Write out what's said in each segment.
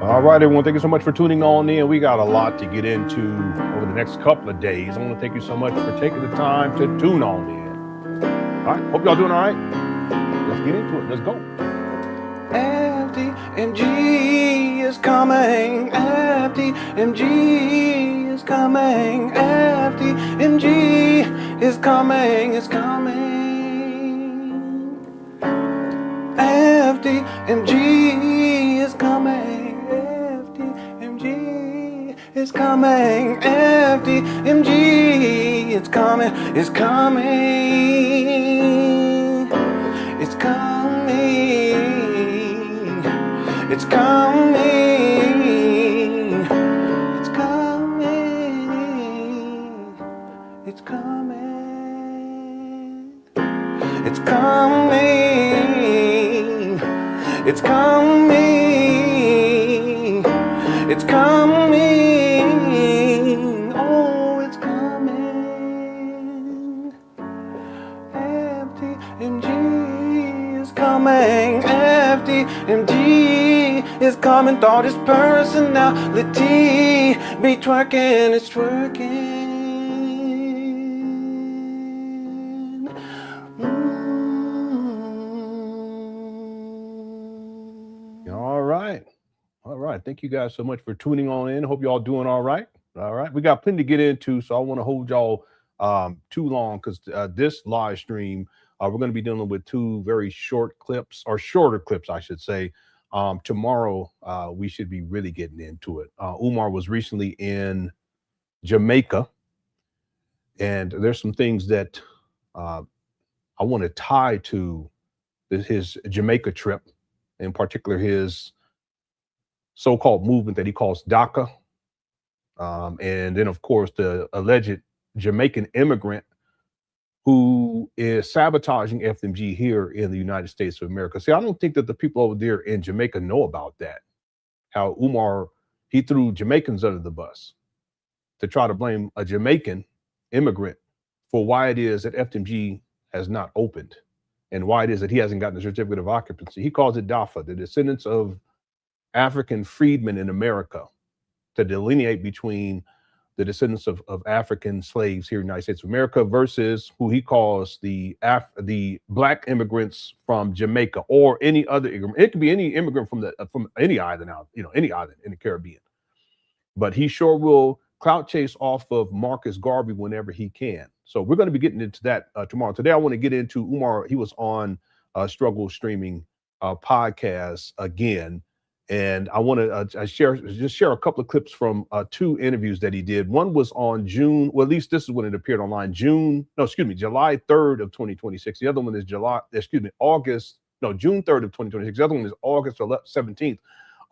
All right, everyone. Thank you so much for tuning on in. We got a lot to get into over the next couple of days. I want to thank you so much for taking the time to tune on in. All right. Hope y'all doing all right. Let's get into it. Let's go. FDMG is coming. FDMG is coming. FDMG is coming. It's coming. FDMG is coming. FDMG is coming. FDMG it's coming. It's coming. It's coming. It's coming. It's coming. It's coming. It's coming. It's coming. It's coming. Oh, it's coming. FDMG is coming. FDMG is coming. Thought his personality be twerking. It's twerking. All right. All right. Thank you guys so much for tuning on in. Hope y'all doing all right. All right. We got plenty to get into, so I want to hold y'all too long because this live stream, we're going to be dealing with two very short clips, or shorter clips, I should say. Tomorrow, we should be really getting into it. Umar was recently in Jamaica, and there's some things that I want to tie to his Jamaica trip, in particular his so-called movement that he calls DACA. And then, of course, the alleged Jamaican immigrant who is sabotaging FMG here in the United States of America. See, I don't think that the people over there in Jamaica know about that. How Umar, he threw Jamaicans under the bus to try to blame a Jamaican immigrant for why it is that FMG has not opened and why it is that he hasn't gotten a certificate of occupancy. He calls it DAFA, the descendants of African freedmen in America, to delineate between the descendants of African slaves here in the United States of America versus who he calls the black immigrants from Jamaica or any other immigrant. It could be any immigrant from any island out, any island in the Caribbean. But he sure will clout chase off of Marcus Garvey whenever he can. So we're going to be getting into that tomorrow. Today, I want to get into Umar. He was on Struggle Streaming podcast again. And I want to share a couple of clips from two interviews that he did. One was on July 3rd of 2026. The other one is June 3rd of 2026. The other one is August 17th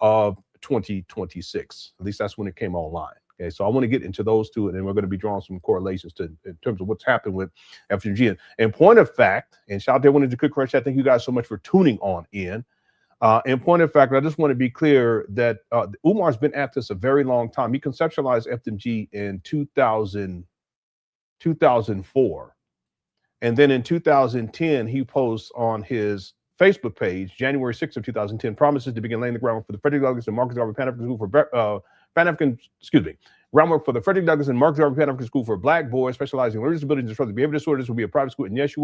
of 2026. At least that's when it came online. Okay, so I want to get into those two, and then we're going to be drawing some correlations in terms of what's happened with FGG. And point of fact, and shout out to everyone in the Good Crush Chat. Thank you guys so much for tuning on in. In point of fact, I just want to be clear that Umar's been at this a very long time. He conceptualized FDMG in 2004. And then in 2010, he posts on his Facebook page, January 6th of 2010, promises to begin laying the groundwork for the Frederick Douglass and Marcus Garvey Pan African School for groundwork for the Frederick Douglass and Marcus Garvey Pan African School for Black boys specializing in learning disabilities and disruptive behavior disorders. Will be a private school, and yes, you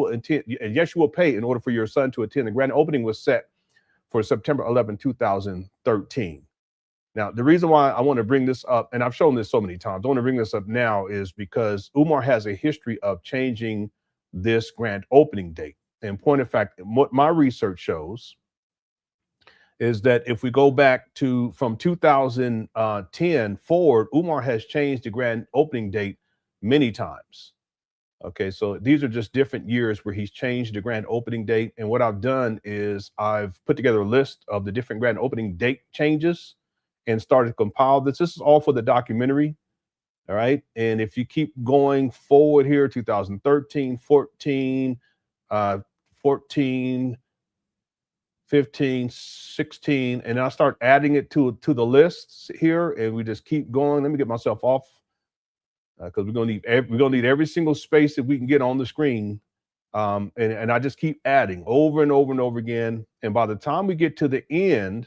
will pay in order for your son to attend. The grand opening was set for September 11, 2013. Now, the reason why I want to bring this up, and I've shown this so many times, I want to bring this up now is because Umar has a history of changing this grand opening date. And point of fact, what my research shows is that if we go back to from 2010 forward, Umar has changed the grand opening date many times. Okay, so these are just different years where he's changed the grand opening date. And what I've done is I've put together a list of the different grand opening date changes and started to compile this. This is all for the documentary. All right. And if you keep going forward here, 2013, 14, 14, 15, 16, and I start adding it to the lists here, and we just keep going. Let me get myself off because we're gonna need every single space that we can get on the screen, and I just keep adding over and over and over again. And by the time we get to the end,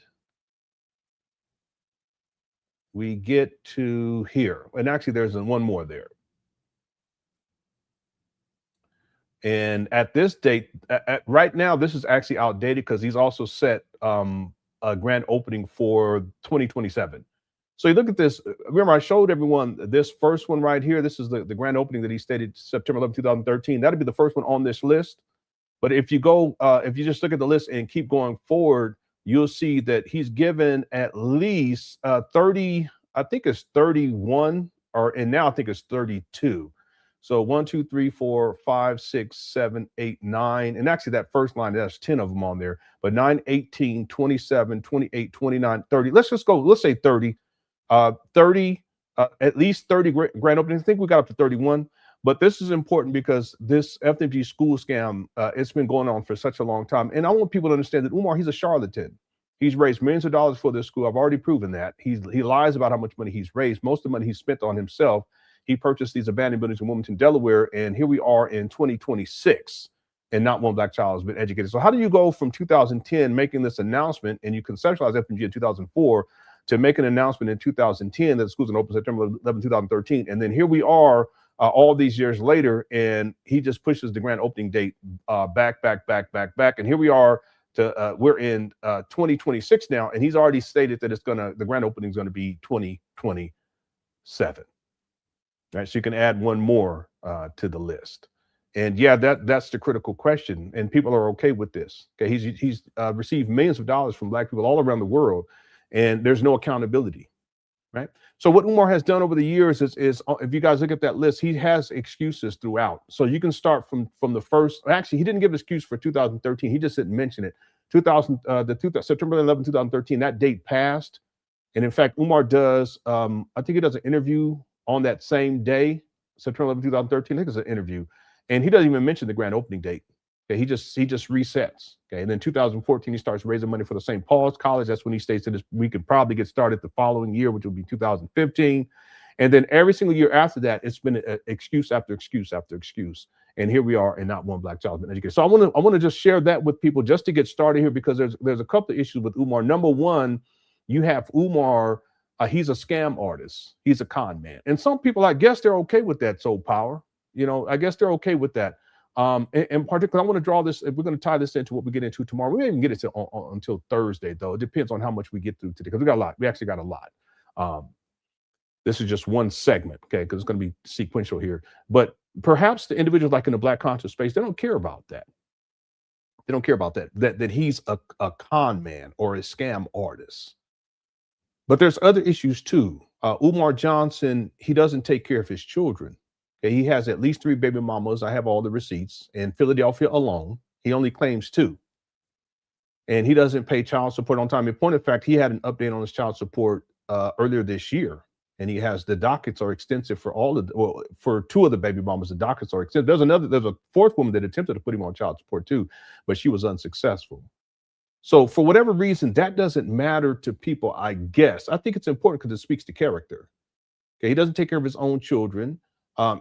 we get to here, and actually there's one more there. And at this date, right now, this is actually outdated because he's also set a grand opening for 2027. So you look at this. Remember, I showed everyone this first one right here. This is the grand opening that he stated September 11, 2013. That'd be the first one on this list. But if you go, if you just look at the list and keep going forward, you'll see that he's given at least 30, I think it's 31, and now I think it's 32. So 1, 2, 3, 4, 5, 6, 7, 8, 9. And actually that first line, that's 10 of them on there. But 9, 18, 27, 28, 29, 30. Let's just go, let's say 30. 30, at least 30 grand openings. I think we got up to 31. But this is important because this FDMG school scam, it's been going on for such a long time. And I want people to understand that Umar, he's a charlatan. He's raised millions of dollars for this school. I've already proven that. He lies about how much money he's raised. Most of the money he's spent on himself. He purchased these abandoned buildings in Wilmington, Delaware, and here we are in 2026, and not one black child has been educated. So how do you go from 2010 making this announcement, and you conceptualize FDMG in 2004, to make an announcement in 2010 that the school's going to open September 11, 2013, and then here we are all these years later, and he just pushes the grand opening date back, and here we are to we're in 2026 now, and he's already stated that the grand opening is going to be 2027. Right, so you can add one more to the list, and yeah, that's the critical question, and people are okay with this. Okay, he's received millions of dollars from black people all around the world, and there's no accountability, right? So what Umar has done over the years is if you guys look at that list, he has excuses throughout. So you can start from the first. Actually, he didn't give an excuse for 2013. He just didn't mention it. September 11, 2013. That date passed, and in fact, Umar does. I think he does an interview on that same day, September 11, 2013, I think it's an interview, and he doesn't even mention the grand opening date. Okay, he just resets. Okay, and then 2014, he starts raising money for the St. Paul's College. That's when he states that we could probably get started the following year, which will be 2015. And then every single year after that, it's been an excuse after excuse after excuse. And here we are, and not one black child has been educated. So I want to just share that with people just to get started here, because there's a couple of issues with Umar. Number one, you have Umar. He's a scam artist. He's a con man. And some people, I guess they're okay with that soul power. You know, I guess they're okay with that. In particular, I want to draw this, if we're going to tie this into what we get into tomorrow. We may even get it until Thursday, though. It depends on how much we get through today, because we got a lot. We actually got a lot. This is just one segment, okay, because it's going to be sequential here. But perhaps the individuals like in the black conscious space, they don't care about that. They don't care about that he's a con man or a scam artist. But there's other issues too. Umar Johnson, he doesn't take care of his children. Okay, he has at least 3 baby mamas. I have all the receipts. In Philadelphia alone, he only claims 2. And he doesn't pay child support on time. In point of fact, he had an update on his child support earlier this year. And he has, the dockets are extensive for for 2 of the baby mamas, the dockets are extensive. There's a 4th woman that attempted to put him on child support too, but she was unsuccessful. So for whatever reason, that doesn't matter to people, I guess. I think it's important because it speaks to character. Okay, he doesn't take care of his own children.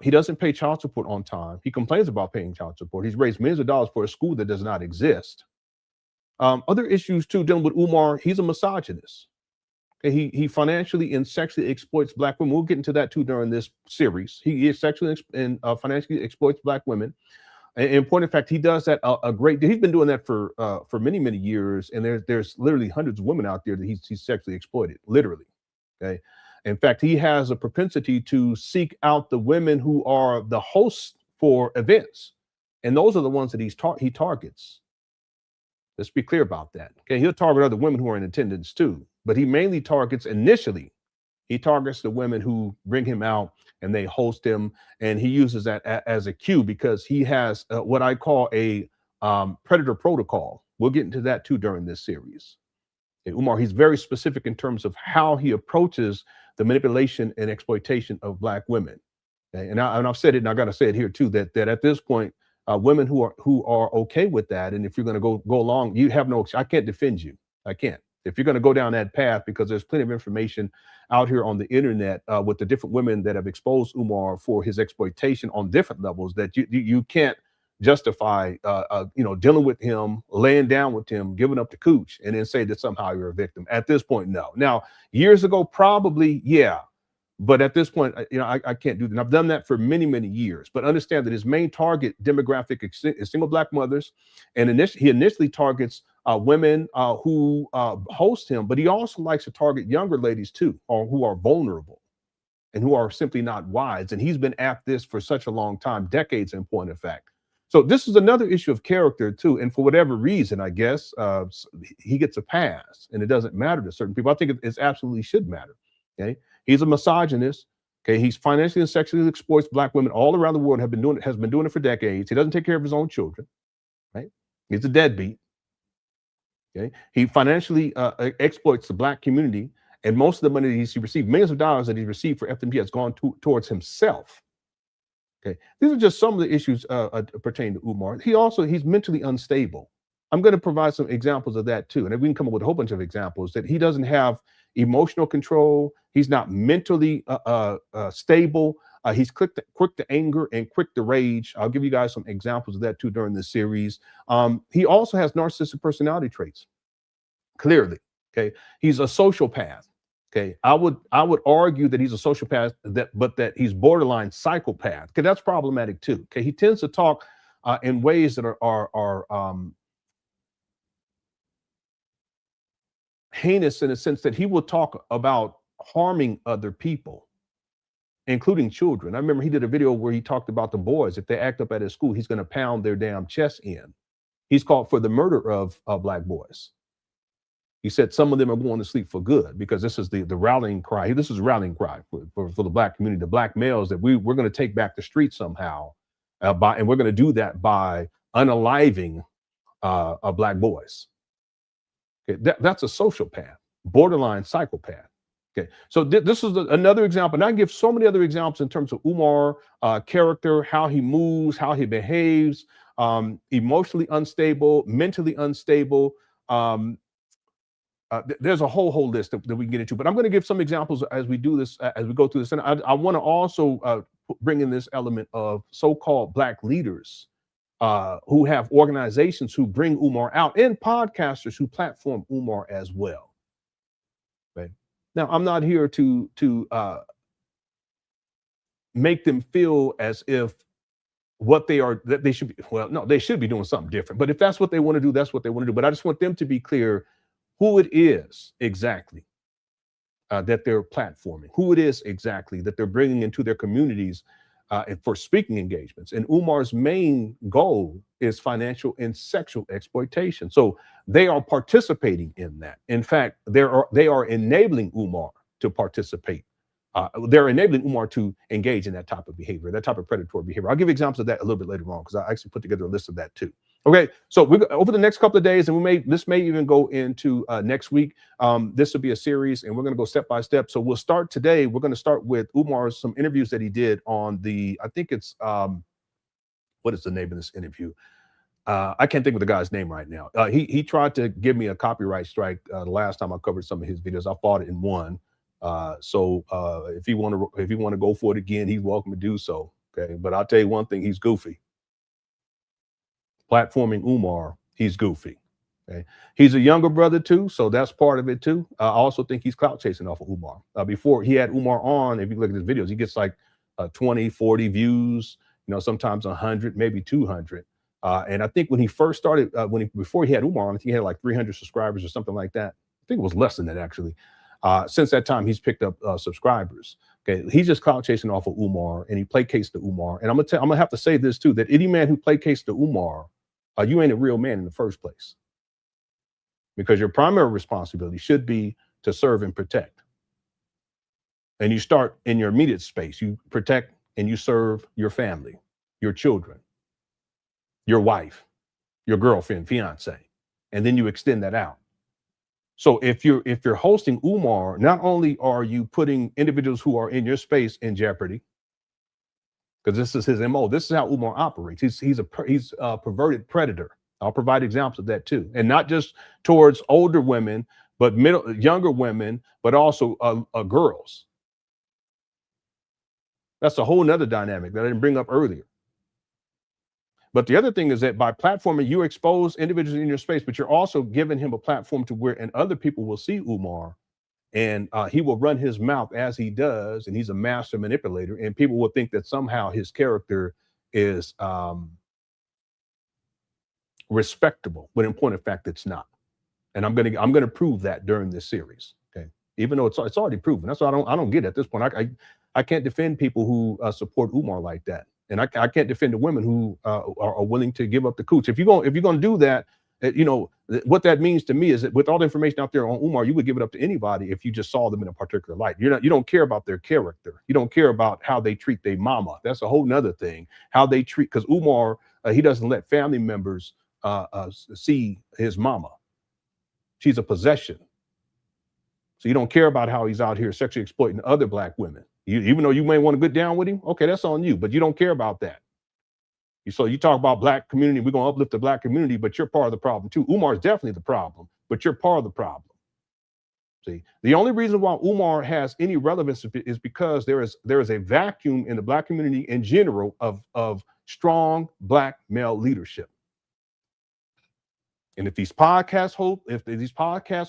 He doesn't pay child support on time. He complains about paying child support. He's raised millions of dollars for a school that does not exist. Other issues too, dealing with Umar, he's a misogynist. Okay, he financially and sexually exploits black women. We'll get into that too during this series. He is sexually and financially exploits black women. In point of fact, he does that a great deal. He's been doing that for many, many years. And there's literally hundreds of women out there that he's sexually exploited, literally. Okay. In fact, he has a propensity to seek out the women who are the hosts for events. And those are the ones that he targets. Let's be clear about that. Okay. He'll target other women who are in attendance too, but he mainly targets he targets the women who bring him out and they host him, and he uses that as a cue because he has what I call a predator protocol. We'll get into that too during this series. Okay, Umar, he's very specific in terms of how he approaches the manipulation and exploitation of black women. Okay? And I've said it, and I got to say it here too, that at this point, women who are okay with that, and if you're going to go along, you have no. I can't defend you. I can't. If you're going to go down that path, because there's plenty of information out here on the internet with the different women that have exposed Umar for his exploitation on different levels, that you can't justify, dealing with him, laying down with him, giving up the cooch, and then say that somehow you're a victim. At this point, no. Now, years ago, probably, yeah. But at this point, I can't do that. And I've done that for many, many years. But understand that his main target demographic is single Black mothers. And he initially targets women who host him, but he also likes to target younger ladies too, or who are vulnerable and who are simply not wise. And he's been at this for such a long time, decades in point of fact. So this is another issue of character too. And for whatever reason, I guess, he gets a pass and it doesn't matter to certain people. I think it absolutely should matter. Okay. He's a misogynist. Okay. He's financially and sexually exploits Black women all around the world, has been doing it for decades. He doesn't take care of his own children. Right. He's a deadbeat. Okay. He financially exploits the Black community. And most of the money he's received, millions of dollars that he's received for FDMG has gone towards himself. Okay. These are just some of the issues pertaining to Umar. He's mentally unstable. I'm going to provide some examples of that too. And we can come up with a whole bunch of examples that he doesn't have emotional control. He's not mentally stable. He's quick to anger and quick to rage. I'll give you guys some examples of that too during this series. He also has narcissistic personality traits. Clearly, okay. He's a sociopath. Okay, I would argue that he's a sociopath, but that he's borderline psychopath. Okay, that's problematic too. Okay, he tends to talk in ways that are heinous in a sense that he will talk about harming other people, including children. I remember he did a video where he talked about the boys. If they act up at his school, he's going to pound their damn chest in. He's called for the murder of Black boys. He said some of them are going to sleep for good because this is the rallying cry. This is a rallying cry for the Black community, the Black males, that we're going to take back the streets somehow, and we're going to do that by unaliving Black boys. Okay, that's a sociopath, borderline psychopath. Okay, so this is another example, and I give so many other examples in terms of Umar character, how he moves, how he behaves, emotionally unstable, mentally unstable. There's a whole list that we can get into, but I'm going to give some examples as we do this, as we go through this. And I want to also bring in this element of so-called Black leaders who have organizations who bring Umar out, and podcasters who platform Umar as well. Right? Now, I'm not here to make them feel as if what they are, that they should be, well, no, they should be doing something different. But if that's what they want to do, that's what they want to do. But I just want them to be clear who it is exactly that they're platforming, who it is exactly that they're bringing into their communities for speaking engagements. And Umar's main goal is financial and sexual exploitation. So they are participating in that. In fact, they are enabling Umar to participate. They're enabling Umar to engage in that type of behavior, that type of predatory behavior. I'll give examples of that a little bit later on because I actually put together a list of that too. Okay, so over the next couple of days, and this may even go into next week. This will be a series, and we're going to go step by step. So we'll start today. We're going to start with Umar's some interviews that he did on the, I think it's what is the name of this interview? I can't think of the guy's name right now. He tried to give me a copyright strike the last time I covered some of his videos. I fought it and won. So if you want to go for it again, he's welcome to do so. Okay, but I'll tell you one thing: he's goofy. Platforming Umar, he's goofy. Okay, he's a younger brother too, so that's part of it too. I also think he's clout chasing off of Umar. Before he had Umar on, if you look at his videos, he gets like 20, 40 views. Sometimes 100, maybe 200. And I think when he first started, before he had Umar on, I think he had like 300 subscribers or something like that. I think it was less than that actually. Since that time, he's picked up subscribers. Okay, he's just clout chasing off of Umar, and he placates to Umar. And I'm gonna have to say this too: that any man who placates to Umar, you ain't a real man in the first place, because your primary responsibility should be to serve and protect. And you start in your immediate space. You protect and you serve your family, your children, your wife, your girlfriend, fiance, and then you extend that out. So if you're hosting Umar, not only are you putting individuals who are in your space in jeopardy, because this is his MO. This is how Umar operates. He's a perverted predator. I'll provide examples of that too, and not just towards older women, but younger women, but also girls. That's a whole nother dynamic that I didn't bring up earlier. But the other thing is that by platforming, you expose individuals in your space, but you're also giving him a platform to where, and other people will see Umar, and he will run his mouth as he does, and he's a master manipulator, and people will think that somehow his character is respectable, but in point of fact, it's not. And I'm gonna prove that during this series. Okay, even though it's already proven. That's why I don't get it at this point. I can't defend people who support Umar like that. And I can't defend the women who are willing to give up the cooch. If you're going to do that, you know, what that means to me is that with all the information out there on Umar, you would give it up to anybody if you just saw them in a particular light. You don't care about their character. You don't care about how they treat their mama. That's a whole nother thing. How they treat, because Umar, he doesn't let family members see his mama. She's a possession. So you don't care about how he's out here sexually exploiting other Black women. Even though you may want to get down with him, okay, that's on you, but you don't care about that. So you talk about Black community, we're going to uplift the Black community, but you're part of the problem too. Umar is definitely the problem, but you're part of the problem. See, the only reason why Umar has any relevance is because there is a vacuum in the Black community in general of strong Black male leadership. And if these podcast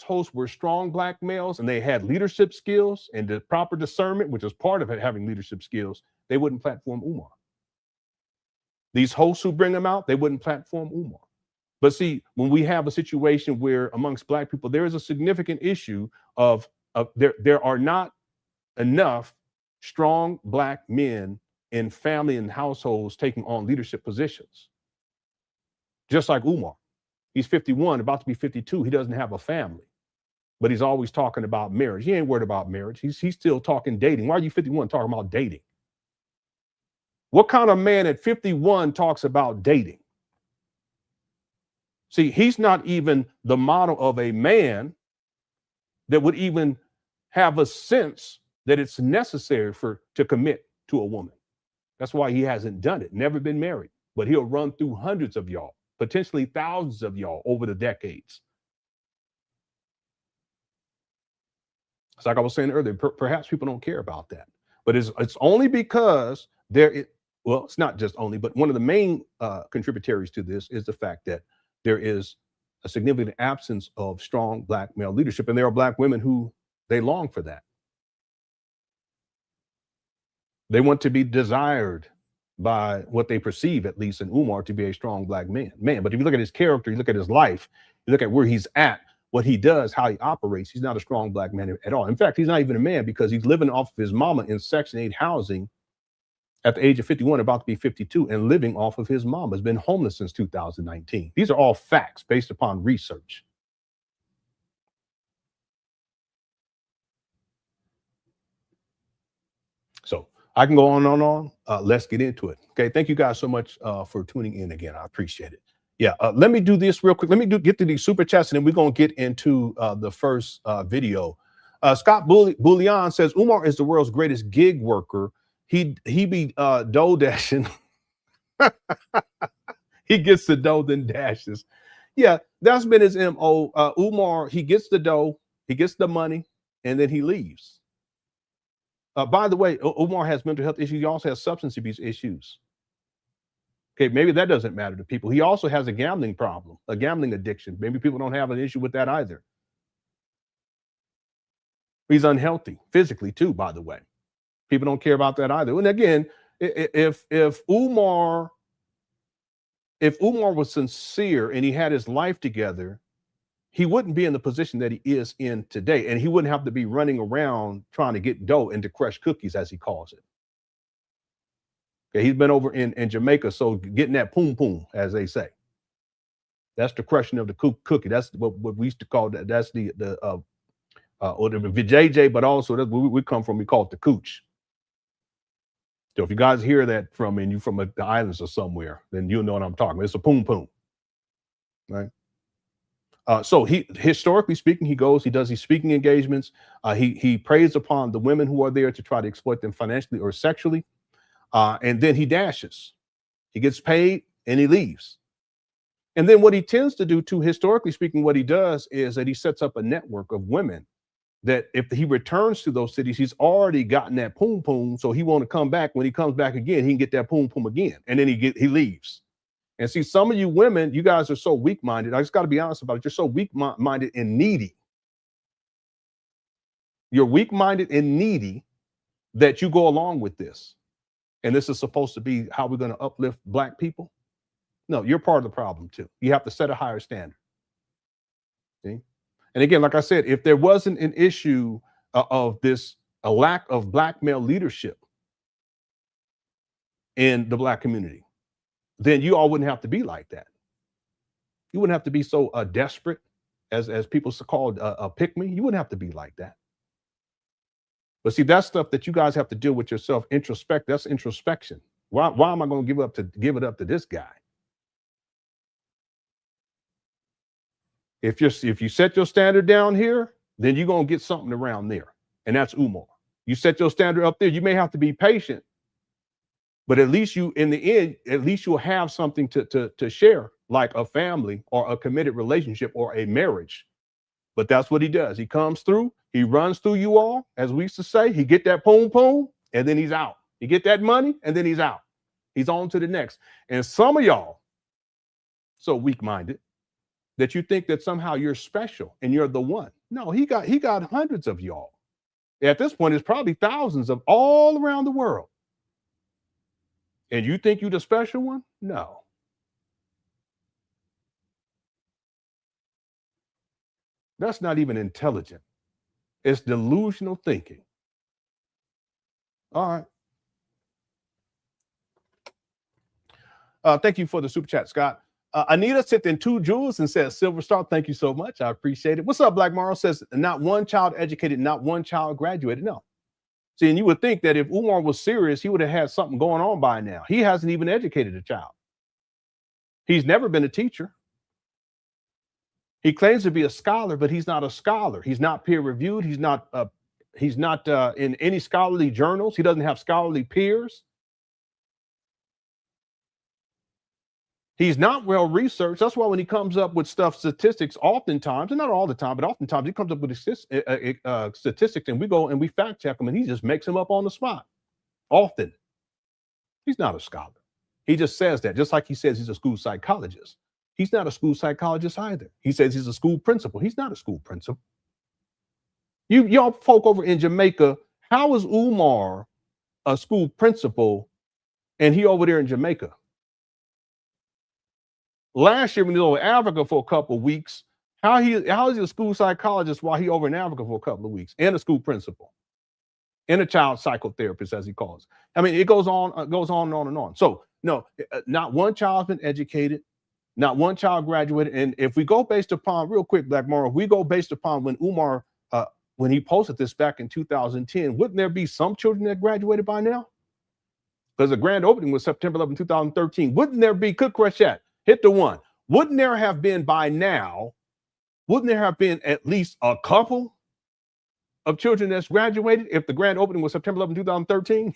hosts were strong Black males and they had leadership skills and the proper discernment, which is part of it, having leadership skills, they wouldn't platform Umar. These hosts who bring them out, they wouldn't platform Umar. But see, when we have a situation where amongst Black people, there is a significant issue of there are not enough strong Black men in family and households taking on leadership positions. Just like Umar. He's 51, about to be 52. He doesn't have a family, but he's always talking about marriage. He ain't worried about marriage. He's still talking dating. Why are you 51 talking about dating? What kind of man at 51 talks about dating? See, he's not even the model of a man that would even have a sense that it's necessary to commit to a woman. That's why he hasn't done it, never been married, but he'll run through hundreds of y'all, potentially thousands of y'all over the decades. It's like I was saying earlier, perhaps people don't care about that, but it's only because well, it's not just only, but one of the main contributaries to this is the fact that there is a significant absence of strong Black male leadership, and there are Black women who they long for that. They want to be desired by what they perceive, at least in Umar, to be a strong Black man. But if you look at his character, you look at his life, you look at where he's at, what he does, how he operates, he's not a strong Black man at all. In fact, he's not even a man because he's living off of his mama in Section 8 housing at the age of 51, about to be 52, and living off of his mama. Has been homeless since 2019. These are all facts based upon research. So I can go on and on. Let's get into it. Okay. Thank you guys so much for tuning in again. I appreciate it. Yeah. Let me do this real quick. Let me get to these super chats, and then we're going to get into the first video. Scott Bullion says Umar is the world's greatest gig worker. He be dough dashing. He gets the dough, then dashes. Yeah, that's been his MO. Umar, he gets the dough, he gets the money, and then he leaves. By the way, Umar has mental health issues. He also has substance abuse issues. Okay, maybe that doesn't matter to people. He also has a gambling problem, a gambling addiction. Maybe people don't have an issue with that either. He's unhealthy physically too, by the way. People don't care about that either. And again, if Umar was sincere and he had his life together, he wouldn't be in the position that he is in today. And he wouldn't have to be running around trying to get dough and to crush cookies, as he calls it. Okay, he's been over in Jamaica, so getting that poom poom, as they say. That's the crushing of the cookie. That's what we used to call that. That's the or the VJJ, but also that's where we come from. We call it the cooch. So if you guys hear that from me and you're from the islands or somewhere, then you'll know what I'm talking about. It's a poom poom, right? So he, historically speaking, he does these speaking engagements. He preys upon the women who are there to try to exploit them financially or sexually. And then he dashes. He gets paid and he leaves. And then what he tends to do too, historically speaking, what he does is that he sets up a network of women that if he returns to those cities, he's already gotten that poom poom. So he want to come back. When he comes back again, he can get that poom poom again. And then he leaves. And see, some of you women, you guys are so weak-minded. I just got to be honest about it. You're so weak-minded and needy. You're weak-minded and needy that you go along with this. And this is supposed to be how we're going to uplift Black people. No, you're part of the problem too. You have to set a higher standard. See? And again, like I said, if there wasn't an issue of this, a lack of Black male leadership in the Black community, then you all wouldn't have to be like that. You wouldn't have to be so desperate, as people called a pick me. You wouldn't have to be like that. But see, that's stuff that you guys have to deal with yourself. Introspect. That's introspection. Why am I going to give it up to this guy? If you set your standard down here, then you're going to get something around there, and that's Umar. You set your standard up there. You may have to be patient, but at least you, in the end, at least you'll have something to share, like a family or a committed relationship or a marriage. But that's what he does. He comes through, he runs through you all, as we used to say. He get that poom poom, and then he's out. He get that money, and then he's out. He's on to the next. And some of y'all, so weak-minded, that you think that somehow you're special and you're the one. No, he got hundreds of y'all. At this point, it's probably thousands of all around the world. And you think you're the special one? No. That's not even intelligent. It's delusional thinking. All right. Thank you for the super chat, Scott. Anita sent in 2 jewels and says, Silver Star, thank you so much. I appreciate it. What's up, Black Morrow? Says, not one child educated, not one child graduated. No. See, and you would think that if Umar was serious, he would have had something going on by now. He hasn't even educated a child. He's never been a teacher. He claims to be a scholar, but he's not a scholar. He's not peer reviewed. He's not in any scholarly journals. He doesn't have scholarly peers. He's not well researched. That's why when he comes up with statistics, oftentimes, and not all the time, but oftentimes he comes up with statistics, and we go and we fact check them, and he just makes them up on the spot. Often. He's not a scholar. He just says that, just like he says he's a school psychologist. He's not a school psychologist either. He says he's a school principal. He's not a school principal. Y'all folk over in Jamaica, how is Umar a school principal and he over there in Jamaica? Last year when he was over in Africa for a couple of weeks, how is he a school psychologist while he over in Africa for a couple of weeks, and a school principal, and a child psychotherapist, as he calls. I mean, it goes on and on and on. So no, not one child's been educated. Not one child graduated. And if we go based upon, real quick, Black Morrow, we go based upon when Umar, when he posted this back in 2010, wouldn't there be some children that graduated by now? Because the grand opening was September 11, 2013. Wouldn't there be, could crush that, hit the one. Wouldn't there have been by now, wouldn't there have been at least a couple of children that's graduated if the grand opening was September 11, 2013?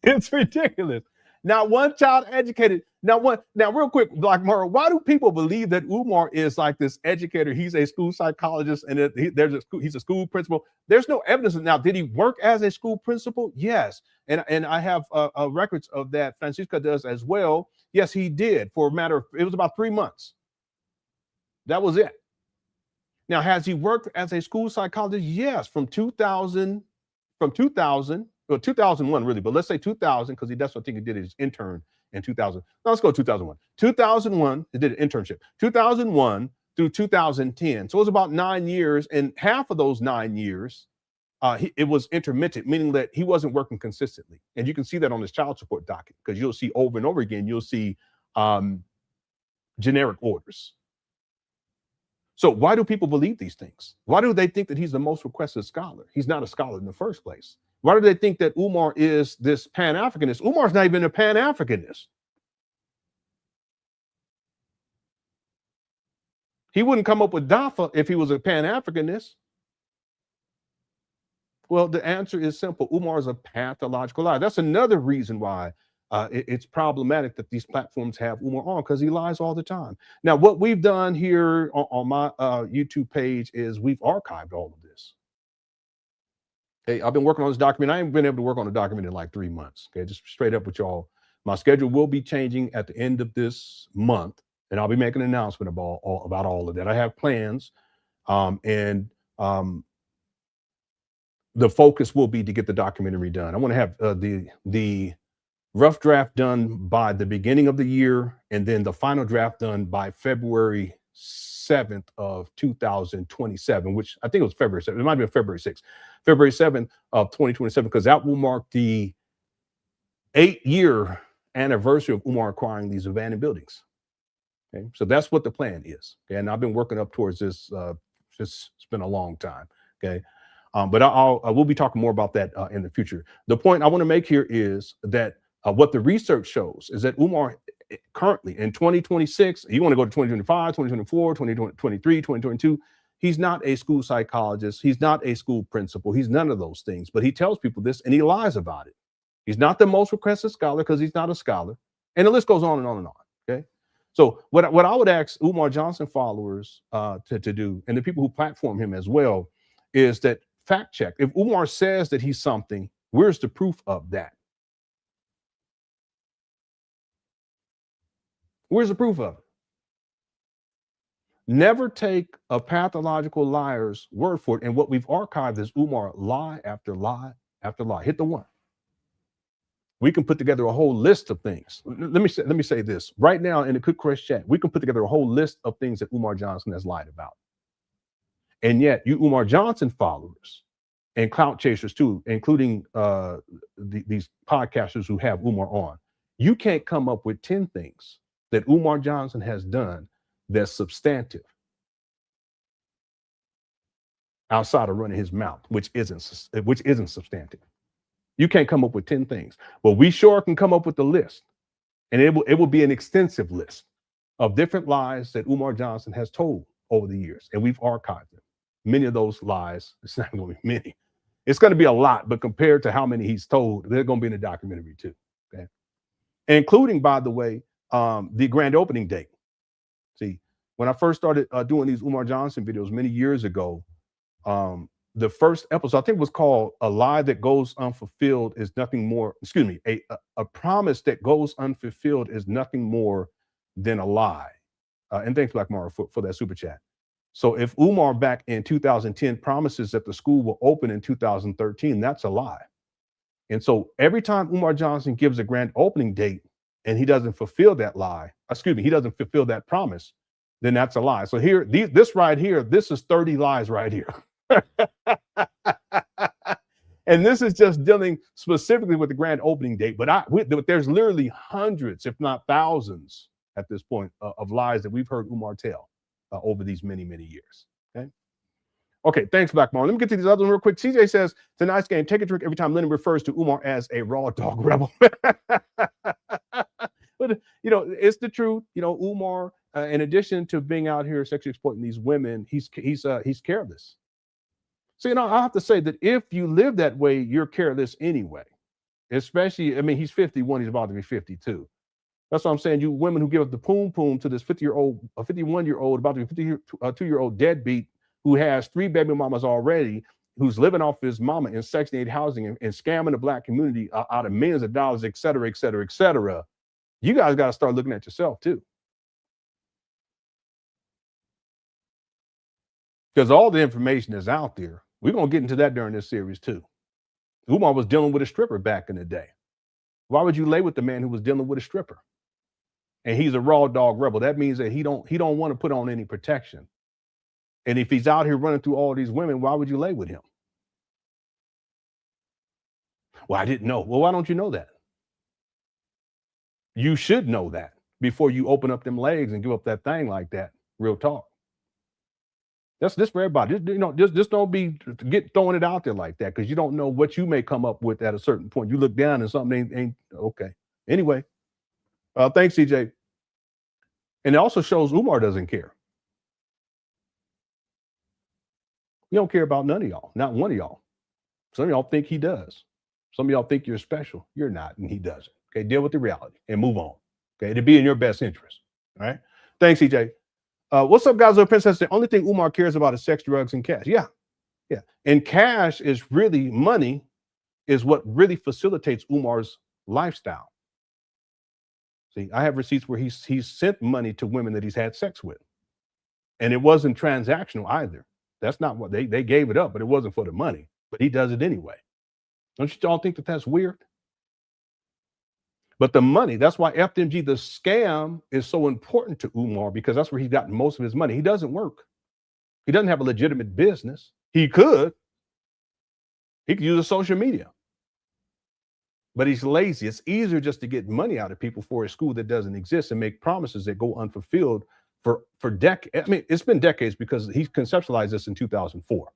It's ridiculous. Not one child educated. Now, real quick, Black Morrow, why do people believe that Umar is like this educator? He's a school psychologist and he's a school principal. There's no evidence. Now, did he work as a school principal? Yes. And I have records of that. Francisca does as well. Yes, he did for a matter of, it was about 3 months. That was it. Now, has he worked as a school psychologist? Yes, from 2000, well, 2001 really, but let's say 2000, because that's what I think he did his intern in 2000. No, let's go 2001. 2001, he did an internship. 2001 through 2010. So it was about 9 years, and half of those 9 years, it was intermittent, meaning that he wasn't working consistently. And you can see that on his child support docket, because you'll see over and over again, you'll see generic orders. So why do people believe these things? Why do they think that he's the most requested scholar? He's not a scholar in the first place. Why do they think that Umar is this Pan Africanist? Umar's not even a Pan Africanist. He wouldn't come up with Dafa if he was a Pan Africanist. Well, the answer is simple. Umar is a pathological liar. That's another reason why it's problematic that these platforms have Umar on, because he lies all the time. Now, what we've done here on my YouTube page is we've archived all of this. Hey, I've been working on this document. I ain't been able to work on the document in like 3 months. Okay, just straight up with y'all. My schedule will be changing at the end of this month, and I'll be making an announcement about all of that. I have plans, and the focus will be to get the documentary done. I want to have the rough draft done by the beginning of the year, and then the final draft done by February 7th of 2027, which I think it was February 7th. It might be February 6th. February 7th of 2027, because that will mark the 8-year anniversary of Umar acquiring these abandoned buildings. Okay, so that's what the plan is. Okay, and I've been working up towards this. It's been a long time. Okay, but I will be talking more about that in the future. The point I want to make here is that what the research shows is that Umar currently in 2026, you want to go to 2025, 2024, 2023, 2022, he's not a school psychologist. He's not a school principal. He's none of those things, but he tells people this and he lies about it. He's not the most requested scholar because he's not a scholar. And the list goes on and on and on. Okay. So what I would ask Umar Johnson followers to do, and the people who platform him as well, is that fact check. If Umar says that he's something, where's the proof of that? Where's the proof of it? Never take a pathological liar's word for it. And what we've archived is Umar lie after lie after lie. Hit the one. We can put together a whole list of things. Let me say this right now in the Cook Crush chat. We can put together a whole list of things that Umar Johnson has lied about. And yet you Umar Johnson followers and clout chasers too, including these podcasters who have Umar on, you can't come up with 10 things that Umar Johnson has done that's substantive outside of running his mouth, which isn't substantive. You can't come up with 10 things, but we sure can come up with the list, and it will be an extensive list of different lies that Umar Johnson has told over the years, and we've archived them. Many of those lies, it's not going to be many. It's going to be a lot, but compared to how many he's told, they're going to be in the documentary too. Okay, including, by the way, the grand opening date. See, when I first started doing these Umar Johnson videos many years ago, the first episode, I think, was called "A Lie That Goes Unfulfilled Is Nothing More." Excuse me, a promise that goes unfulfilled is nothing more than a lie. And thanks, Black Mara, for that super chat. So if Umar back in 2010 promises that the school will open in 2013, that's a lie. And so every time Umar Johnson gives a grand opening date and he doesn't fulfill that lie, he doesn't fulfill that promise, then that's a lie. So here, this right here, this is 30 lies right here. And this is just dealing specifically with the grand opening date. But there's literally hundreds, if not thousands at this point, of lies that we've heard Umar tell over these many, many years. Okay, thanks, Black Mar. Let me get to these other ones real quick. CJ says, tonight's game, take a drink every time Lenon refers to Umar as a raw dog rebel. But, it's the truth. Umar, in addition to being out here sexually exploiting these women, he's careless. So, I have to say that if you live that way, you're careless anyway. Especially, he's 51, he's about to be 52. That's what I'm saying. You women who give up the poom to this 51-year-old, about to be 52-year-old deadbeat who has 3 baby mamas already, who's living off his mama in Section 8 housing and scamming the Black community out of millions of dollars, et cetera, et cetera, et cetera. You guys got to start looking at yourself too. Because all the information is out there. We're going to get into that during this series too. Umar was dealing with a stripper back in the day. Why would you lay with the man who was dealing with a stripper? And he's a raw dog rebel. That means that he don't want to put on any protection. And if he's out here running through all these women, why would you lay with him? Well, I didn't know. Well, why don't you know that? You should know that before you open up them legs and give up that thing like that. Real talk. That's this for everybody. Just don't be throwing it out there like that, because you don't know what you may come up with at a certain point. You look down and something ain't okay. Anyway, thanks, CJ. And it also shows Umar doesn't care. He don't care about none of y'all, not one of y'all. Some of y'all think he does. Some of y'all think you're special. You're not, and he doesn't. Okay, deal with the reality and move on. Okay, to be in your best interest. All right. Thanks, CJ. What's up, guys? The princess. The only thing Umar cares about is sex, drugs, and cash. Yeah, Yeah. And cash is really money, is what really facilitates Umar's lifestyle. See, I have receipts where he's sent money to women that he's had sex with. And it wasn't transactional either. That's not what they gave it up, but it wasn't for the money. But he does it anyway. Don't you all think that that's weird? But the money, that's why FDMG, the scam, is so important to Umar, because that's where he's gotten most of his money. He doesn't work. He doesn't have a legitimate business. He could use a social media. But he's lazy. It's easier just to get money out of people for a school that doesn't exist and make promises that go unfulfilled for decades. I mean, it's been decades, because he conceptualized this in 2004.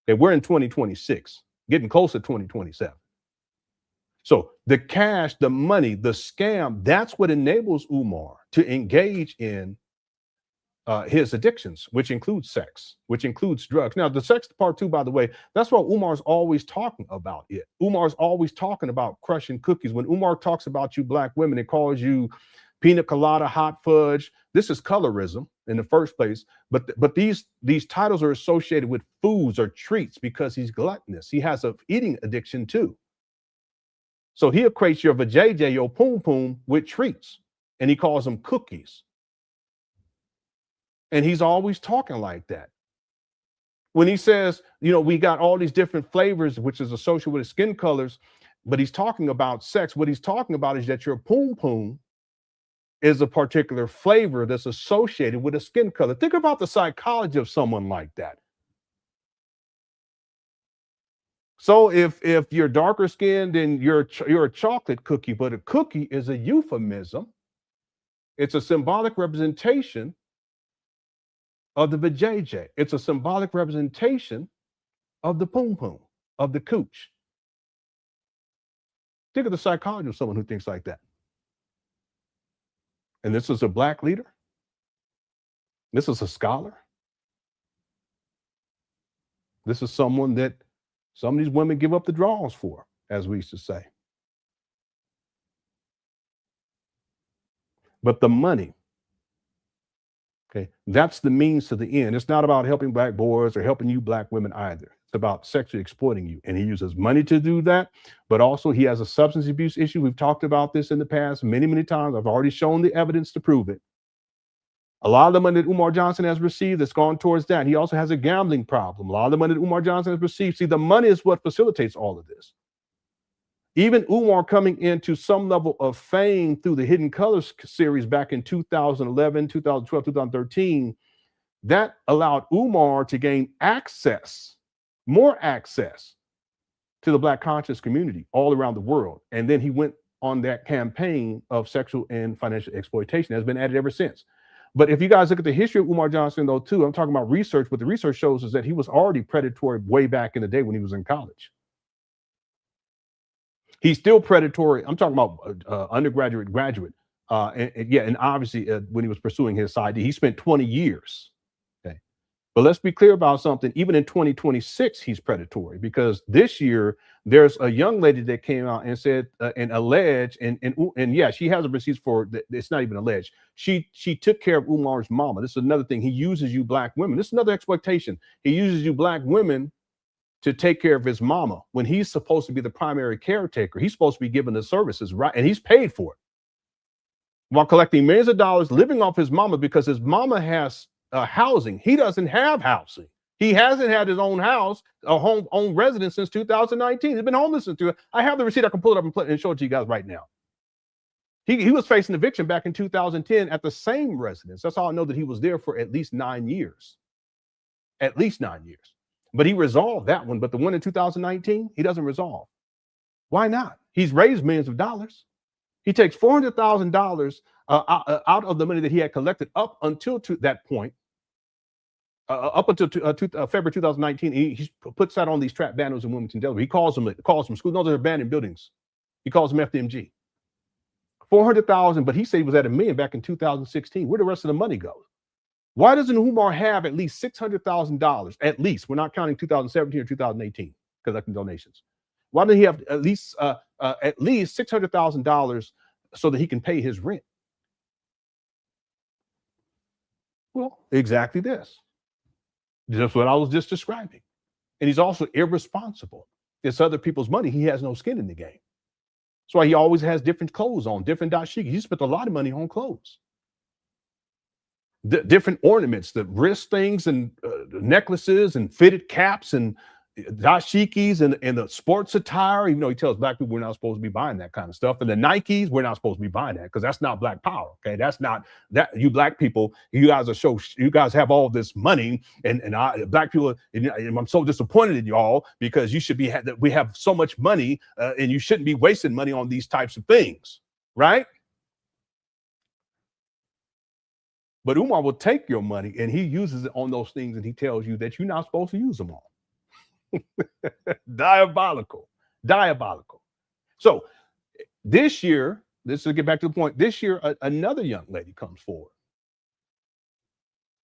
Okay, we're in 2026, getting close to 2027. So the cash, the money, the scam, that's what enables Umar to engage in his addictions, which includes sex, which includes drugs. Now, the sex part too, by the way, that's why Umar's always talking about it. Umar's always talking about crushing cookies. When Umar talks about you black women, it calls you pina colada, hot fudge. This is colorism in the first place. But these titles are associated with foods or treats, because he's gluttonous. He has an eating addiction too. So he equates your vajayjay, your poom poom, with treats, and he calls them cookies. And he's always talking like that. When he says, you know, we got all these different flavors, which is associated with skin colors, but he's talking about sex. What he's talking about is that your poom poom is a particular flavor that's associated with a skin color. Think about the psychology of someone like that. So if you're darker skinned, then you're a chocolate cookie, but a cookie is a euphemism. It's a symbolic representation of the vajayjay. It's a symbolic representation of the poom poom, of the cooch. Think of the psychology of someone who thinks like that. And this is a black leader. This is a scholar. This is someone that some of these women give up the draws for, as we used to say. But the money, okay, that's the means to the end. It's not about helping black boys or helping you black women either. It's about sexually exploiting you. And he uses money to do that, but also he has a substance abuse issue. We've talked about this in the past many, many times. I've already shown the evidence to prove it. A lot of the money that Umar Johnson has received has gone towards that. He also has a gambling problem. A lot of the money that Umar Johnson has received, see, the money is what facilitates all of this. Even Umar coming into some level of fame through the Hidden Colors series back in 2011, 2012, 2013, that allowed Umar to gain access, more access to the Black conscious community all around the world. And then he went on that campaign of sexual and financial exploitation. Has been at it ever since. But if you guys look at the history of Umar Johnson, though, too, I'm talking about research. What the research shows is that he was already predatory way back in the day when he was in college. He's still predatory. I'm talking about undergraduate, graduate. And obviously when he was pursuing his side, he spent 20 years. Okay. But let's be clear about something. Even in 2026, he's predatory, because this year there's a young lady that came out and said and alleged, and yeah, she has a receipts for it's not even alleged. She took care of Umar's mama. This is another thing. He uses you black women. This is another exploitation. He uses you black women to take care of his mama when he's supposed to be the primary caretaker. He's supposed to be given the services, right? And he's paid for it while collecting millions of dollars, living off his mama, because his mama has housing. He doesn't have housing. He hasn't had his own house, own residence since 2019. He's been homeless since. I have the receipt. I can pull it up and show it to you guys right now. He was facing eviction back in 2010 at the same residence. That's how I know that he was there for at least 9 years. At least 9 years. But he resolved that one. But the one in 2019, he doesn't resolve. Why not? He's raised millions of dollars. He takes $400,000 out of the money that he had collected up until that point, up until February 2019. He puts that on these trap bandos in Wilmington, Delaware. He calls them schools. Those are abandoned buildings. He calls them FDMG. 400,000, but he said he was at $1 million back in 2016. Where the rest of the money goes? Why doesn't Umar have at least $600,000? At least, we're not counting 2017 or 2018 collecting donations. Why doesn't he have at least $600,000 so that he can pay his rent? Well, exactly this. Just what I was just describing. And he's also irresponsible. It's other people's money. He has no skin in the game. That's why he always has different clothes on, different dashiki. He spent a lot of money on clothes. Different ornaments, the wrist things and necklaces and fitted caps and dashikis and the sports attire. Even though he tells black people we're not supposed to be buying that kind of stuff. And the Nikes, we're not supposed to be buying that because that's not black power. Okay, that's not that. You black people, you guys have all this money, and black people, and I'm so disappointed in y'all because you should be that we have so much money and you shouldn't be wasting money on these types of things, right? But Umar will take your money and he uses it on those things, and he tells you that you're not supposed to use them on. Diabolical. So this year, this will get back to the point. This year, another young lady comes forward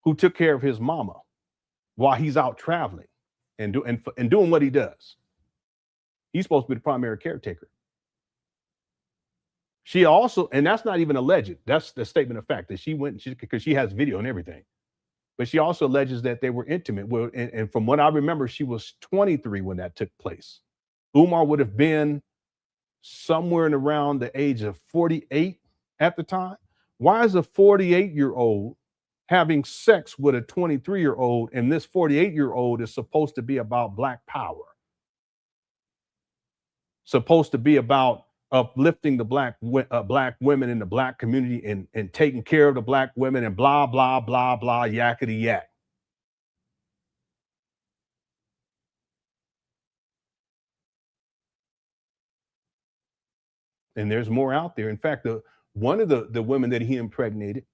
who took care of his mama while he's out traveling and doing what he does. He's supposed to be the primary caretaker. She also, and that's not even alleged. That's the statement of fact that she went because she has video and everything. But she also alleges that they were intimate. Well, and from what I remember, she was 23 when that took place. Umar would have been somewhere in around the age of 48 at the time. Why is a 48-year-old having sex with a 23-year-old, and this 48-year-old is supposed to be about black power? Supposed to be about uplifting the black women in the black community and taking care of the black women and blah, blah, blah, blah, yakety yak. And there's more out there. In fact, one of the women that he impregnated,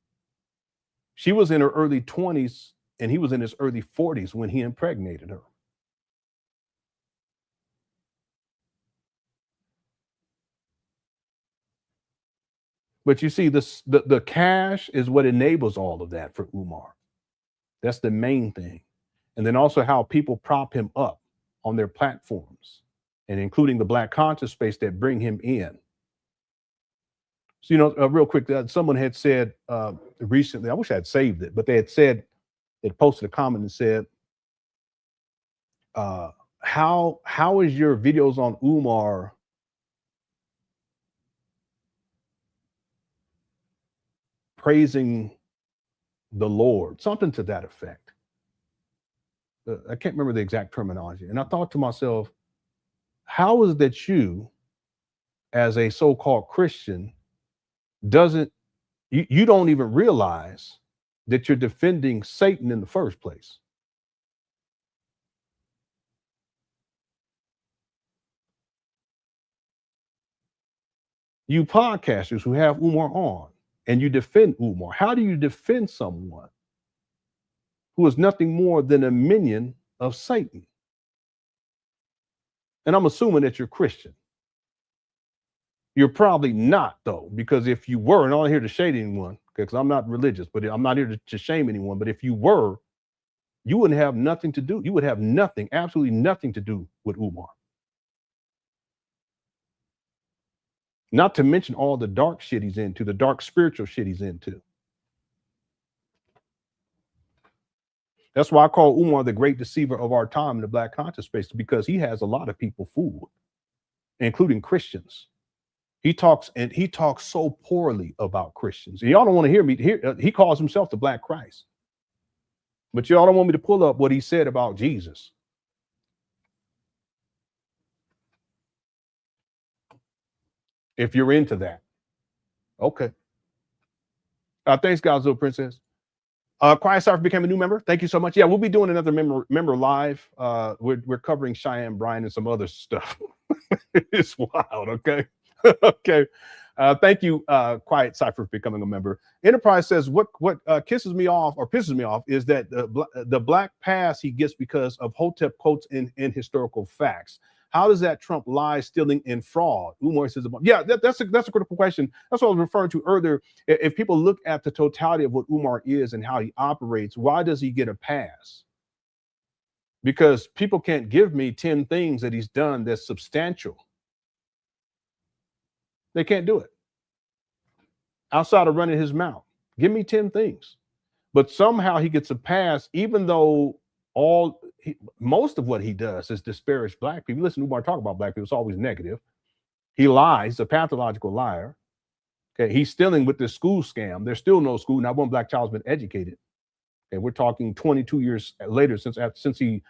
she was in her early 20s and he was in his early 40s when he impregnated her. But you see, the cash is what enables all of that for Umar. That's the main thing. And then also how people prop him up on their platforms, and including the black conscious space that bring him in. So, real quick, someone had said recently, I wish I had saved it, but they posted a comment and said, how is your videos on Umar praising the Lord? Something to that effect. I can't remember the exact terminology. And I thought to myself, how is that you, as a so-called Christian, you don't even realize that you're defending Satan in the first place? You podcasters who have Umar on and you defend Umar, how do you defend someone who is nothing more than a minion of Satan? And I'm assuming that you're Christian. You're probably not, though, because if you were, and I'm not here to shade anyone, because I'm not religious, but I'm not here to shame anyone, but if you were, you wouldn't have nothing to do. You would have nothing, absolutely nothing to do with Umar. Not to mention all the dark shit he's into, the dark spiritual shit he's into. That's why I call Umar the great deceiver of our time in the black conscious space, because he has a lot of people fooled, including Christians. He talks so poorly about Christians. And y'all don't want to hear me. He calls himself the Black Christ. But y'all don't want me to pull up what he said about Jesus. If you're into that. Okay. Thanks, God's little princess. Quiet Surfer became a new member. Thank you so much. Yeah, we'll be doing another member live. We're covering Cheyenne Bryan and some other stuff. It's wild, okay? Okay. Thank you, Quiet Cypher, for becoming a member. Enterprise says, what kisses me off or pisses me off is that the black pass he gets because of Hotep quotes in historical facts. How does that trump lies, stealing, and fraud? Umar says, yeah, that's a critical question. That's what I was referring to earlier. If people look at the totality of what Umar is and how he operates, why does he get a pass? Because people can't give me 10 things that he's done that's substantial. They can't do it. Outside of running his mouth. Give me 10 things. But somehow he gets a pass, even though most of what he does is disparage black people. Listen to Umar talk about black people, it's always negative. He lies, a pathological liar. Okay, he's stealing with this school scam. There's still no school. Not one black child's been educated. Okay, we're talking 22 years later since he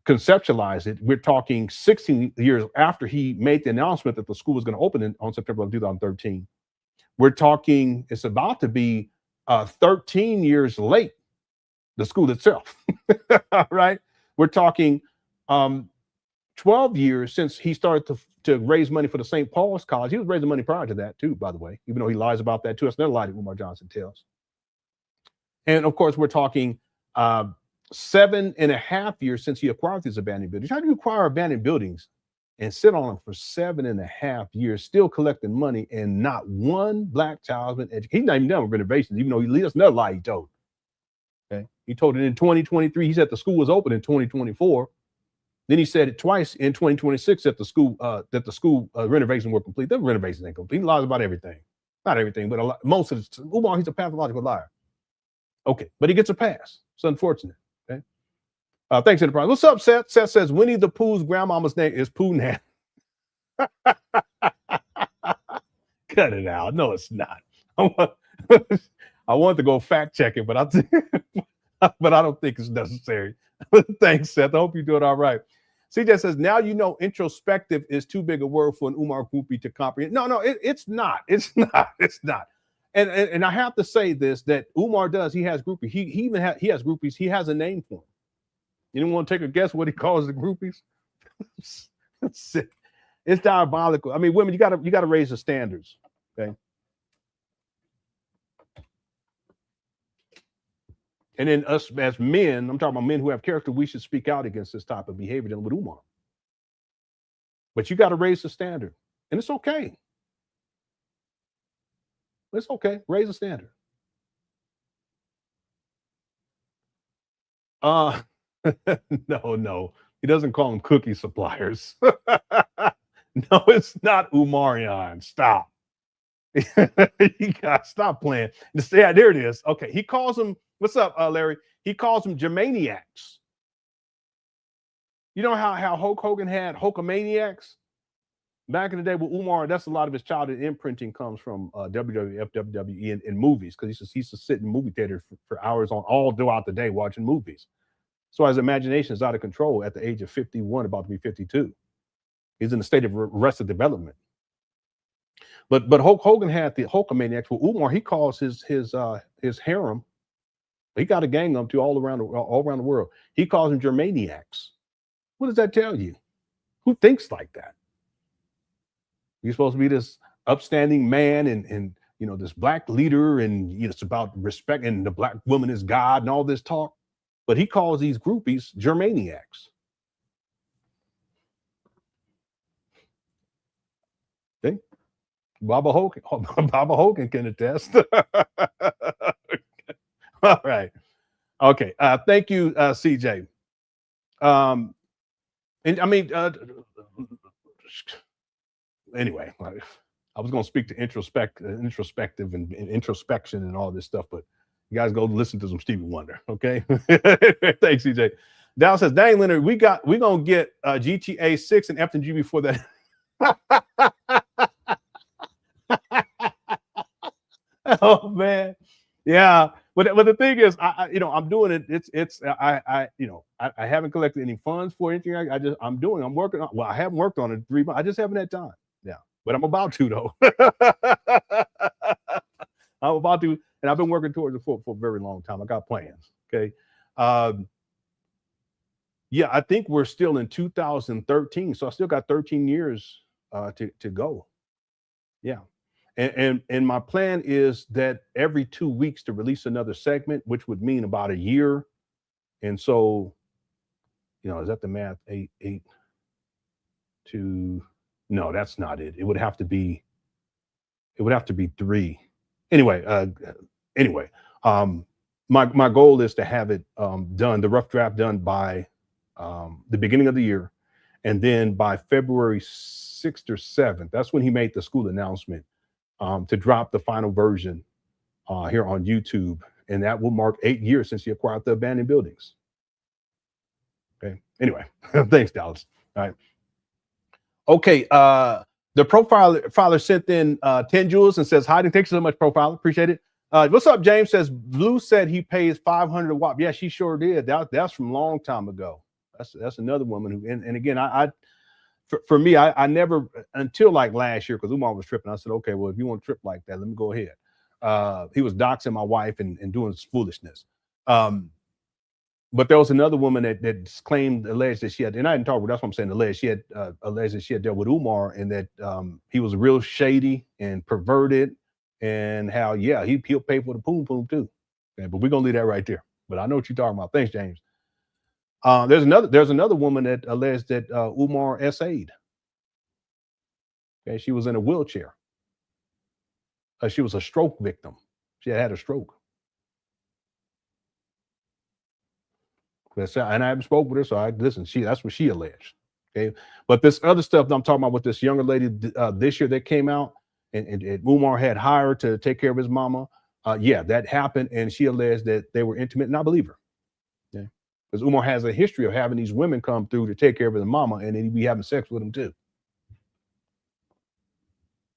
conceptualized it. We're talking 16 years after he made the announcement that the school was going to open on September of 2013. We're talking, it's about to be 13 years late, the school itself. Right? We're talking 12 years since he started to raise money for the St. Paul's College. He was raising money prior to that too, by the way, even though he lies about that too. That's another lie that Umar Johnson tells. And of course, we're talking 7.5 years since he acquired these abandoned buildings. How do you acquire abandoned buildings and sit on them for 7.5 years, still collecting money, and not one black child's been educated? He's not even done with renovations, even though that's another lie he told. Okay, he told it in 2023. He said the school was open in 2024. Then he said it twice in 2026 that the school renovations were complete. The renovations ain't complete. He lies about everything, not everything, but a lot, most of it. Umar, he's a pathological liar. Okay, but he gets a pass. It's unfortunate. Okay. Thanks, Enterprise. What's up, Seth? Seth says Winnie the Pooh's grandmama's name is Pooh Nan. Cut it out. No, it's not. I want to go fact check it, but I don't think it's necessary. Thanks, Seth. I hope you're doing all right. CJ says, now you know introspective is too big a word for an Umar groupie to comprehend. No, it's not. It's not. It's not. And I have to say this, that Umar does. He has groupies. He has groupies. He has a name for them. You didn't want to take a guess what he calls the groupies? It's diabolical. I mean, women, you gotta raise the standards. Okay. And then us as men, I'm talking about men who have character, we should speak out against this type of behavior dealing with Umar. But you got to raise the standard. And it's okay. It's okay. Raise the standard. No. He doesn't call them cookie suppliers. No, it's not Umarion. Stop. You got to stop playing. Yeah, there it is. Okay. He calls them, what's up, Larry? He calls them Germaniacs. You know how Hulk Hogan had Hulkamaniacs? Back in the day with Umar, that's a lot of his childhood imprinting comes from WWF, WWE, and movies, because he used to sit in movie theaters for hours on all throughout the day watching movies. So his imagination is out of control at the age of 51, about to be 52. He's in a state of arrested development. But Hulk Hogan had the Hulkamaniacs. Well, Umar, he calls his harem. He got a gang of them too, all around the world. He calls them Germaniacs. What does that tell you? Who thinks like that? You're supposed to be this upstanding man and this black leader, and it's about respect and the black woman is God and all this talk. But he calls these groupies Germaniacs. Okay. Baba Hogan can attest. All right. Okay. Thank you, CJ. And I mean, anyway, I was going to speak to introspective and introspection and all this stuff, but you guys go listen to some Stevie Wonder, okay? Thanks, CJ. Dow says, dang, Leonard, we're going to get GTA 6 and FDMG before that. Oh, man. Yeah. But the thing is, I'm doing it. I haven't collected any funds for anything. I'm working on. Well, I haven't worked on it 3 months. I just haven't had time. Yeah, but I'm about to though. I'm about to, and I've been working towards it for a very long time. I got plans. Okay. Yeah, I think we're still in 2013, so I still got 13 years to go. Yeah. And my plan is that every 2 weeks to release another segment, which would mean about a year. And so, is that the math? 8, 2. No, that's not it. It would have to be 3. Anyway, my goal is to have it done, the rough draft done by the beginning of the year. And then by February 6th or 7th, that's when he made the school announcement. To drop the final version here on YouTube. And that will mark 8 years since he acquired the abandoned buildings. Anyway, thanks, Dallas. All right. Okay. The profiler sent in 10 jewels and says, hiding. Thanks so much, profiler. Appreciate it. What's up, James? Says Blue said he pays 500 a wop. Yeah, she sure did. That's from a long time ago. That's another woman who, and again, for me, I never, until like last year, because Umar was tripping, I said, okay, well, if you want to trip like that, let me go ahead. He was doxing my wife and doing foolishness. But there was another woman that alleged that she had, and I didn't talk about, that's what I'm saying, alleged, she had alleged that she had dealt with Umar and that he was real shady and perverted, and how, yeah, he'll pay for the poom too. Okay, but we're going to leave that right there. But I know what you're talking about. Thanks, James. There's another woman that alleged that Umar SA'd. Okay, she was in a wheelchair. She was a stroke victim. She had a stroke. And I haven't spoke with her, so I listen. That's what she alleged. Okay, but this other stuff that I'm talking about with this younger lady this year that came out, and Umar had hired to take care of his mama. Yeah, that happened, and she alleged that they were intimate, and I believe her. Okay, because Umar has a history of having these women come through to take care of his mama, and then he'd be having sex with them too.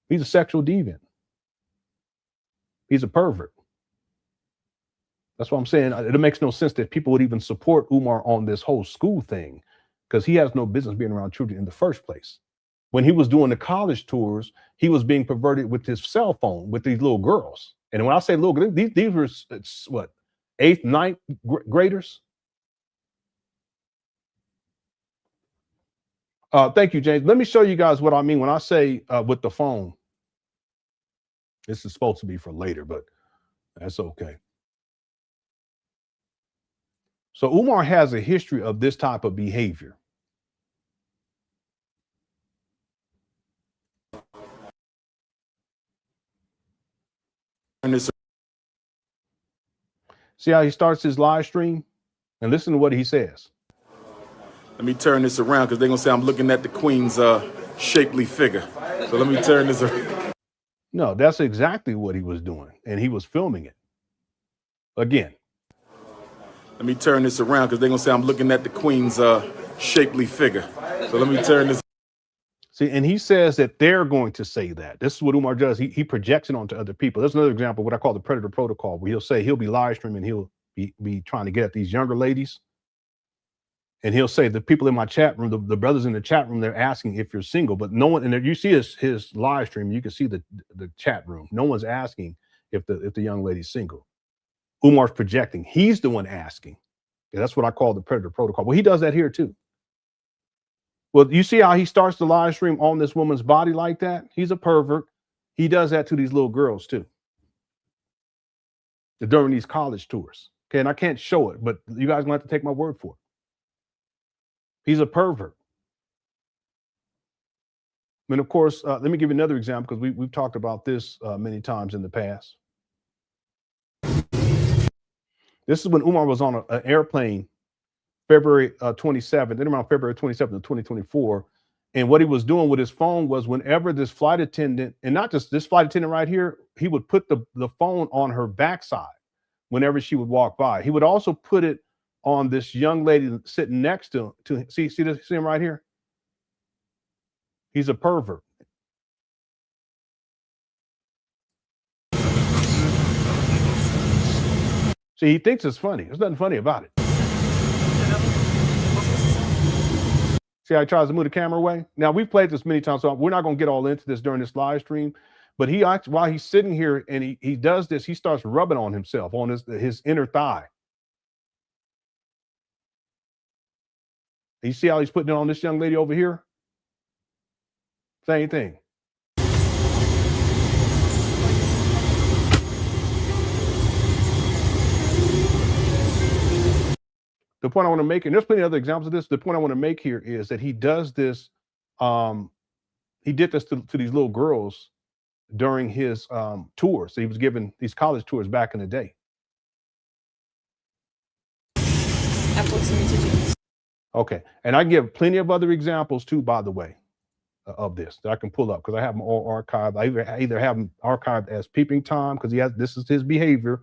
He's a sexual deviant. He's a pervert. That's what I'm saying. It makes no sense that people would even support Umar on this whole school thing, because he has no business being around children in the first place. When he was doing the college tours, he was being perverted with his cell phone with these little girls. And when I say little, these were what, 8th, 9th graders? Thank you, James. Let me show you guys what I mean when I say with the phone. This is supposed to be for later, but that's okay. So Umar has a history of this type of behavior. See how he starts his live stream? And listen to what he says. Let me turn this around, because they're going to say I'm looking at the queen's shapely figure. So let me turn this around. No, that's exactly what he was doing. And he was filming it. Again. Let me turn this around, because they're going to say I'm looking at the queen's shapely figure. So let me turn this. See, and he says that they're going to say that. This is what Umar does. He projects it onto other people. There's another example, what I call the predator protocol, where he'll be live streaming, he'll be trying to get at these younger ladies. And he'll say, the people in my chat room, the brothers in the chat room, they're asking if you're single, but no one, and you see his live stream, you can see the chat room. No one's asking if the young lady's single. Umar's projecting. He's the one asking. Yeah, that's what I call the predator protocol. Well, he does that here too. Well, you see how he starts the live stream on this woman's body like that? He's a pervert. He does that to these little girls too, during these college tours. Okay, and I can't show it, but you guys gonna have to take my word for it. He's a pervert. And of course, let me give you another example, because we've talked about this many times in the past. This is when Umar was on an airplane, February 27th, then around February 27th of 2024. And what he was doing with his phone was, whenever this flight attendant, and not just this flight attendant right here, he would put the phone on her backside whenever she would walk by. He would also put it on this young lady sitting next to see him right here? He's a pervert. See, he thinks it's funny. There's nothing funny about it. See how he tries to move the camera away? Now, we've played this many times, so we're not going to get all into this during this live stream. But while he's sitting here and he does this, he starts rubbing on himself, on his inner thigh. You see how he's putting it on this young lady over here? Same thing. The point I want to make, and there's plenty of other examples of this, the point I want to make here is that he does this, he did this to these little girls during his tours. So he was giving these college tours back in the day. Okay, and I give plenty of other examples too, by the way, of this that I can pull up, because I have them all archived. I either have them archived as peeping Tom, because this is his behavior.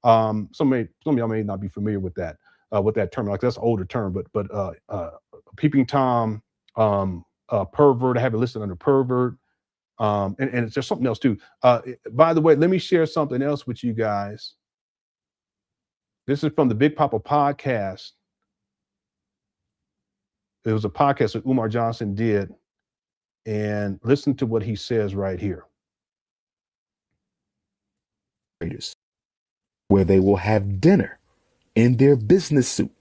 Some of y'all may not be familiar with that. what that term, like that's an older term, but peeping Tom, pervert. I have it listed under pervert. And it's just something else too. By the way, let me share something else with you guys. This is from the Big Papa podcast. It was a podcast that Umar Johnson did. And listen to what he says right here. Where they will have dinner in their business suit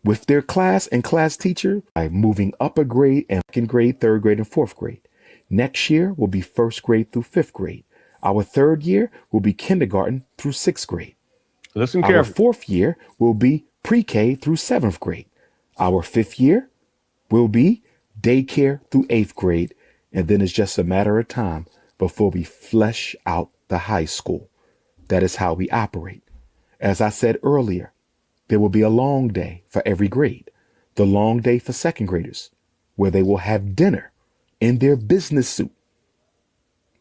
with their class and class teacher by moving up a grade and second grade, third grade, and fourth grade. Next year will be first grade through fifth grade. Our third year will be kindergarten through sixth grade. Listen carefully. Our fourth year will be pre-K through seventh grade. Our fifth year will be daycare through eighth grade. And then it's just a matter of time before we flesh out the high school. That is how we operate. As I said earlier, there will be a long day for every grade. The long day for second graders, where they will have dinner in their business suit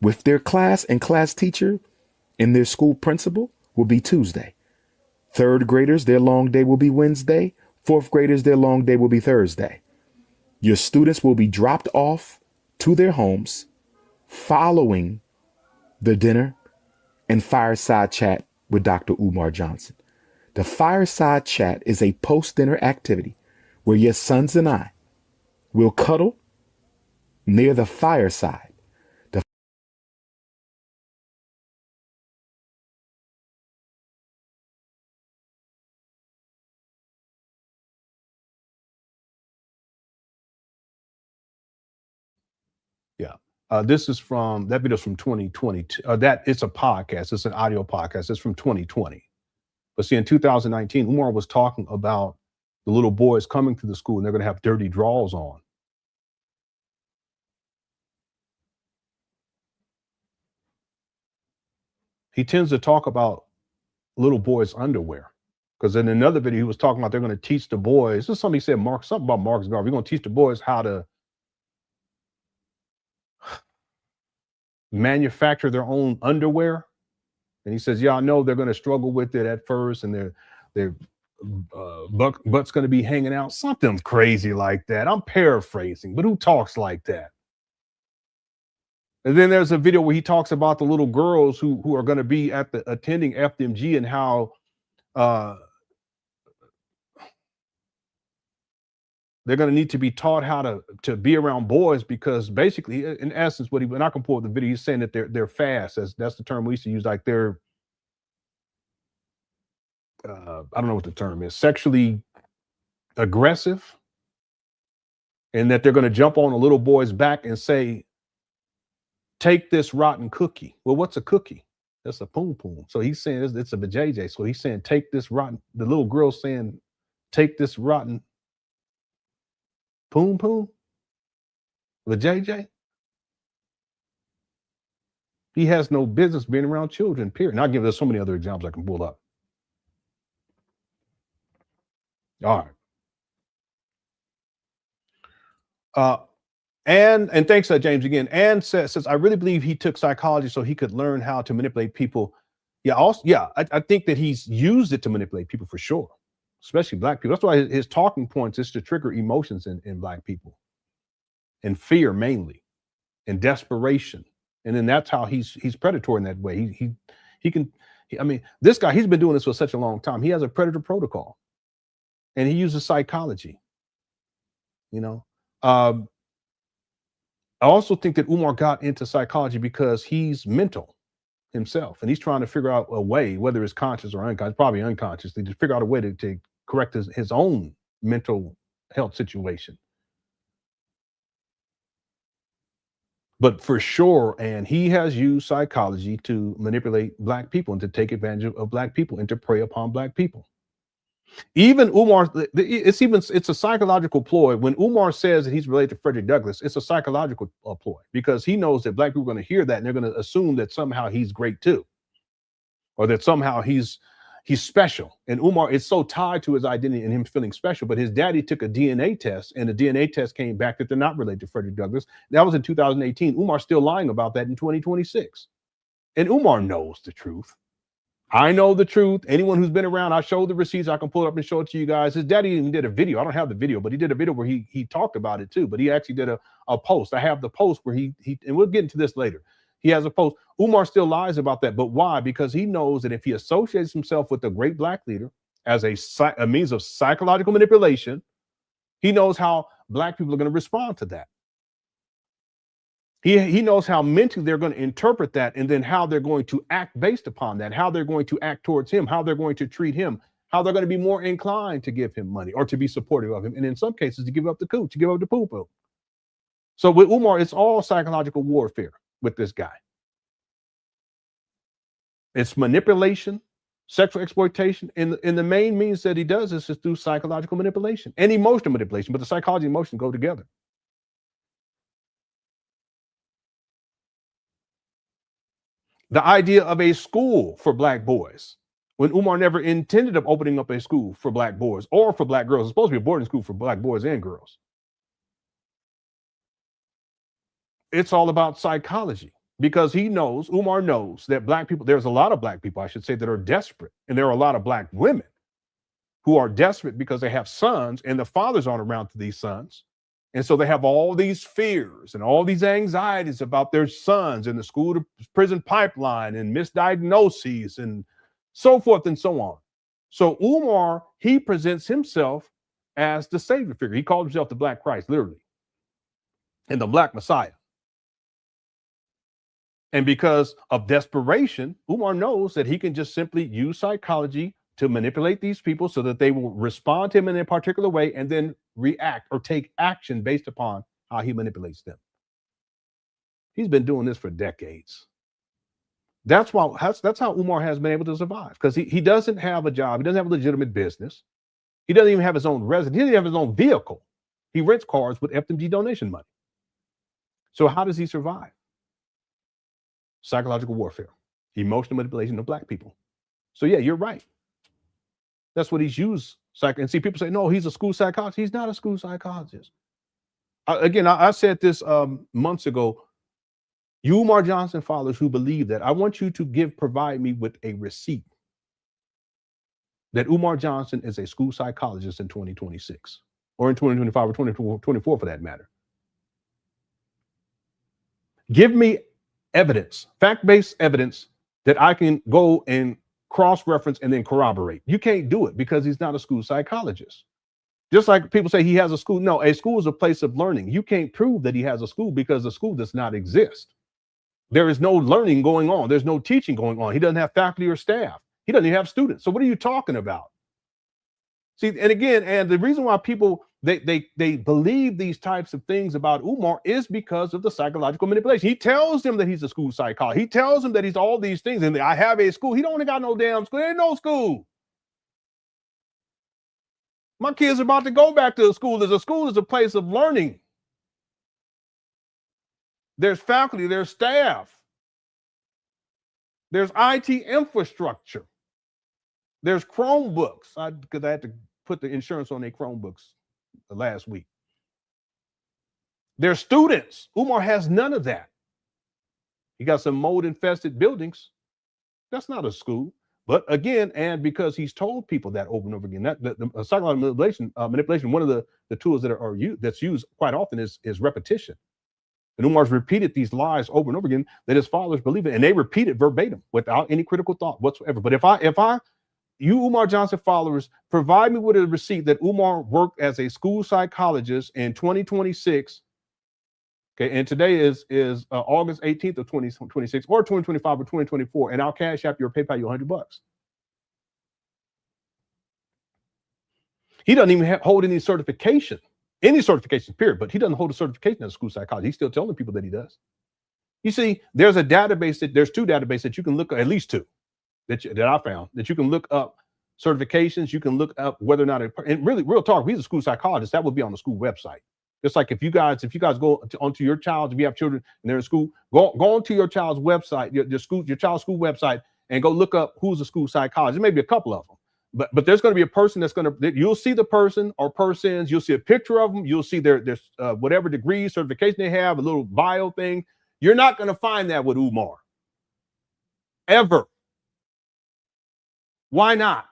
with their class and class teacher and their school principal, will be Tuesday. Third graders, their long day will be Wednesday. Fourth graders, their long day will be Thursday. Your students will be dropped off to their homes following the dinner and fireside chat with Dr. Umar Johnson. The fireside chat is a post-dinner activity where your sons and I will cuddle near the fireside. Yeah. This is from, that video's from 2022. That it's a podcast. It's an audio podcast. It's from 2020. But see, in 2019, Umar was talking about the little boys coming to the school and they're going to have dirty drawers on. He tends to talk about little boys' underwear. Because in another video, he was talking about they're going to teach the boys. This is something he said, something about Marcus Garvey. We're going to teach the boys how to manufacture their own underwear. And he says, yeah, I know they're going to struggle with it at first, and their butt's going to be hanging out. Something crazy like that. I'm paraphrasing, but who talks like that? And then there's a video where he talks about the little girls who are going to be attending FDMG and how they're going to need to be taught how to be around boys, because basically, in essence, when I can pull up the video, he's saying that they're fast. That's the term we used to use, like they're I don't know what the term is, sexually aggressive, and that they're going to jump on a little boy's back and say, take this rotten cookie. Well, what's a cookie? That's a poom poom. So he's saying it's a vajayjay. So he's saying, take this rotten, the little girl saying, take this rotten poom poom, vajayjay. He has no business being around children, period. And I'll give us so many other examples I can pull up. All right. And thanks, James, again. And says, I really believe he took psychology so he could learn how to manipulate people. Yeah, I think that he's used it to manipulate people for sure, especially Black people. That's why his talking points is to trigger emotions in Black people, and fear mainly, and desperation. And then that's how he's predatory in that way. I mean, this guy, he's been doing this for such a long time. He has a predator protocol, and he uses psychology. You know, I also think that Umar got into psychology because he's mental himself, and he's trying to figure out a way, whether it's conscious or unconscious, probably unconsciously, to figure out a way to correct his own mental health situation. But for sure, and he has used psychology to manipulate Black people and to take advantage of Black people and to prey upon Black people. Even Umar, it's a psychological ploy. When Umar says that he's related to Frederick Douglass, it's a psychological ploy, because he knows that Black people are going to hear that and they're going to assume that somehow he's great too, or that somehow he's special. And Umar is so tied to his identity and him feeling special. But his daddy took a DNA test, and the DNA test came back that they're not related to Frederick Douglass. That was in 2018. Umar's still lying about that in 2026. And Umar knows the truth. I know the truth. Anyone who's been around, I showed the receipts. I can pull it up and show it to you guys. His daddy even did a video. I don't have the video, but he did a video where he talked about it too. But he actually did a post. I have the post where he and we'll get into this later. He has a post. Umar still lies about that. But why? Because he knows that if he associates himself with the great black leader as a means of psychological manipulation, he knows how black people are going to respond to that. He knows how mentally they're going to interpret that, and then how they're going to act based upon that, how they're going to act towards him, how they're going to treat him, how they're going to be more inclined to give him money or to be supportive of him, and in some cases to give up the cooch, to give up the poo-poo. So with Umar, it's all psychological warfare with this guy. It's manipulation, sexual exploitation, and the main means that he does this is through psychological manipulation and emotional manipulation, but the psychology and emotion go together. The idea of a school for black boys, when Umar never intended of opening up a school for black boys or for black girls. It's supposed to be a boarding school for black boys and girls. It's all about psychology, because Umar knows that black people, there's a lot of black people, I should say, that are desperate. And there are a lot of black women who are desperate because they have sons and the fathers aren't around to these sons. And so they have all these fears and all these anxieties about their sons and the school to prison pipeline and misdiagnoses and so forth and so on. So Umar, he presents himself as the savior figure. He called himself the Black Christ, literally, and the Black Messiah. And because of desperation, Umar knows that he can just simply use psychology to manipulate these people so that they will respond to him in a particular way and then react or take action based upon how he manipulates them. He's been doing this for decades. That's how Umar has been able to survive, because he doesn't have a job. He doesn't have a legitimate business. He doesn't even have his own residence. He doesn't even have his own vehicle. He rents cars with FDMG donation money. So how does he survive? Psychological warfare, emotional manipulation of black people. So yeah, you're right. That's what he's used. And see, people say, no, he's a school psychologist. He's not a school psychologist. I said this months ago. You Umar Johnson followers who believe that, I want you to provide me with a receipt that Umar Johnson is a school psychologist in 2026 or in 2025 or 2024 for that matter. Give me evidence, fact-based evidence that I can go and cross-reference and then corroborate. You can't do it because he's not a school psychologist. Just like people say he has a school. No, a school is a place of learning. You can't prove that he has a school because the school does not exist. There is no learning going on. There's no teaching going on. He doesn't have faculty or staff. He doesn't even have students. So what are you talking about? See, and again, and the reason why people, they believe these types of things about Umar is because of the psychological manipulation. He tells them that he's a school psychologist. He tells them that he's all these things, and I have a school. He don't got no damn school. There ain't no school. My kids are about to go back to a school. A school is a place of learning. There's faculty, there's staff, there's IT infrastructure, there's Chromebooks. Because I had to put the insurance on their Chromebooks last week. There's students. Umar has none of that. He got some mold-infested buildings. That's not a school. But again, and because he's told people that over and over again, that the psychological manipulation, one of the tools that's used quite often is repetition. And Umar's repeated these lies over and over again that his followers believe it, and they repeat it verbatim without any critical thought whatsoever. But if you Umar Johnson followers, provide me with a receipt that Umar worked as a school psychologist in 2026, okay, and today is August 18th of 2026 or 2025 or 2024, and I'll cash app your PayPal you $100. He doesn't even hold any certification period, but he doesn't hold a certification as a school psychologist. He's still telling people that he does. You see, there's two databases that you can look at, at least two that I found, that you can look up certifications. You can look up whether or not, and really, real talk, if he's a school psychologist, that would be on the school website. Just like if you guys go onto your child, if you have children and they're in school, go onto your child's website, your child's school website, and go look up who's a school psychologist. Maybe a couple of them. But there's going to be a person you'll see the person or persons, you'll see a picture of them, you'll see their whatever degree, certification they have, a little bio thing. You're not going to find that with Umar. Ever. Why not?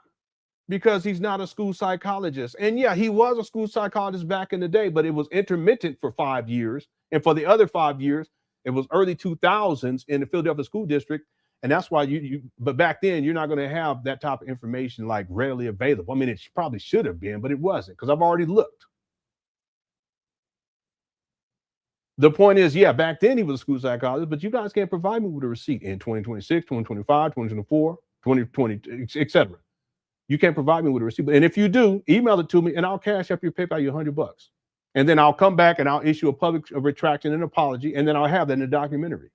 Because he's not a school psychologist. And yeah, he was a school psychologist back in the day, but it was intermittent for 5 years. And for the other 5 years, it was early 2000s in the Philadelphia School District. And that's why but back then, you're not going to have that type of information like readily available. I mean, it probably should have been, but it wasn't, because I've already looked. The point is, yeah, back then he was a school psychologist, but you guys can't provide me with a receipt in 2026, 2025, 2024, 2020, etc. You can't provide me with a receipt. And if you do, email it to me and I'll cash up your PayPal you $100. And then I'll come back and I'll issue a public retraction and apology, and then I'll have that in the documentary.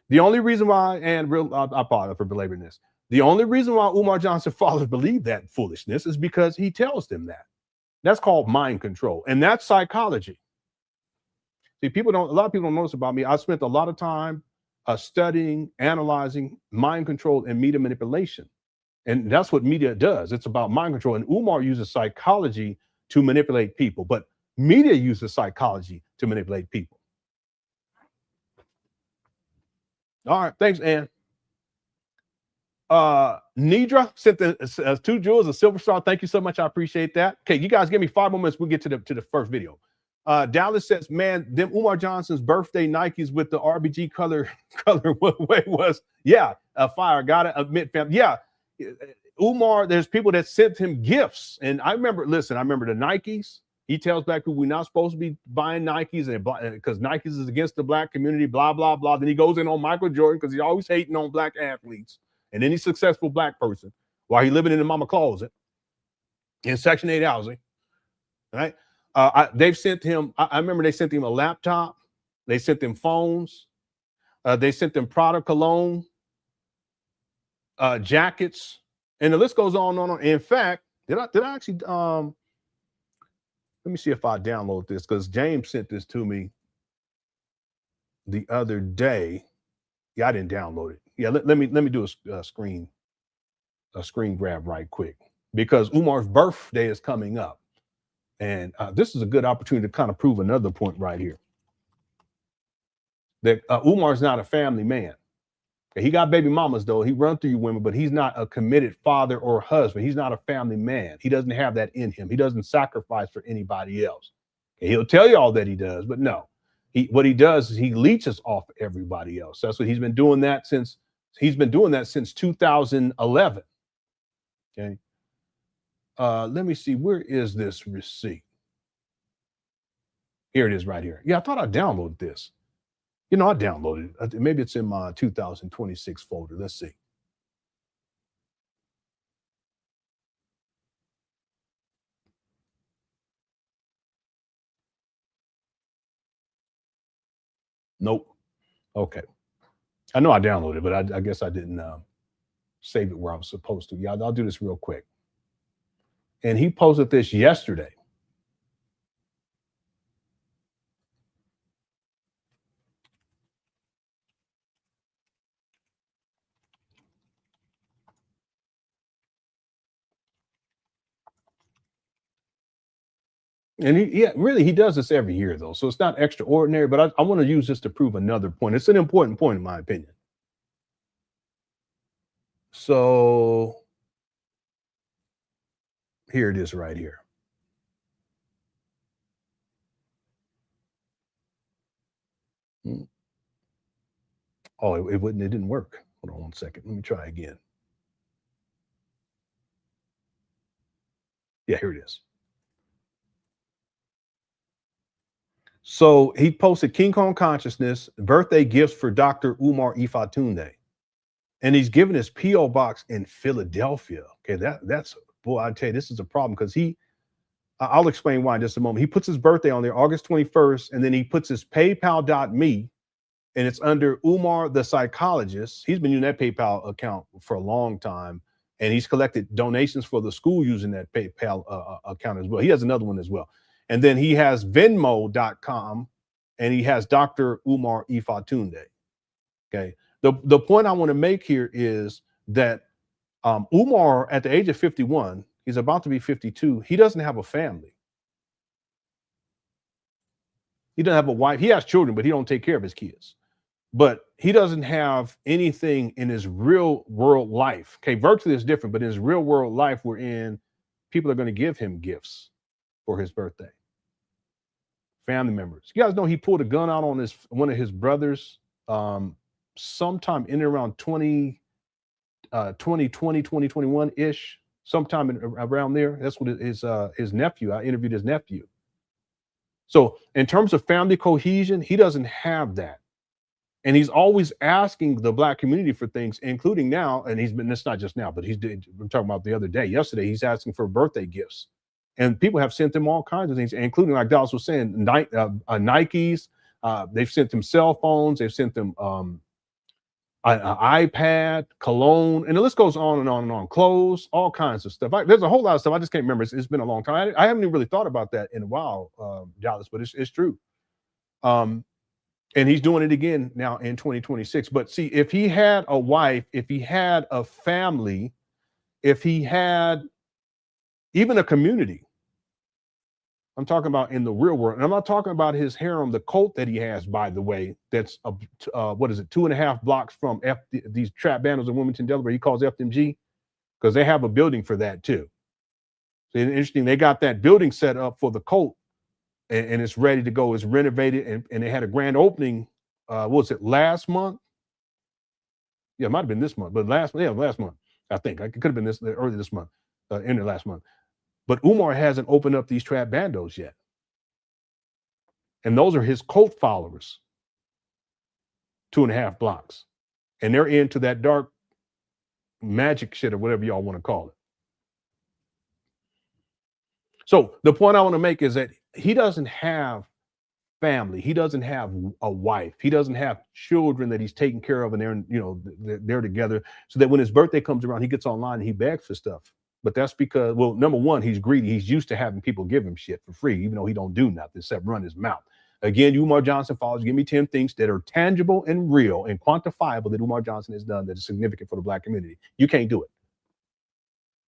The only reason why, and I apologize for belaboring this, the only reason why Umar Johnson followers believe that foolishness is because he tells them that. That's called mind control, and that's psychology. See, a lot of people don't know this about me. I spent a lot of time studying, analyzing mind control and media manipulation. And that's what media does. It's about mind control. And Umar uses psychology to manipulate people, but media uses psychology to manipulate people. All right, thanks, Ann. Nidra sent the 2 jewels, a silver star. Thank you so much. I appreciate that. Okay, you guys give me 5 more minutes. We'll get to the first video. Dallas says, man, them Umar Johnson's birthday Nikes with the RBG color was, yeah, a fire. Gotta admit, fam. Yeah, Umar, there's people that sent him gifts. And I remember the Nikes. He tells black people we're not supposed to be buying Nikes because Nikes is against the black community, blah, blah, blah. Then he goes in on Michael Jordan because he's always hating on black athletes and any successful black person while he's living in the mama closet in Section 8 housing, right? They've sent him, I remember they sent him a laptop. They sent him phones. They sent them Prada cologne, jackets, and the list goes on and on. In fact, did I actually, let me see if I download this, because James sent this to me the other day. Yeah, I didn't download it. Yeah, let me do a screen grab right quick, because Umar's birthday is coming up. And this is a good opportunity to kind of prove another point right here. That Umar's not a family man. He got baby mamas, though. He run through you women, but he's not a committed father or husband. He's not a family man. He doesn't have that in him. He doesn't sacrifice for anybody else. He'll tell you all that he does, but no. What he does is he leeches off everybody else. That's what he's been doing that since 2011. Okay. Let me see. Where is this receipt? Here it is right here. Yeah, I thought I downloaded this. You know, I downloaded it. Maybe it's in my 2026 folder. Let's see. Nope. Okay. I know I downloaded it, but I guess I didn't save it where I was supposed to. Yeah, I'll do this real quick. And he posted this yesterday. And he does this every year, though. So it's not extraordinary, but I want to use this to prove another point. It's an important point, in my opinion. So here it is right here. Oh, it didn't work. Hold on one second. Let me try again. Yeah, here it is. So he posted King Kong Consciousness, birthday gifts for Dr. Umar Ifatunde. And he's given his P.O. box in Philadelphia. Okay, that's, boy, I tell you, this is a problem, because I'll explain why in just a moment. He puts his birthday on there, August 21st, and then he puts his PayPal.me, and it's under Umar the Psychologist. He's been using that PayPal account for a long time, and he's collected donations for the school using that PayPal account as well. He has another one as well. And then he has Venmo.com, and he has Dr. Umar Ifatunde. Okay. The point I want to make here is that Umar, at the age of 51, he's about to be 52. He doesn't have a family. He doesn't have a wife. He has children, but he don't take care of his kids. but he doesn't have anything in his real world life. Okay, virtually is different, but in his real world life, we're in, people are going to give him gifts for his birthday. Family members. You guys know he pulled a gun out on one of his brothers sometime in and around 2020, 2021-ish, sometime around there. That's what his nephew, I interviewed his nephew. So in terms of family cohesion, he doesn't have that. And he's always asking the Black community for things, including now, and it's not just now, but we're talking about the other day, yesterday, he's asking for birthday gifts. And people have sent him all kinds of things, including, like Dallas was saying, Nikes. They've sent them cell phones. They've sent them an iPad, cologne, and the list goes on and on and on. Clothes, all kinds of stuff. There's a whole lot of stuff. I just can't remember. It's been a long time. I haven't even really thought about that in a while, Dallas, but it's true. And he's doing it again now in 2026. But see, if he had a wife, if he had a family, if he had even a community, I'm talking about in the real world, and I'm not talking about his harem, the cult that he has, by the way, that's what is it, 2.5 blocks from these trap bandos in Wilmington, Delaware. He calls FDMG because they have a building for that too. So it's interesting, they got that building set up for the cult, and it's ready to go. It's renovated, and they had a grand opening. What was it, last month? Yeah, it might have been this month, but last month, I think. It could have been early this month, end of last month. But Umar hasn't opened up these trap bandos yet. And those are his cult followers. 2.5 blocks. And they're into that dark magic shit or whatever y'all want to call it. So the point I want to make is that he doesn't have family. He doesn't have a wife. He doesn't have children that he's taking care of, and they're together, so that when his birthday comes around, he gets online and he begs for stuff. But that's because, well, number one, he's greedy. He's used to having people give him shit for free, even though he don't do nothing except run his mouth. Again, Umar Johnson follows, give me 10 things that are tangible and real and quantifiable that Umar Johnson has done that is significant for the Black community. You can't do it.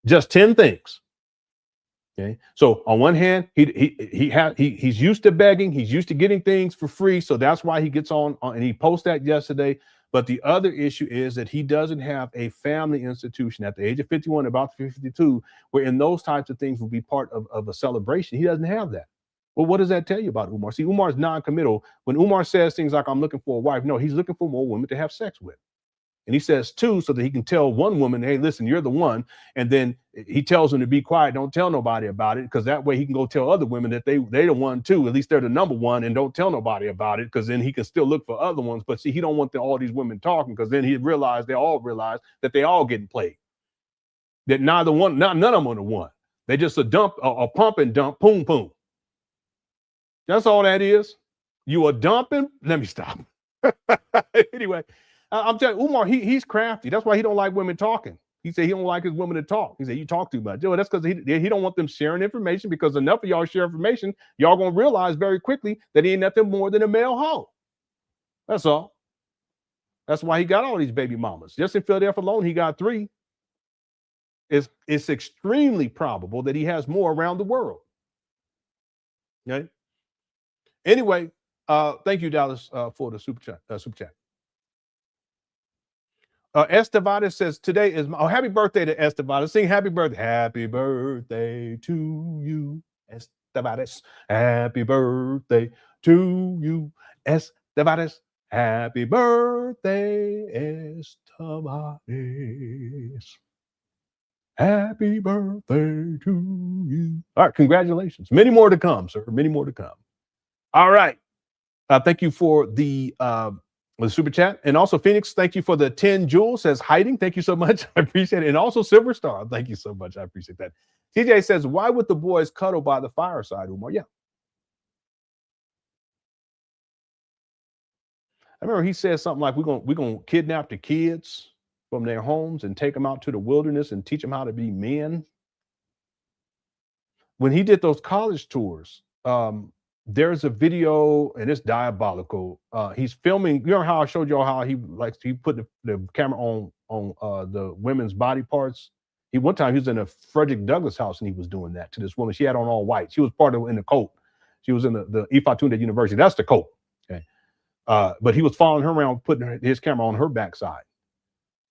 Just 10 things. Okay. So on one hand, he's used to begging. He's used to getting things for free. So that's why he gets on and he posted that yesterday. But the other issue is that he doesn't have a family institution at the age of 51, about 52, where in those types of things will be part of a celebration. He doesn't have that. Well, what does that tell you about Umar? See, Umar is non-committal. When Umar says things like, I'm looking for a wife, no, he's looking for more women to have sex with. And he says two so that he can tell one woman, hey, listen, you're the one. And then he tells them to be quiet. Don't tell nobody about it, because that way he can go tell other women that they're the one too. At least they're the number one, and don't tell nobody about it, because then he can still look for other ones. But see, he don't want all these women talking, because then they all realize that they all getting played. That none of them are the one. They just a pump and dump, boom, boom. That's all that is. You are dumping. Let me stop. Anyway. I'm telling you, Umar, he's crafty. That's why he don't like women talking. He said he don't like his women to talk. He said, you talk too much. Yo, that's because he don't want them sharing information, because enough of y'all share information, y'all going to realize very quickly that he ain't nothing more than a male hoe. That's all. That's why he got all these baby mamas. Just in Philadelphia alone, he got 3. It's extremely probable that he has more around the world. Okay? Anyway, thank you, Dallas, for the super chat. Estevada says today is happy birthday to Estevada. Sing happy birthday. Happy birthday to you, Estevada. Happy birthday to you, Estevada. Happy birthday, Estevada. Happy birthday to you. All right, congratulations. Many more to come, sir. Many more to come. All right. Thank you for the super chat. And also Phoenix, thank you for the 10 jewels, says hiding. Thank you so much. I appreciate it. And also Silver Star, thank you so much. I appreciate that. TJ says, why would the boys cuddle by the fireside, Umar? Yeah. I remember he said something like, we're gonna kidnap the kids from their homes and take them out to the wilderness and teach them how to be men. When he did those college tours, there's a video, and it's diabolical. He's filming. You know how I showed y'all how he put the camera on the women's body parts. One time he was in a Frederick Douglass house and he was doing that to this woman. She had on all white. She was part of in the cult. She was in the Ifatunde University. That's the cult. Okay. But he was following her around, putting his camera on her backside.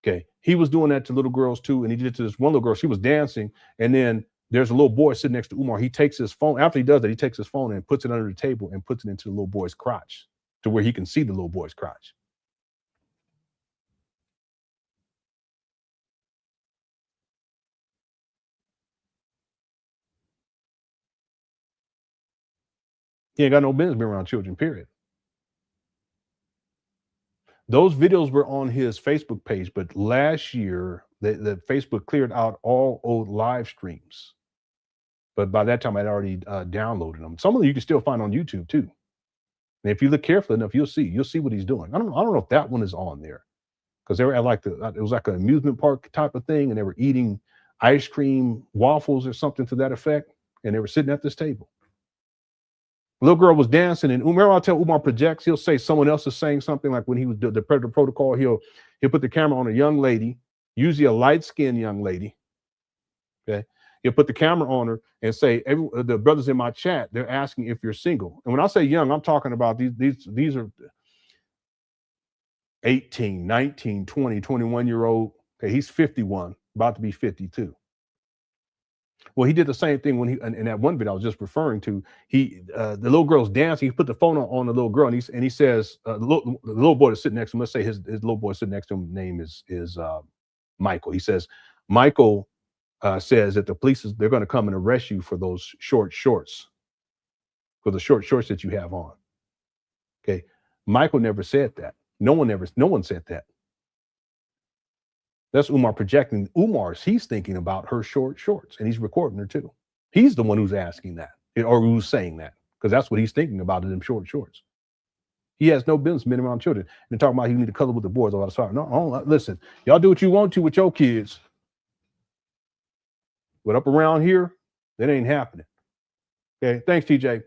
Okay. He was doing that to little girls too. And he did it to this one little girl. She was dancing. And then there's a little boy sitting next to Umar. He takes his phone. After he does that, he takes his phone and puts it under the table and puts it into the little boy's crotch to where he can see the little boy's crotch. He ain't got no business being around children, period. Those videos were on his Facebook page, but last year, the Facebook cleared out all old live streams. But by that time, I'd already downloaded them. Some of them you can still find on YouTube too. And if you look carefully enough, you'll see what he's doing. I don't know if that one is on there, because they were at like it was like an amusement park type of thing, and they were eating ice cream, waffles, or something to that effect, and they were sitting at this table. Little girl was dancing, and Umar, I'll tell Umar projects. He'll say someone else is saying something, like when he was the Predator Protocol. He'll put the camera on a young lady, usually a light-skinned young lady. Okay, he'll put the camera on her and say, "The brothers in my chat, they're asking if you're single." And when I say young, I'm talking about these are 18, 19, 20, 21-year-old. Okay, he's 51, about to be 52. Well, he did the same thing when he in that one video I was just referring to. The little girl's dancing. He put the phone on the little girl, and he says, the little boy that's sitting next to him. Let's say his little boy sitting next to him. Name is Michael. He says, Michael says that the police they're going to come and arrest you for those short shorts, for the short shorts that you have on. Okay, Michael never said that. No one said that. That's Umar projecting. He's thinking about her short shorts, and he's recording her too. He's the one who's asking that, or who's saying that, because that's what he's thinking about, in them short shorts. He has no business being around children and talking about you need to color with the boys. All that stuff. No, listen, y'all do what you want to with your kids, but up around here, that ain't happening. Okay, thanks, TJ.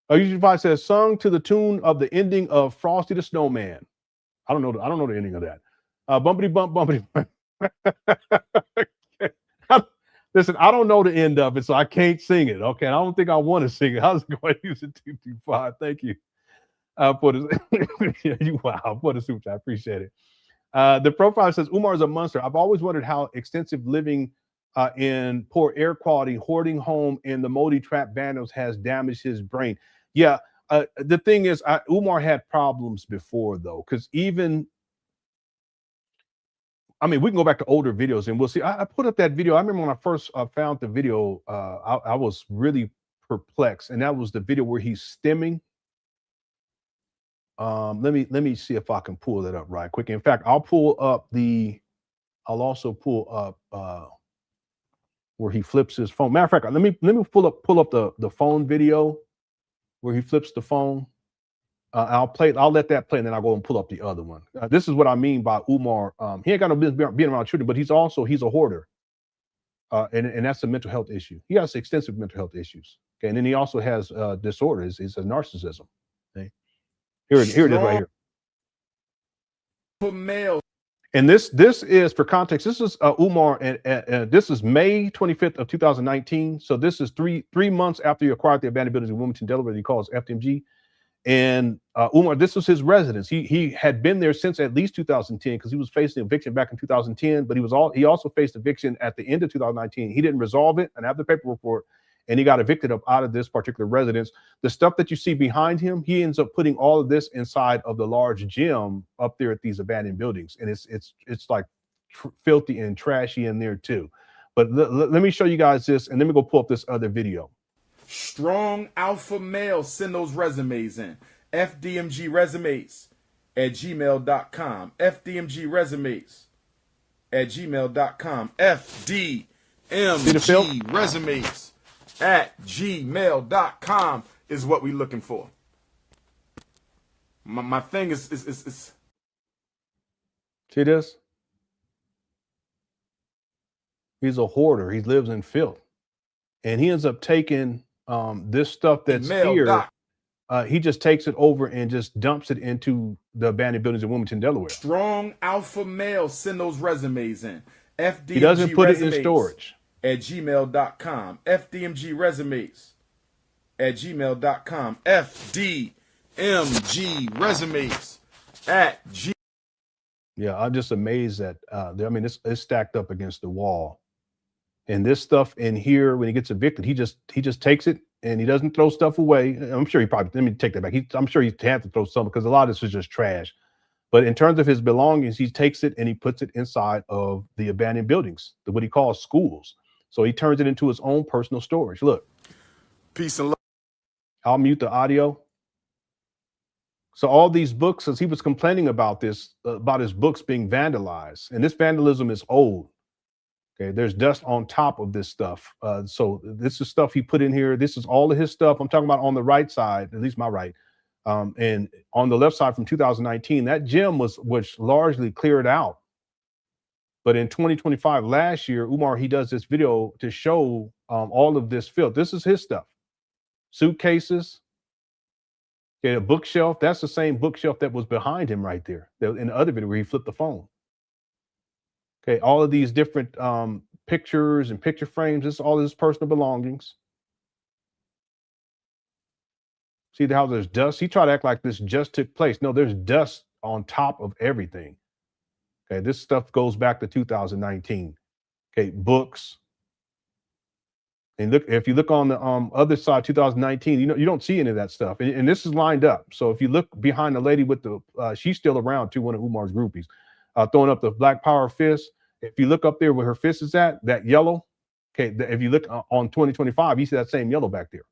YouTube5 says, sung to the tune of the ending of Frosty the Snowman. I don't know the ending of that. Bumpity bump, bumpity bump. Listen, I don't know the end of it, so I can't sing it. Okay, I don't think I want to sing it. I was going to use it 225. Thank you for the for the super chat. I appreciate it. The profile says Umar is a monster. I've always wondered how extensive living in poor air quality, hoarding home, and the moldy trap vandals has damaged his brain. Yeah, the thing is, Umar had problems before though, because we can go back to older videos and we'll see. I put up that video. I remember when I first found the video, I was really perplexed, and that was the video where he's stimming. Let me see if I can pull that up right quick. In fact, I'll also pull up where he flips his phone. Matter of fact, let me pull up the phone video where he flips the phone. I'll let that play, and then I'll go and pull up the other one. This is what I mean by Umar. He ain't got no business being around children, but he's a hoarder. And that's a mental health issue. He has extensive mental health issues. Okay, and then he also has disorders. It's a narcissism. Okay? Here it is right here. For male. And this is, for context, this is Umar, and this is May 25th of 2019. So this is three months after he acquired the abandoned buildings in Wilmington, Delaware. He calls FDMG. And Umar, this was his residence. He had been there since at least 2010, because he was facing eviction back in 2010. But he also faced eviction at the end of 2019. He didn't resolve it and have the paperwork for it, and he got evicted out of this particular residence. The stuff that you see behind him, he ends up putting all of this inside of the large gym up there at these abandoned buildings, and it's like filthy and trashy in there too. But let me show you guys this, and then we go pull up this other video. Strong alpha male, send those resumes in. FDMG resumes at gmail.com. FDMG resumes at gmail.com. FDMG resumes at gmail.com is what we're looking for. My thing is see this? He's a hoarder. He lives in filth. And he ends up taking this stuff that's here. He just takes it over and just dumps it into the abandoned buildings in Wilmington, Delaware. Strong alpha male, send those resumes in. FDMG he doesn't put it in storage. At gmail.com. FDMG resumes at gmail.com. FDMG FDMG resumes at G. Yeah, I'm just amazed that I mean, it's stacked up against the wall. And this stuff in here, when he gets evicted, he just takes it and he doesn't throw stuff away. I'm sure he probably, let me take that back. I'm sure he had to throw some because a lot of this is just trash. But in terms of his belongings, he takes it and he puts it inside of the abandoned buildings, what he calls schools. So he turns it into his own personal storage. Look. Peace and love. I'll mute the audio. So all these books, as he was complaining about this, about his books being vandalized, and this vandalism is old. Okay, there's dust on top of this stuff. So this is stuff he put in here. This is all of his stuff. I'm talking about on the right side, at least my right. And on the left side from 2019, that gym was largely cleared out. But in 2025, last year, Umar, he does this video to show all of this filth. This is his stuff. Suitcases. Okay, a bookshelf. That's the same bookshelf that was behind him right there in the other video where he flipped the phone. Okay, all of these different pictures and picture frames. This is all his personal belongings. See how there's dust? He tried to act like this just took place. No, there's dust on top of everything. Okay, this stuff goes back to 2019. Okay, books. And look, if you look on the other side, 2019, you don't see any of that stuff. And this is lined up. So if you look behind the lady with the, she's still around too, one of Umar's groupies, throwing up the Black Power fist. If you look up there where her fist is at, that yellow. Okay, if you look on 2025, you see that same yellow back there.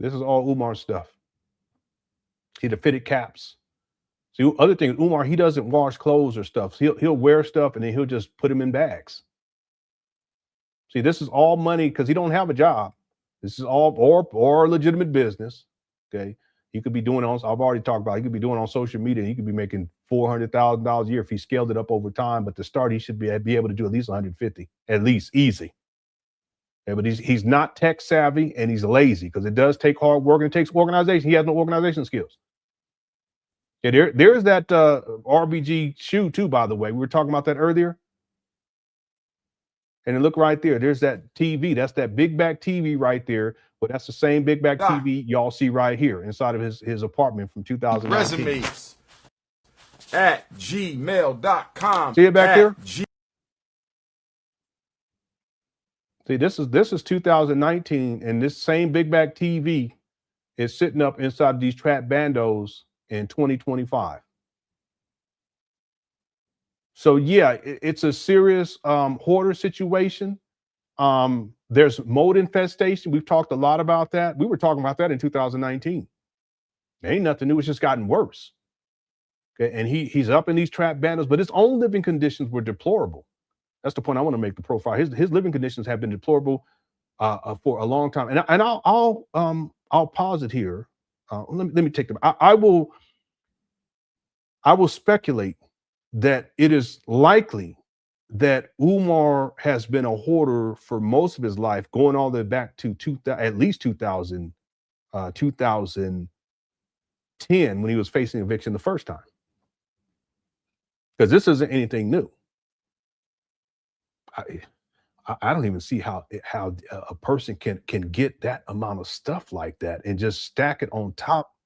This is all Umar's stuff. See the fitted caps. See, other thing, Umar, he doesn't wash clothes or stuff. So he'll wear stuff and then he'll just put them in bags. See, this is all money because he don't have a job. This is all or legitimate business. Okay, he could be doing on. I've already talked about. He could be doing on social media. He could be making $400,000 a year if he scaled it up over time. But to start, he should be able to do at least 150, at least easy. Yeah, but he's not tech savvy and he's lazy because it does take hard work and it takes organization. He has no organization skills. Yeah, there's that RBG shoe too, by the way. We were talking about that earlier. And then look right there. There's that TV. That's that big back TV right there. But that's the same big back TV y'all see right here inside of his apartment from 2019. Resumes at gmail.com. See it back there? See, this is 2019, and this same big back TV is sitting up inside of these trap bandos in 2025. So yeah, it's a serious hoarder situation. There's mold infestation. We've talked a lot about that. We were talking about that in 2019. There ain't nothing new. It's just gotten worse. Okay, and he's up in these trap bandos, but his own living conditions were deplorable. That's the point I want to make the profile. His living conditions have been deplorable for a long time. And I'll pause it here. Let me take them. I will speculate that it is likely that Umar has been a hoarder for most of his life, going all the way back to at least 2010 when he was facing eviction the first time. Because this isn't anything new. I don't even see how a person can get that amount of stuff like that and just stack it on top.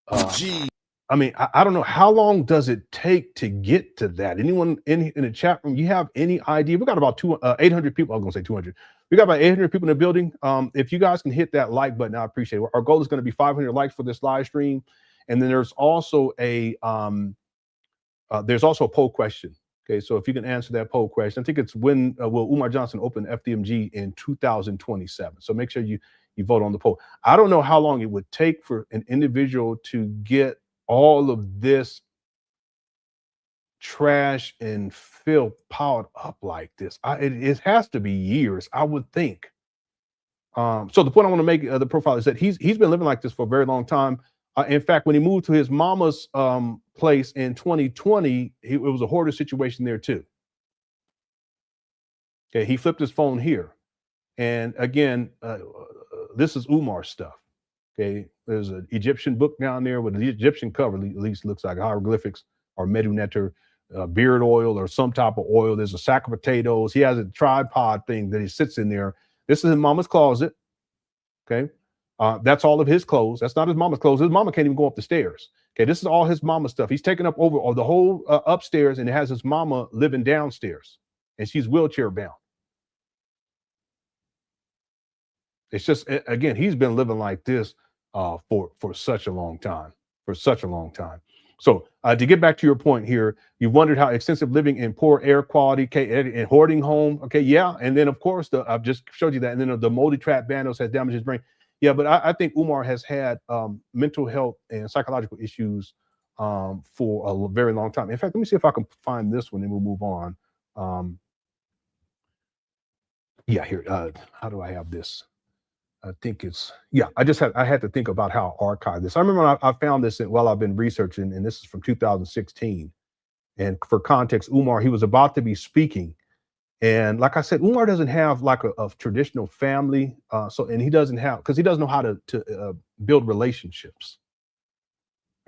I mean, I don't know, how long does it take to get to that? Anyone in the chat room, you have any idea? We got about 800 people. I was going to say 200. We got about 800 people in the building. If you guys can hit that like button, I appreciate it. Our goal is going to be 500 likes for this live stream, and then there's also a poll question. Okay, so if you can answer that poll question, I think it's when will Umar Johnson open FDMG in 2027? So make sure you vote on the poll. I don't know how long it would take for an individual to get all of this trash and filth piled up like this. It has to be years, I would think. So the point I want to make the profile is that he's been living like this for a very long time. In fact, when he moved to his mama's place in 2020, it was a hoarder situation there too. Okay, he flipped his phone here. And again, this is Umar's stuff. Okay, there's an Egyptian book down there with the Egyptian cover, at least looks like hieroglyphics or medu netter, beard oil or some type of oil. There's a sack of potatoes. He has a tripod thing that he sits in there. This is in mama's closet. Okay, that's all of his clothes. That's not his mama's clothes. His mama can't even go up the stairs. Okay, this is all his mama stuff. He's taken up over the whole upstairs, and it has his mama living downstairs, and she's wheelchair bound. It's just, again, he's been living like this for such a long time, So to get back to your point here, you wondered how extensive living in poor air quality, okay, and hoarding home, okay, yeah, and then of course I've just showed you that, and then the multi-trap bandos has damaged his brain. Yeah, but I think Umar has had mental health and psychological issues for a very long time. In fact, let me see if I can find this one, and we'll move on. Yeah, here. How do I have this? I think it's, yeah, I had to think about how to archive this. I remember I found this while I've been researching, and this is from 2016. And for context, Umar, he was about to be speaking. And like I said, Umar doesn't have like a traditional family. And he doesn't have, because he doesn't know how to build relationships.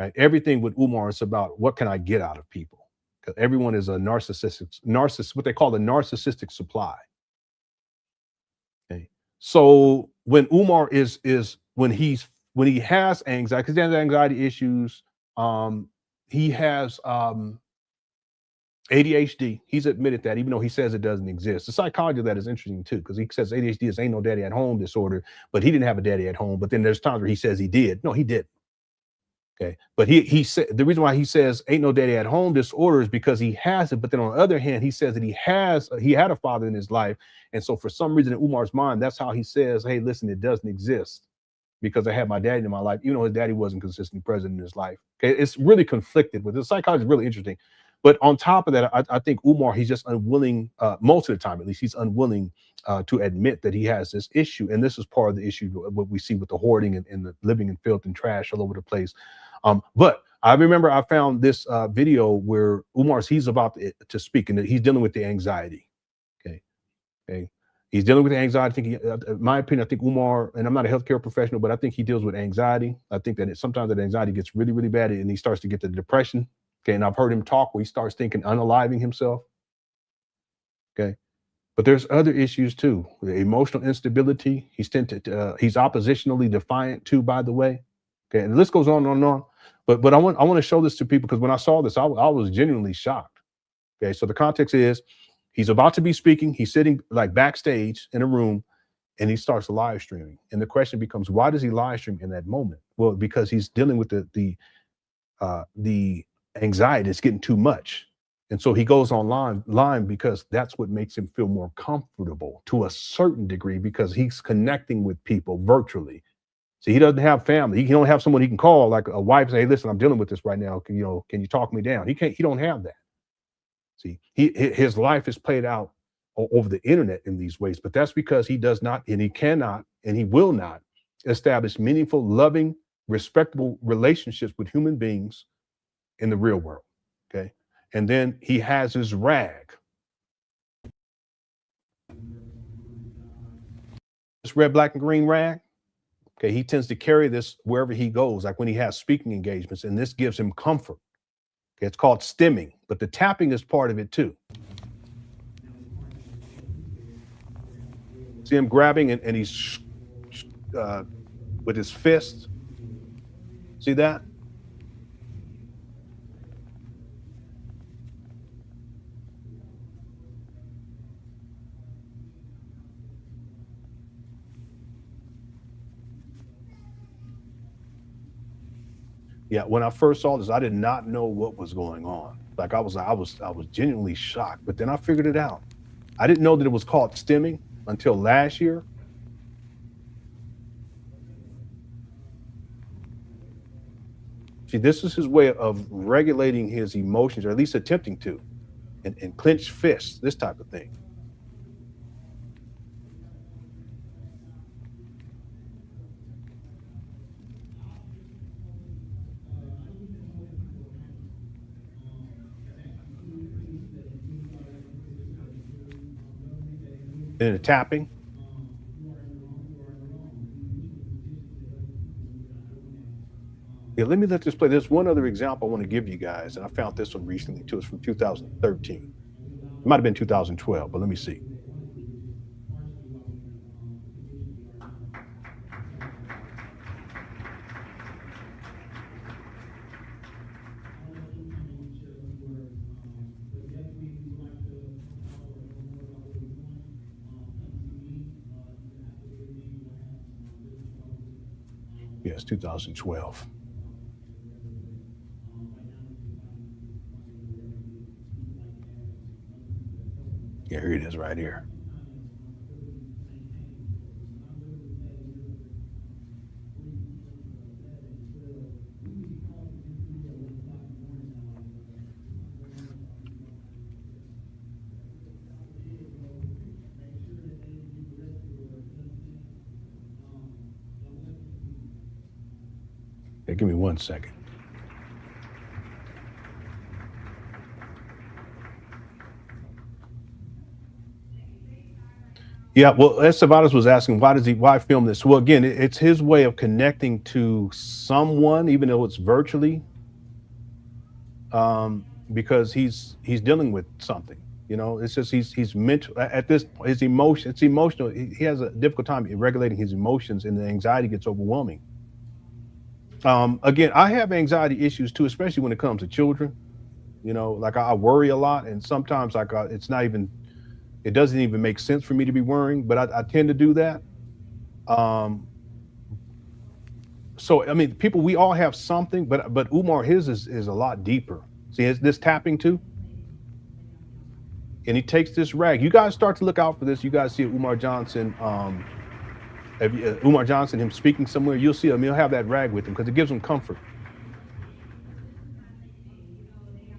Right? Everything with Umar is about what can I get out of people? Because everyone is a narcissist, what they call a narcissistic supply. Okay. So when Umar when he has anxiety, because he has anxiety issues, he has ADHD. He's admitted that, even though he says it doesn't exist. The psychology of that is interesting too, because he says ADHD is ain't no daddy at home disorder, but he didn't have a daddy at home. But then there's times where he says he did. No, he didn't. Okay, but he said the reason why he says ain't no daddy at home disorder is because he has it. But then on the other hand, he says that he had a father in his life, and so for some reason in Umar's mind, that's how he says, "Hey, listen, it doesn't exist because I had my daddy in my life, even though his daddy wasn't consistently present in his life." Okay, it's really conflicted with the psychology is really interesting. But on top of that, I think Umar, he's just unwilling, most of the time at least, he's unwilling to admit that he has this issue, and this is part of the issue what we see with the hoarding and the living in filth and trash all over the place. But I remember I found this video where he's about to speak, and he's dealing with the anxiety. Okay. He's dealing with the anxiety. I think, in my opinion, I think Umar, and I'm not a healthcare professional, but I think he deals with anxiety. I think that sometimes that anxiety gets really, really bad, and he starts to get the depression. Okay, and I've heard him talk where he starts thinking unaliving himself. Okay, but there's other issues too. The emotional instability. He's oppositionally defiant too, by the way. Okay, and the list goes on and on. But I want to show this to people, because when I saw this, I was genuinely shocked. Okay, so the context is he's about to be speaking. He's sitting like backstage in a room, and he starts live streaming. And the question becomes, why does he live stream in that moment? Well, because he's dealing with the anxiety. It's getting too much, and so he goes online because that's what makes him feel more comfortable to a certain degree, because he's connecting with people virtually. See, he doesn't have family. He don't have someone he can call, like a wife, and say, "Hey, listen, I'm dealing with this right now. Can you talk me down?" He can't. He don't have that. See, his life is played out over the internet in these ways, but that's because he does not, and he cannot, and he will not establish meaningful, loving, respectable relationships with human beings in the real world. Okay, and then he has his rag, this red, black, and green rag. Okay, he tends to carry this wherever he goes, like when he has speaking engagements, and this gives him comfort. Okay, it's called stimming, but the tapping is part of it too. See him grabbing, and he's with his fist. See that? Yeah, when I first saw this, I did not know what was going on. Like I was genuinely shocked, but then I figured it out. I didn't know that it was called stimming until last year. See, this is his way of regulating his emotions, or at least attempting to, and clenched fists, this type of thing. And the tapping. Yeah, let me let this play. There's one other example I want to give you guys, and I found this one recently too. It's from 2013. It might have been 2012, but let me see. Yes, 2012. Yeah, here it is right here. Hey, give me 1 second. Yeah, well, Estevados was asking, why film this? Well, again, it's his way of connecting to someone, even though it's virtually, because he's dealing with something. You know, it's just he's mental at this. His emotion, it's emotional. He has a difficult time regulating his emotions, and the anxiety gets overwhelming. Again, I have anxiety issues too, especially when it comes to children. You know, like I worry a lot, and sometimes like it's not even. It doesn't even make sense for me to be worrying, but I tend to do that. So I mean, people, we all have something, but Umar, his is a lot deeper. See, is this tapping too? And he takes this rag. You guys start to look out for this. You guys see Umar Johnson, Umar Johnson, him speaking somewhere. You'll see him. He'll have that rag with him because it gives him comfort.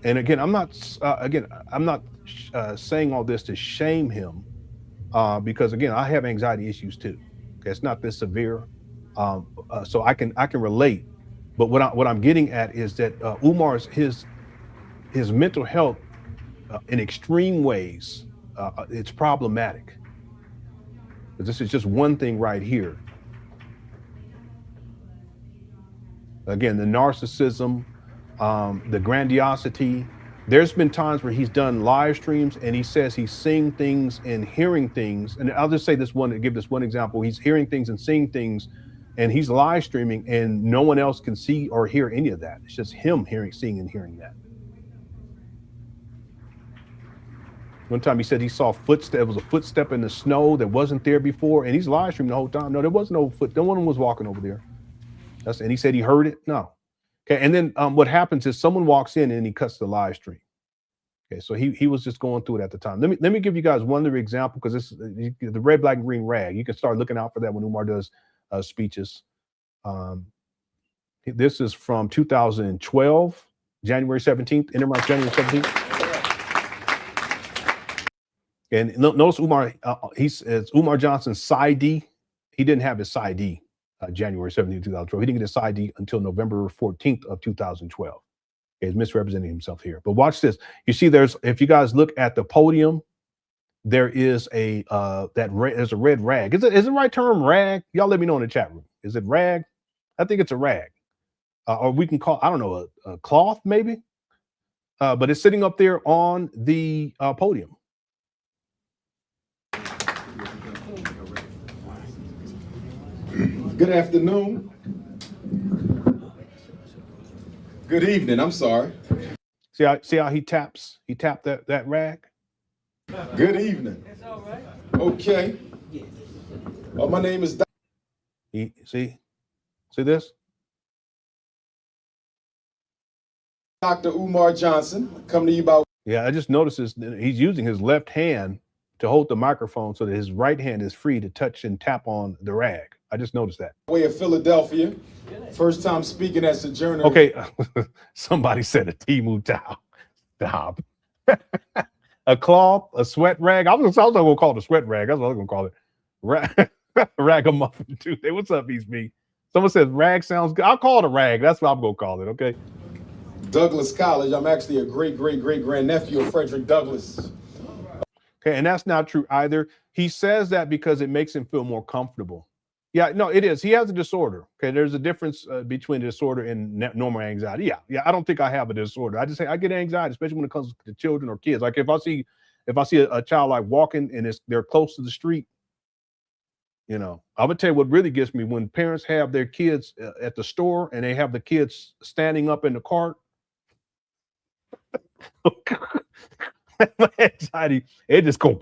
And again, I'm not saying all this to shame him, because again, I have anxiety issues too. Okay, it's not this severe, so I can relate. But what I'm getting at is that Umar's his mental health in extreme ways, it's problematic. This is just one thing right here. Again, the narcissism, the grandiosity. There's been times where he's done live streams and he says he's seeing things and hearing things. And I'll just say this one, to give this one example. He's hearing things and seeing things, and he's live streaming, and no one else can see or hear any of that. It's just him seeing and hearing that. One time he said he saw footstep. It was a footstep in the snow that wasn't there before, and he's live streaming the whole time. No, there was no foot. No one was walking over there. And he said he heard it. No. Okay, and then what happens is someone walks in and he cuts the live stream. Okay, so he was just going through it at the time. Let me give you guys one other example, because this is the red, black, and green rag. You can start looking out for that when Umar does speeches. This is from 2012, January 17th, Intermarch, January 17th. And notice Umar, it's Umar Johnson's side D. He didn't have his side D. January 17, 2012. He didn't get his ID until November 14th of 2012. He's misrepresenting himself here. But watch this. You see, if you guys look at the podium, there is there's a red rag. Is it the right term, rag? Y'all let me know in the chat room. Is it rag? I think it's a rag. Or we can call, I don't know, a cloth maybe. But it's sitting up there on the podium. Good afternoon. Good evening. I'm sorry. See how he taps? He tapped that rag. Good evening. It's all right. Okay. My name is. See this? Dr. Umar Johnson, coming to you about. Yeah, I just noticed this. He's using his left hand to hold the microphone so that his right hand is free to touch and tap on the rag. I just noticed that. Way of Philadelphia. First time speaking as a journalist. Okay, somebody said a Timu towel. Stop. A cloth, a sweat rag. I was going to call it a sweat rag. That's what I was going to call it. Ragamuffin too. Hey, what's up, East B? Someone says rag sounds good. I'll call it a rag. That's what I'm going to call it, okay? Douglas College. I'm actually a great-great-great-grandnephew of Frederick Douglass. Okay, and that's not true either. He says that because it makes him feel more comfortable. Yeah, no, it is. He has a disorder. Okay, there's a difference between disorder and normal anxiety. Yeah. I don't think I have a disorder. I just say I get anxiety, especially when it comes to children or kids. Like if I see a child like walking and they're close to the street, I'm gonna tell you what really gets me when parents have their kids at the store and they have the kids standing up in the cart. My anxiety, it just go.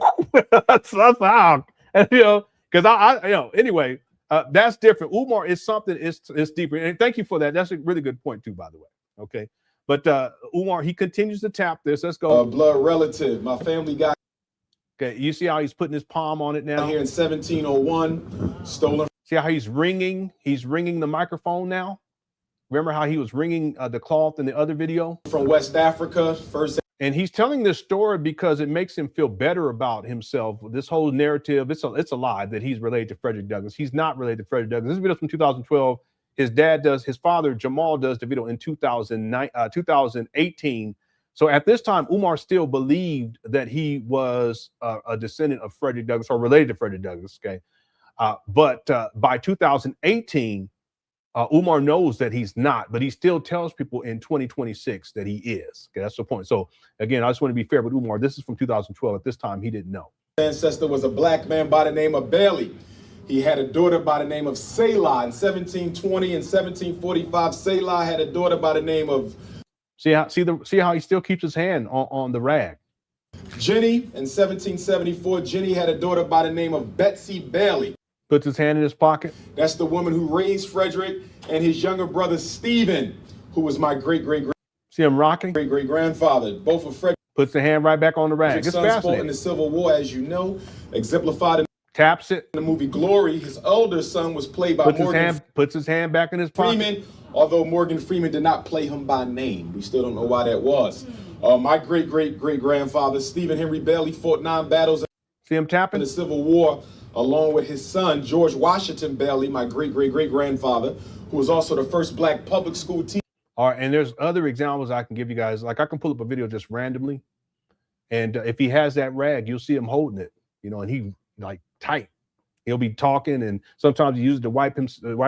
That's how, because anyway. That's different. Umar is something. It's deeper. And thank you for that. That's a really good point too, by the way. Okay, but Umar, he continues to tap this. Let's go. Blood relative. My family got. Okay, you see how he's putting his palm on it now. Here in 1701, stolen. See how he's ringing. He's ringing the microphone now. Remember how he was ringing the cloth in the other video from West Africa first. And he's telling this story because it makes him feel better about himself. This whole narrative, it's a lie that he's related to Frederick Douglass. He's not related to Frederick Douglass. This video is from 2012. His father, Jamal, does the video in 2018. So at this time, Umar still believed that he was a descendant of Frederick Douglass or related to Frederick Douglass, okay? But by 2018, Umar knows that he's not, but he still tells people in 2026 that he is. Okay, that's the point. So again, I just want to be fair with Umar. This is from 2012. At this time, he didn't know. Ancestor was a black man by the name of Bailey. He had a daughter by the name of Selah in 1720 and 1745. Selah had a daughter by the name of. See how he still keeps his hand on the rag. Jenny in 1774. Jenny had a daughter by the name of Betsy Bailey. Puts his hand in his pocket. That's the woman who raised Frederick and his younger brother, Stephen, who was my great-great-great. See him rocking? Great-great-grandfather. Both of Frederick. Puts the hand right back on the rag. It's sons fought fascinating. in the Civil War, as you know, exemplified in taps it. the movie Glory. His older son was played by puts his hand back in his pocket. Freeman, although Morgan Freeman did not play him by name. We still don't know why that was. My great-great-great-grandfather, Stephen Henry Bailey, fought 9 battles. See him tapping? In the Civil War, along with his son, George Washington Bailey, my great-great-great-grandfather, who was also the first black public school teacher. All right, and there's other examples I can give you guys. Like I can pull up a video just randomly, and if he has that rag, you'll see him holding it, and he like tight. He'll be talking, and sometimes he uses it to wipe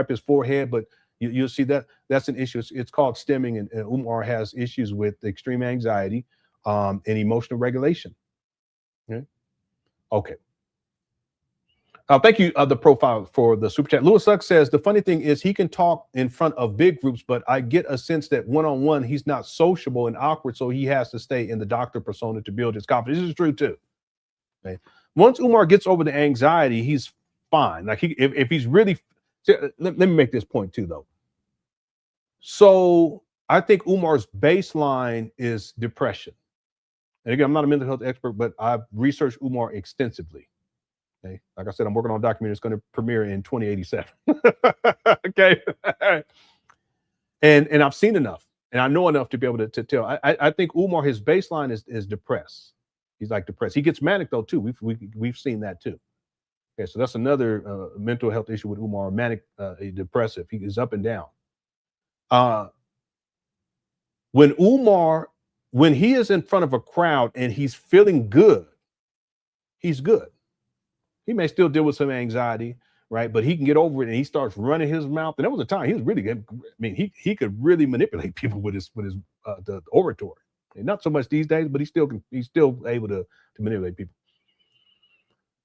his forehead, but you'll see that's an issue. It's called stemming, and Umar has issues with extreme anxiety and emotional regulation. Okay. Thank you, the profile for the super chat. Lewis Suck says, the funny thing is he can talk in front of big groups, but I get a sense that one-on-one, he's not sociable and awkward, so he has to stay in the doctor persona to build his confidence. This is true too. Okay. Once Umar gets over the anxiety, he's fine. Like if he's really, let me make this point too, though. So I think Umar's baseline is depression. And again, I'm not a mental health expert, but I've researched Umar extensively. Okay. Like I said, I'm working on a documentary that's going to premiere in 2087. Okay. And I've seen enough and I know enough to be able to tell. I think Umar, his baseline is depressed. He's like depressed. He gets manic though too. We've seen that too. Okay, so that's another mental health issue with Umar. Manic, depressive. He is up and down. When he is in front of a crowd and he's feeling good, he's good. He may still deal with some anxiety, right? But he can get over it, and he starts running his mouth. And there was a time he was really good. I mean, he could really manipulate people with his the oratory. And not so much these days, but he's still able to manipulate people.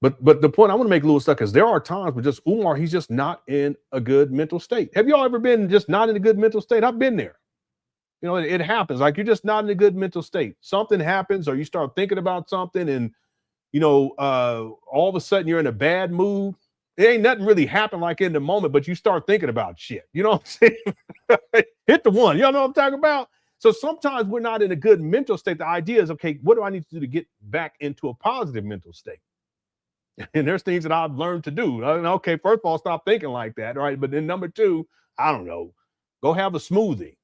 But the point I want to make, Lewis Stuck, is there are times where just Umar, he's just not in a good mental state. Have y'all ever been just not in a good mental state? I've been there. It happens. Like you're just not in a good mental state. Something happens, or you start thinking about something, and all of a sudden you're in a bad mood. It ain't nothing really happened like in the moment, but you start thinking about shit. You know what I'm saying? Hit the one. Y'all know what I'm talking about? So sometimes we're not in a good mental state. The idea is, okay, what do I need to do to get back into a positive mental state? And there's things that I've learned to do. Okay, first of all, stop thinking like that, right? But then number two, I don't know, go have a smoothie,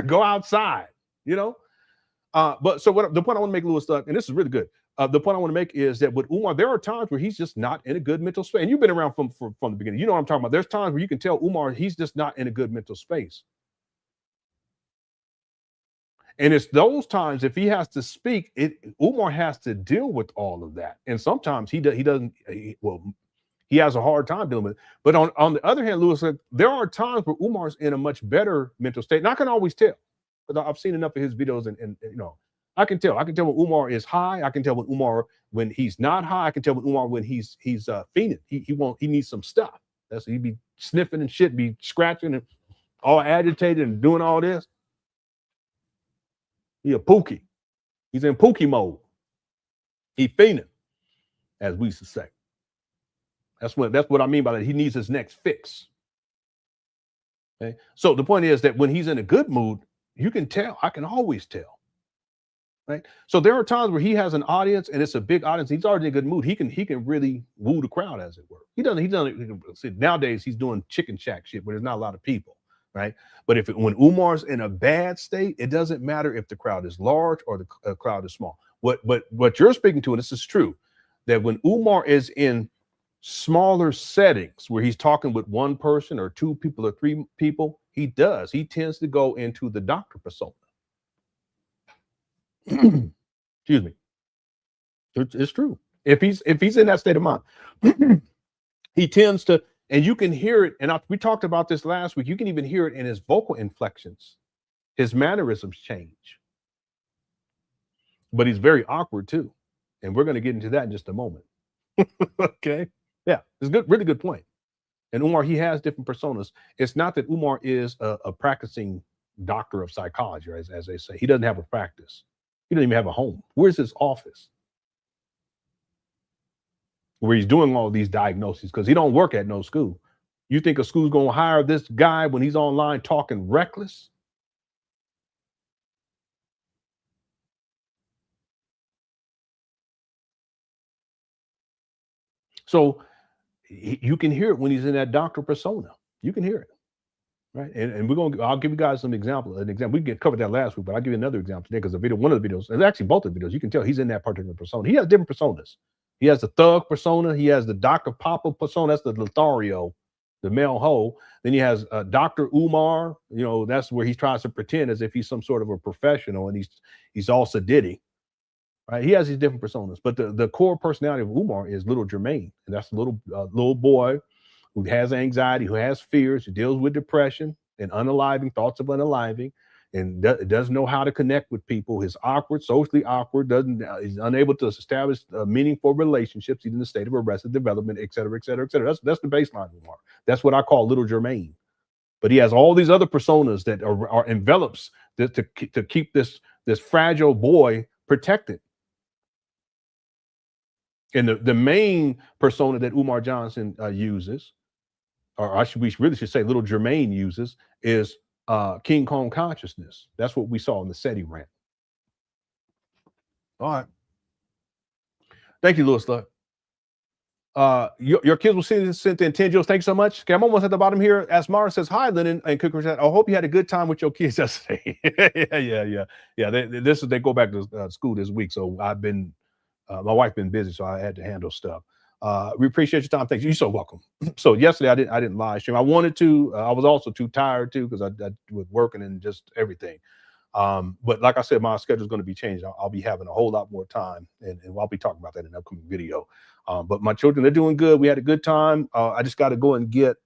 go outside, But so the point I want to make, Lewis Stuck, and this is really good. The point I want to make is that with Umar, there are times where he's just not in a good mental space. And you've been around from the beginning. You know what I'm talking about. There's times where you can tell Umar, he's just not in a good mental space. And it's those times, if he has to speak, Umar has to deal with all of that. And sometimes he he has a hard time dealing with it. But on the other hand, Lewis, there are times where Umar's in a much better mental state. And I can always tell, because I've seen enough of his videos, and you know, I can tell. I can tell when Umar is high. I can tell when Umar when he's not high. I can tell when Umar when he's fiending. He needs some stuff. That's he be sniffing and shit, be scratching and all agitated and doing all this. He a Pookie. He's in Pookie mode. He fiending, as we used to say. That's what I mean by that. He needs his next fix. Okay. So the point is that when he's in a good mood, you can tell. I can always tell. Right. So there are times where he has an audience and it's a big audience. He's already in a good mood. He can really woo the crowd, as it were. He doesn't. Nowadays he's doing chicken shack shit where there's not a lot of people. Right. But when Umar's in a bad state, it doesn't matter if the crowd is large or the crowd is small. What you're speaking to, and this is true, that when Umar is in smaller settings where he's talking with one person or two people or three people, he tends to go into the doctor persona. Excuse me. It's true. If he's in that state of mind, he tends to, and you can hear it. And we talked about this last week. You can even hear it in his vocal inflections. His mannerisms change. But he's very awkward too. And we're going to get into that in just a moment. Okay. Yeah, it's good, really good point. And Umar, he has different personas. It's not that Umar is a practicing doctor of psychology, as they say. He doesn't have a practice. He doesn't even have a home. Where's his office? Where he's doing all these diagnoses, because he don't work at no school. You think a school's going to hire this guy when he's online talking reckless? So you can hear it when he's in that doctor persona. You can hear it, right? And I'll give you guys some example. An example. We covered that last week, but I'll give you another example today because one of the videos, and actually both of the videos, you can tell he's in that particular persona. He has different personas. He has the thug persona. He has the Dr. Papa persona. That's the Lothario, the male hoe. Then he has Dr. Umar. You know, that's where he tries to pretend as if he's some sort of a professional, and he's all sedity. Right? He has these different personas, but the core personality of Umar is little Jermaine, and that's a little boy who has anxiety, who has fears, who deals with depression and unaliving thoughts of unaliving, and doesn't know how to connect with people. He's awkward, socially awkward, he's unable to establish meaningful relationships. He's in the state of arrested development, et cetera, et cetera, et cetera. That's the baseline of Umar. That's what I call little Jermaine. But he has all these other personas that are envelops to keep this fragile boy protected. And the main persona that Umar Johnson uses, or we really should say little Jermaine uses, is King Kong consciousness. That's what we saw in the SETI rant. All right. Thank you, Louis. Your kids will see this sent in 10 Jules. Thank you so much. Okay, I'm almost at the bottom here. Asmara says, hi, Lenon and Cooker. I hope you had a good time with your kids yesterday. Yeah. They go back to school this week. So I've been, my wife's been busy, so I had to handle stuff. We appreciate your time. Thanks. You're so welcome. So yesterday I didn't live stream. I wanted to. I was also too tired too because I was working and just everything. But like I said, my schedule is going to be changed. I'll be having a whole lot more time, and I'll be talking about that in an upcoming video. But my children, they're doing good. We had a good time. I just got to go and get.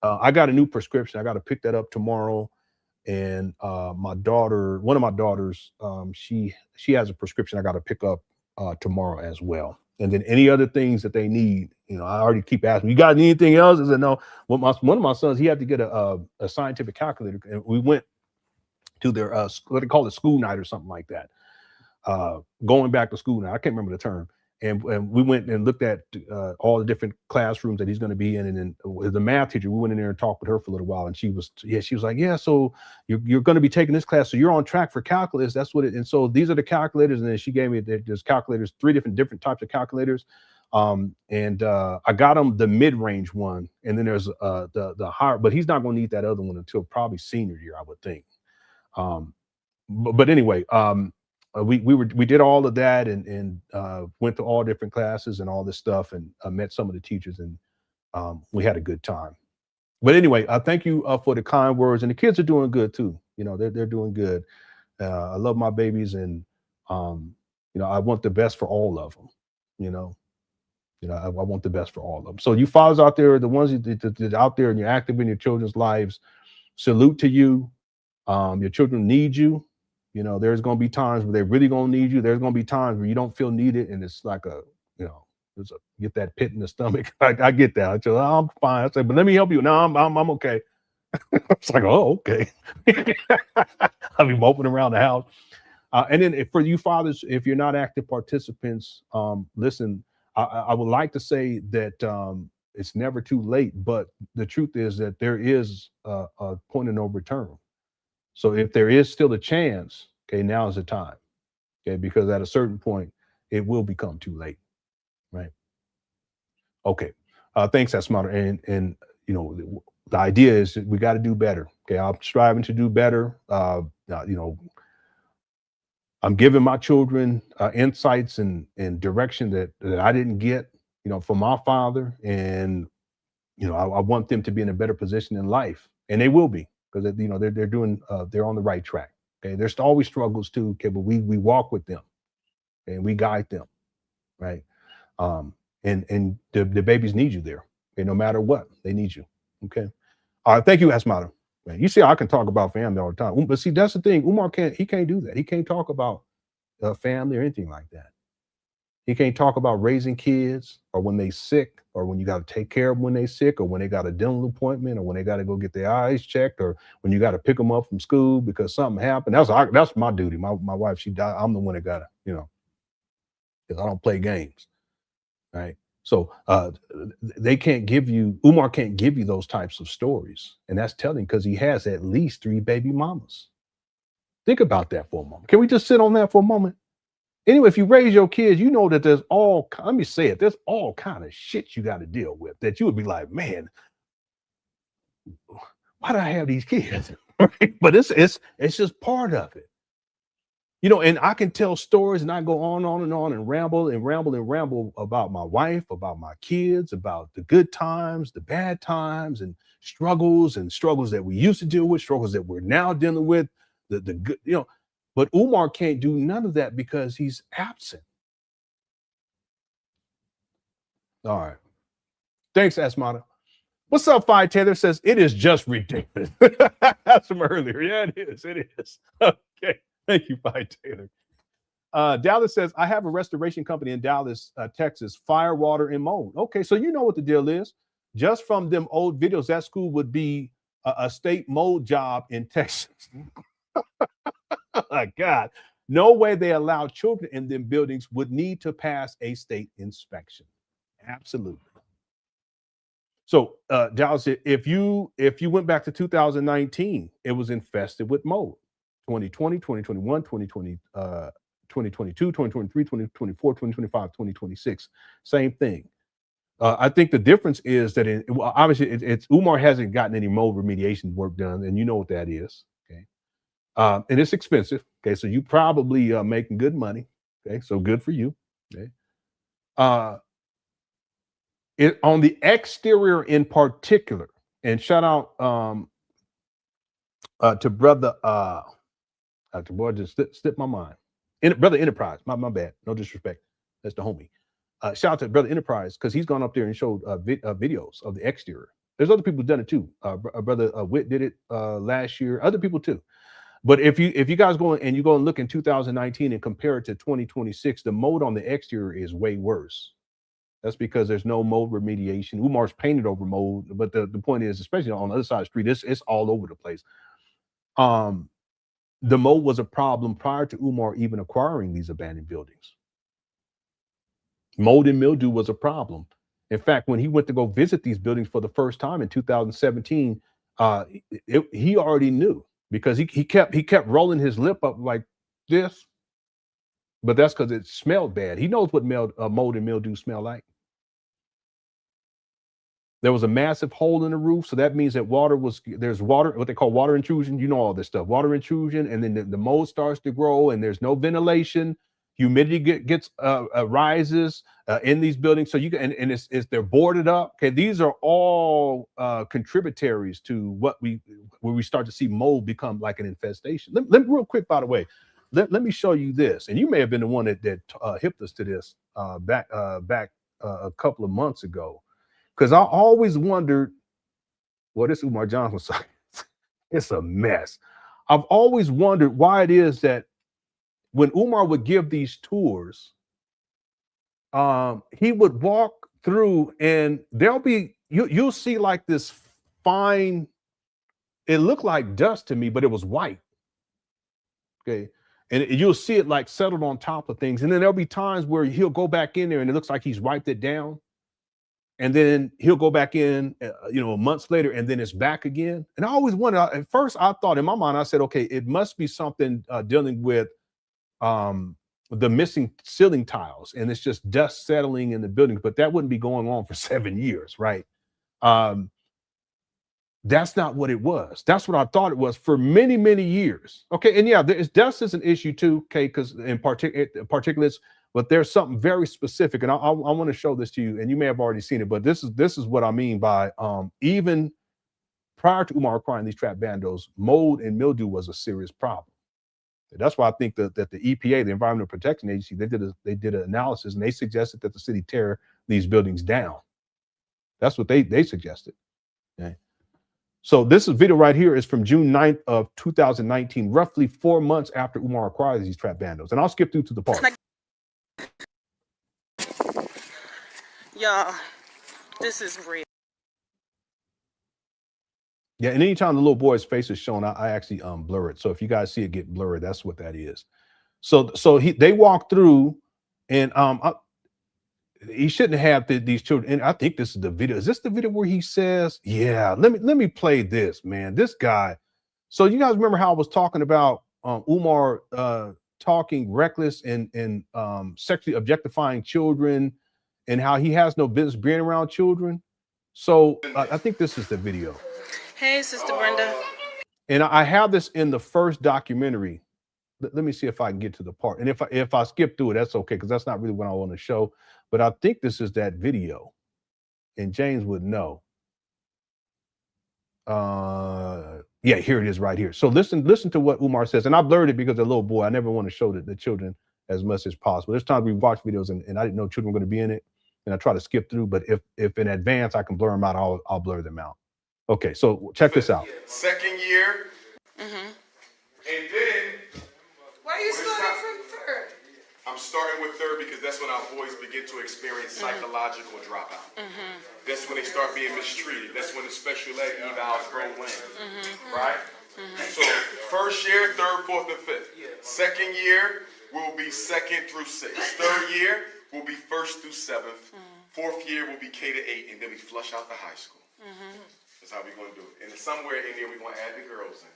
I got a new prescription. I got to pick that up tomorrow. And my daughter, one of my daughters, she has a prescription I got to pick up tomorrow as well. And then any other things that they need, I already keep asking, you got anything else? I said, no. Well, one of my sons, he had to get a scientific calculator, and we went to their what they call it, school night or something like that. Going back to school now, I can't remember the term. And we went and looked at all the different classrooms that he's going to be in. And then with the math teacher, we went in there and talked with her for a little while. And she was like, yeah, so you're going to be taking this class. So you're on track for calculus. That's what it. And so these are the calculators. And then she gave me there's calculators, 3 different types of calculators. I got him the mid-range one. And then there's the higher, but he's not going to need that other one until probably senior year, I would think. But anyway, we did all of that and went to all different classes and all this stuff, and met some of the teachers, and we had a good time. But anyway, thank you for the kind words, and the kids are doing good too. They're doing good. I love my babies, and I want the best for all of them. You know, I want the best for all of them. So you fathers out there, the ones that out there and you're active in your children's lives, salute to you. Your children need you. You know, there's going to be times where they're really going to need you. There's going to be times where you don't feel needed, and it's like a, you know, get that pit in the stomach. I get that. I say, oh, I'm fine. I say, but let me help you. No, I'm okay. It's like, oh, okay. I'll be moping around the house. And then for you fathers, if you're not active participants, listen, I would like to say that it's never too late, but the truth is that there is a point of no return. So if there is still a chance, okay, now is the time, okay, because at a certain point, it will become too late, right? Okay, thanks, Asmata. And you know, the idea is that we got to do better. Okay, I'm striving to do better. You know, I'm giving my children insights and direction that I didn't get, you know, from my father, and you know, I want them to be in a better position in life, and they will be, because you know they're doing they're on the right track. Okay, there's always struggles too. Okay, but we walk with them, and we guide them, right? And the babies need you there. Okay, no matter what, they need you. Okay. All right. Thank you, Asmata. Man, you see, I can talk about family all the time, but see, that's the thing. Umar can't do that. He can't talk about family or anything like that. He can't talk about raising kids, or when they sick, or when you got to take care of them when they sick, or when they got a dental appointment, or when they got to go get their eyes checked, or when you got to pick them up from school because something happened. That's my duty. My wife, she died. I'm the one that got to, you know, because I don't play games, right? So they can't give you, Umar can't give you those types of stories. And that's telling, because he has at least 3 baby mamas. Think about that for a moment. Can we just sit on that for a moment? Anyway, if you raise your kids, you know that there's let me say it, there's all kind of shit you got to deal with that you would be like, man, why do I have these kids? Right? But it's just part of it. You know, and I can tell stories and I go on and on and ramble about my wife, about my kids, about the good times, the bad times, and struggles that we used to deal with, struggles that we're now dealing with, the good, you know. But Umar can't do none of that because he's absent. All right. Thanks, Asmata. What's up, Fi Taylor? Says it is just ridiculous. That's from earlier. Yeah, it is. It is. Okay. Thank you, Fi Taylor. Dallas says, I have a restoration company in Dallas, Texas, fire, water, and mold. Okay, so you know what the deal is. Just from them old videos, that school would be a state mold job in Texas. Oh, God. No way they allow children in them buildings would need to pass a state inspection. Absolutely. So, Dallas, if you went back to 2019, it was infested with mold. 2020, 2021, 2020, 2022, 2023, 2024, 2025, 2026. Same thing. I think the difference is that obviously it's Umar hasn't gotten any mold remediation work done, and you know what that is. Okay. And it's expensive. Okay. So you probably making good money. Okay. So good for you. Okay. On the exterior in particular, and shout out to brother boy just slipped my mind. Brother Enterprise, my bad. No disrespect. That's the homie. Shout out to Brother Enterprise, because he's gone up there and showed videos of the exterior. There's other people who've done it too. Brother Witt did it last year. Other people too. But if you guys go and you go and look in 2019 and compare it to 2026, the mold on the exterior is way worse. That's because there's no mold remediation. Umar's painted over mold, but the point is, especially on the other side of the street, it's all over the place. The mold was a problem prior to Umar even acquiring these abandoned buildings. Mold and mildew was a problem. In fact, when he went to go visit these buildings for the first time in 2017, he already knew, because he kept rolling his lip up like this, but that's because it smelled bad. He knows what mold and mildew smell like. There was a massive hole in the roof, so that means that there's water, what they call water intrusion. You know all this stuff, water intrusion, and then the mold starts to grow, and there's no ventilation. Humidity gets rises in these buildings, so you can, and they're boarded up. Okay, these are all contributaries to where we start to see mold become like an infestation. Let real quick, by the way, let me show you this, and you may have been the one that hipped us to this back a couple of months ago, because I always wondered, well, this Umar Johnson site, it's a mess. I've always wondered why it is that when Umar would give these tours, he would walk through and there'll be, you'll see like this fine, it looked like dust to me, but it was white. Okay. And you'll see it like settled on top of things. And then there'll be times where he'll go back in there and it looks like he's wiped it down. And then he'll go back in, months later, and then it's back again. And I always wonder, at first I thought in my mind, I said, okay, it must be something dealing with the missing ceiling tiles. And it's just dust settling in the buildings, but that wouldn't be going on for 7 years, right? That's not what it was. That's what I thought it was for many, many years. Okay, and yeah, dust is an issue too, okay, because in particulates, but there's something very specific, and I want to show this to you, and you may have already seen it, but this is what I mean by even prior to Umar acquiring these trap bandos, mold and mildew was a serious problem. That's why I think that the EPA, the Environmental Protection Agency, they did an analysis, and they suggested that the city tear these buildings down. That's what they suggested. Okay. So this video right here is from June 9th of 2019, roughly 4 months after Umar acquired these trap bandos. And I'll skip through to the part. Y'all, this is real. Yeah, and anytime the little boy's face is shown, I actually blur it. So if you guys see it get blurred, that's what that is. So they walk through, and he shouldn't have these children. And I think this is the video. Is this the video where he says, "Yeah, let me play this, man. This guy." So you guys remember how I was talking about Umar talking reckless and sexually objectifying children, and how he has no business being around children. So I think this is the video. Hey, Sister Brenda. And I have this in the first documentary. Let me see if I can get to the part. And if I skip through it, that's okay, because that's not really what I want to show. But I think this is that video. And James would know. Yeah, here it is right here. So listen to what Umar says. And I blurred it because the little boy, I never want to show the children as much as possible. There's times we watch videos and I didn't know children were going to be in it. And I try to skip through, but if in advance I can blur them out, I'll blur them out. Okay, so check this out. Second year. Mm-hmm. And then. Why are you starting from third? I'm starting with third because that's when our boys begin to experience psychological dropout. Mm-hmm. That's when they start being mistreated. That's when the special ed evals go in. Mm-hmm. Right? Mm-hmm. So first year, third, fourth, and fifth. Second year will be second through sixth. Third year will be first through seventh. Fourth year will be K to 8, and then we flush out the high school. Mm-hmm. That's how we're going to do it. And then somewhere in there, we're going to add the girls in.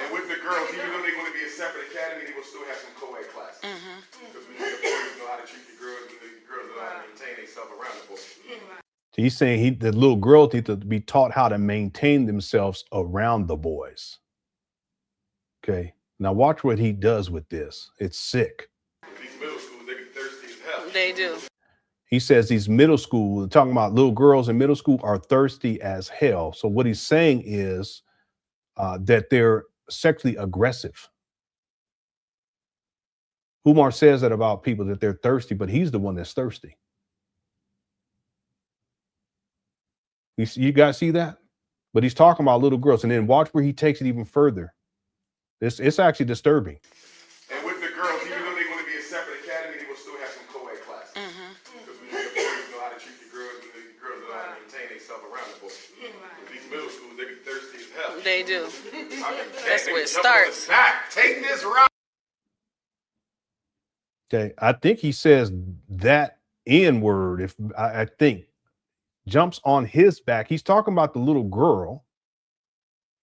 And with the girls, even though they're going to be a separate academy, they will still have some co-ed classes. Because we need the boys know how to treat the girls, and the girls know how to maintain themselves around the boys. So he's saying the little girls need to be taught how to maintain themselves around the boys. Okay. Now watch what he does with this. It's sick. These middle schools, they be thirsty as hell. They do. He says these middle school, talking about little girls in middle school, are thirsty as hell. So what he's saying is that they're sexually aggressive. Umar says that about people, that they're thirsty, but he's the one that's thirsty. You guys see that? But he's talking about little girls, and then watch where he takes it even further. It's actually disturbing. And with the girls, even though they're going to be a separate academy, they will still have some co-ed classes. Because we need the boys know how to treat the girls, and the girls know how to maintain themselves around the boys. These middle schools, they be thirsty as hell. They do. That's where it starts. Take this route. Okay, I think he says that N word, if I think, jumps on his back. He's talking about the little girl,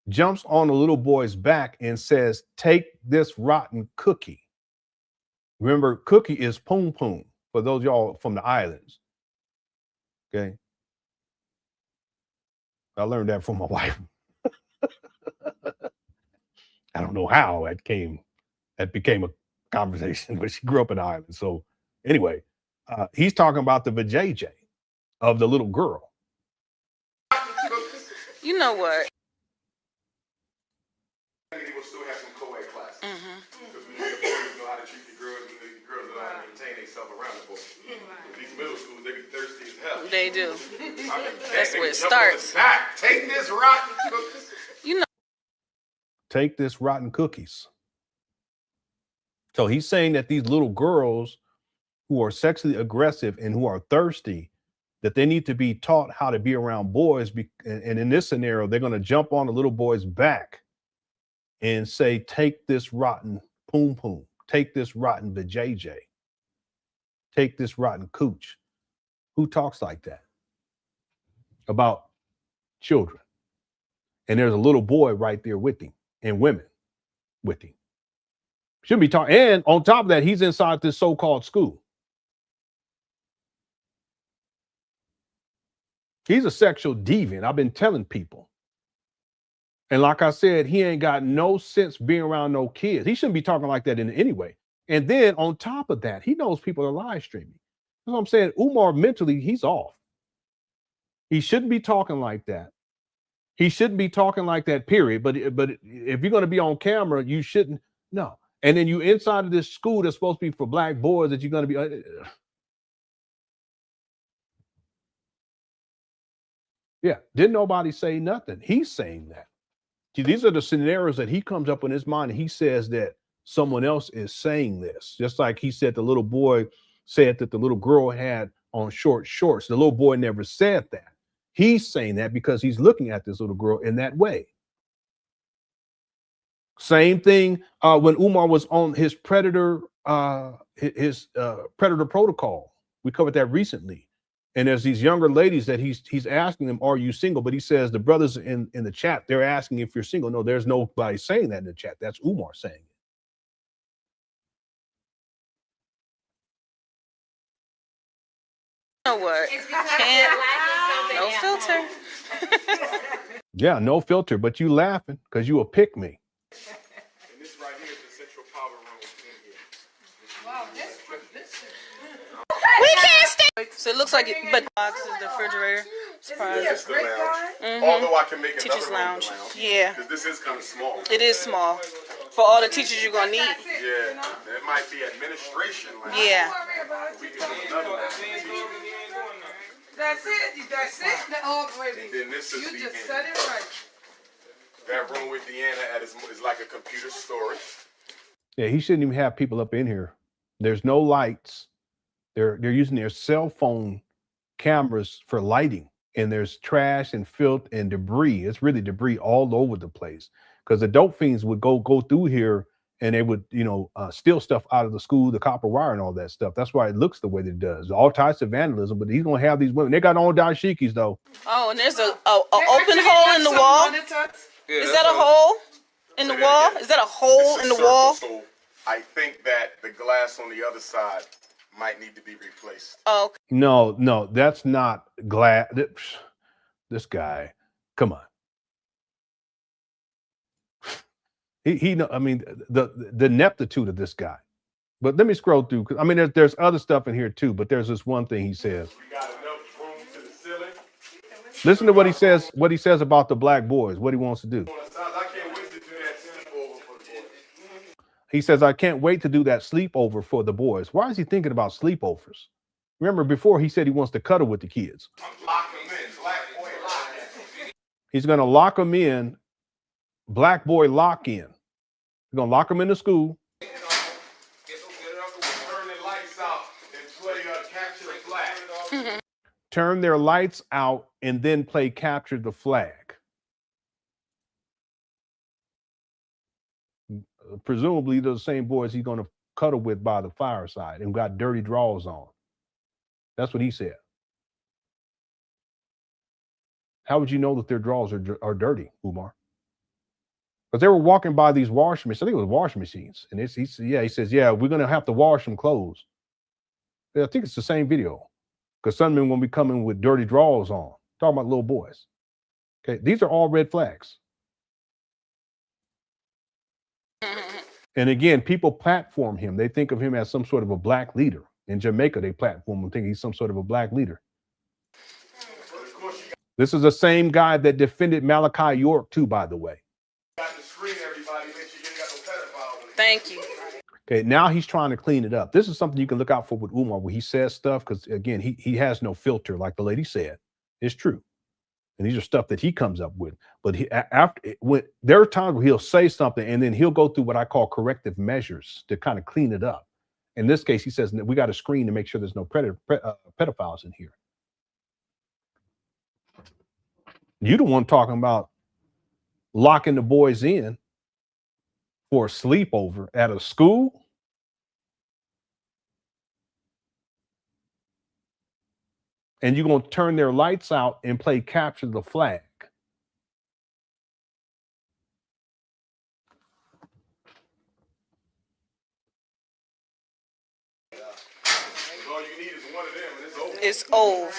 jumps on the little boy's back and says, "Take this rotten cookie." Remember, cookie is poom poom for those y'all from the islands. Okay. I learned that from my wife. I don't know how that became a conversation, but she grew up in the island. So anyway, he's talking about the vajayjay of the little girl. You know what? They will still have some co-ed classes. Because we need the boys know how to treat the girls, and the girls know how to maintain themselves around the boys. They do. That's where it starts. Take this rotten cookies. You know. Take this rotten cookies. So he's saying that these little girls who are sexually aggressive and who are thirsty, that they need to be taught how to be around boys. And in this scenario, they're going to jump on the little boy's back and say, take this rotten poom poom, take this rotten vajayjay, take this rotten cooch. Who talks like that about children? And there's a little boy right there with him and women with him. Shouldn't be talking. And on top of that, he's inside this so-called school. He's a sexual deviant. I've been telling people. And like I said, he ain't got no sense being around no kids. He shouldn't be talking like that in any way. And then on top of that, he knows people are live streaming. That's what I'm saying. Umar, mentally, he's off. He shouldn't be talking like that. He shouldn't be talking like that, period. But if you're going to be on camera, you shouldn't. No. And then you inside of this school that's supposed to be for black boys that you're going to be. Yeah. Didn't nobody say nothing. He's saying that. See, these are the scenarios that he comes up in his mind. And he says that someone else is saying this. Just like he said the little boy said that the little girl had on short shorts. The little boy never said that. He's saying that because he's looking at this little girl in that way. Same thing when Umar was on his predator, predator protocol. We covered that recently. And there's these younger ladies that he's asking them, are you single? But he says the brothers in the chat, they're asking if you're single. No, there's nobody saying that in the chat. That's Umar saying it. You know what? No filter. Yeah, no filter, but you laughing because you a pick me. And this right here is the central power room in here. Wow, we can't stay. So it looks like it, but the box is the refrigerator. Surprise. This is the lounge. Although I can make another Teacher's room lounge. the lounge. Yeah. Because this is kind of small. It is small. For all the teachers you're going to need. Yeah. There might be administration lounge. Yeah. We can do another lounge for teachers. That's it. That's it. Oh, baby. And then this is You the just end. said it right. That room with Deanna is like a computer storage. Yeah, he shouldn't even have people up in here. There's no lights. They're using their cell phone cameras for lighting, and there's trash and filth and debris. It's really debris all over the place because the dope fiends would go through here and they would, steal stuff out of the school, the copper wire and all that stuff. That's why it looks the way that it does. All types of vandalism, but he's gonna have these women. They got on dashikis though. Oh, and there's a open hole in the wall. Yeah, Is that a hole in the wall? Is that a hole in the wall? So I think that the glass on the other side might need to be replaced. Oh, okay. No, that's not glass. This guy, come on. The ineptitude of this guy. But let me scroll through. I mean, there's other stuff in here too, but there's this one thing he says. We got enough room to the ceiling. Listen to what he says about the black boys, what he wants to do. I can't wait to do that sleepover for the boys. He says, I can't wait to do that sleepover for the boys. Why is he thinking about sleepovers? Remember before he said he wants to cuddle with the kids. I'm locking them in. Black boy lock in. He's going to lock them in. Black boy lock in. He's going to lock them in the school. Turn the lights out and play Capture the Flag. Turn their lights out and then play Capture the Flag. Presumably those same boys he's going to cuddle with by the fireside and got dirty drawers on. That's what he said. How would you know that their drawers are dirty, Umar? Because they were walking by these washing machines. I think it was washing machines. And he says, yeah, we're going to have to wash them clothes. I think it's the same video. Because some men will be coming with dirty drawers on. Talking about little boys. Okay, these are all red flags. And again, people platform him. They think of him as some sort of a black leader. In Jamaica, they platform him, thinking he's some sort of a black leader. This is the same guy that defended Malachi York, too, by the way. Thank you. Okay, now he's trying to clean it up. This is something you can look out for with Umar, where he says stuff, because again, he has no filter, like the lady said. It's true. And these are stuff that he comes up with. But when there are times where he'll say something and then he'll go through what I call corrective measures to kind of clean it up. In this case, he says we got a screen to make sure there's no pedophiles in here. You the one talking about locking the boys in for a sleepover at a school. And you're going to turn their lights out and play capture the flag. All you need is one of them, and it's over. It's over.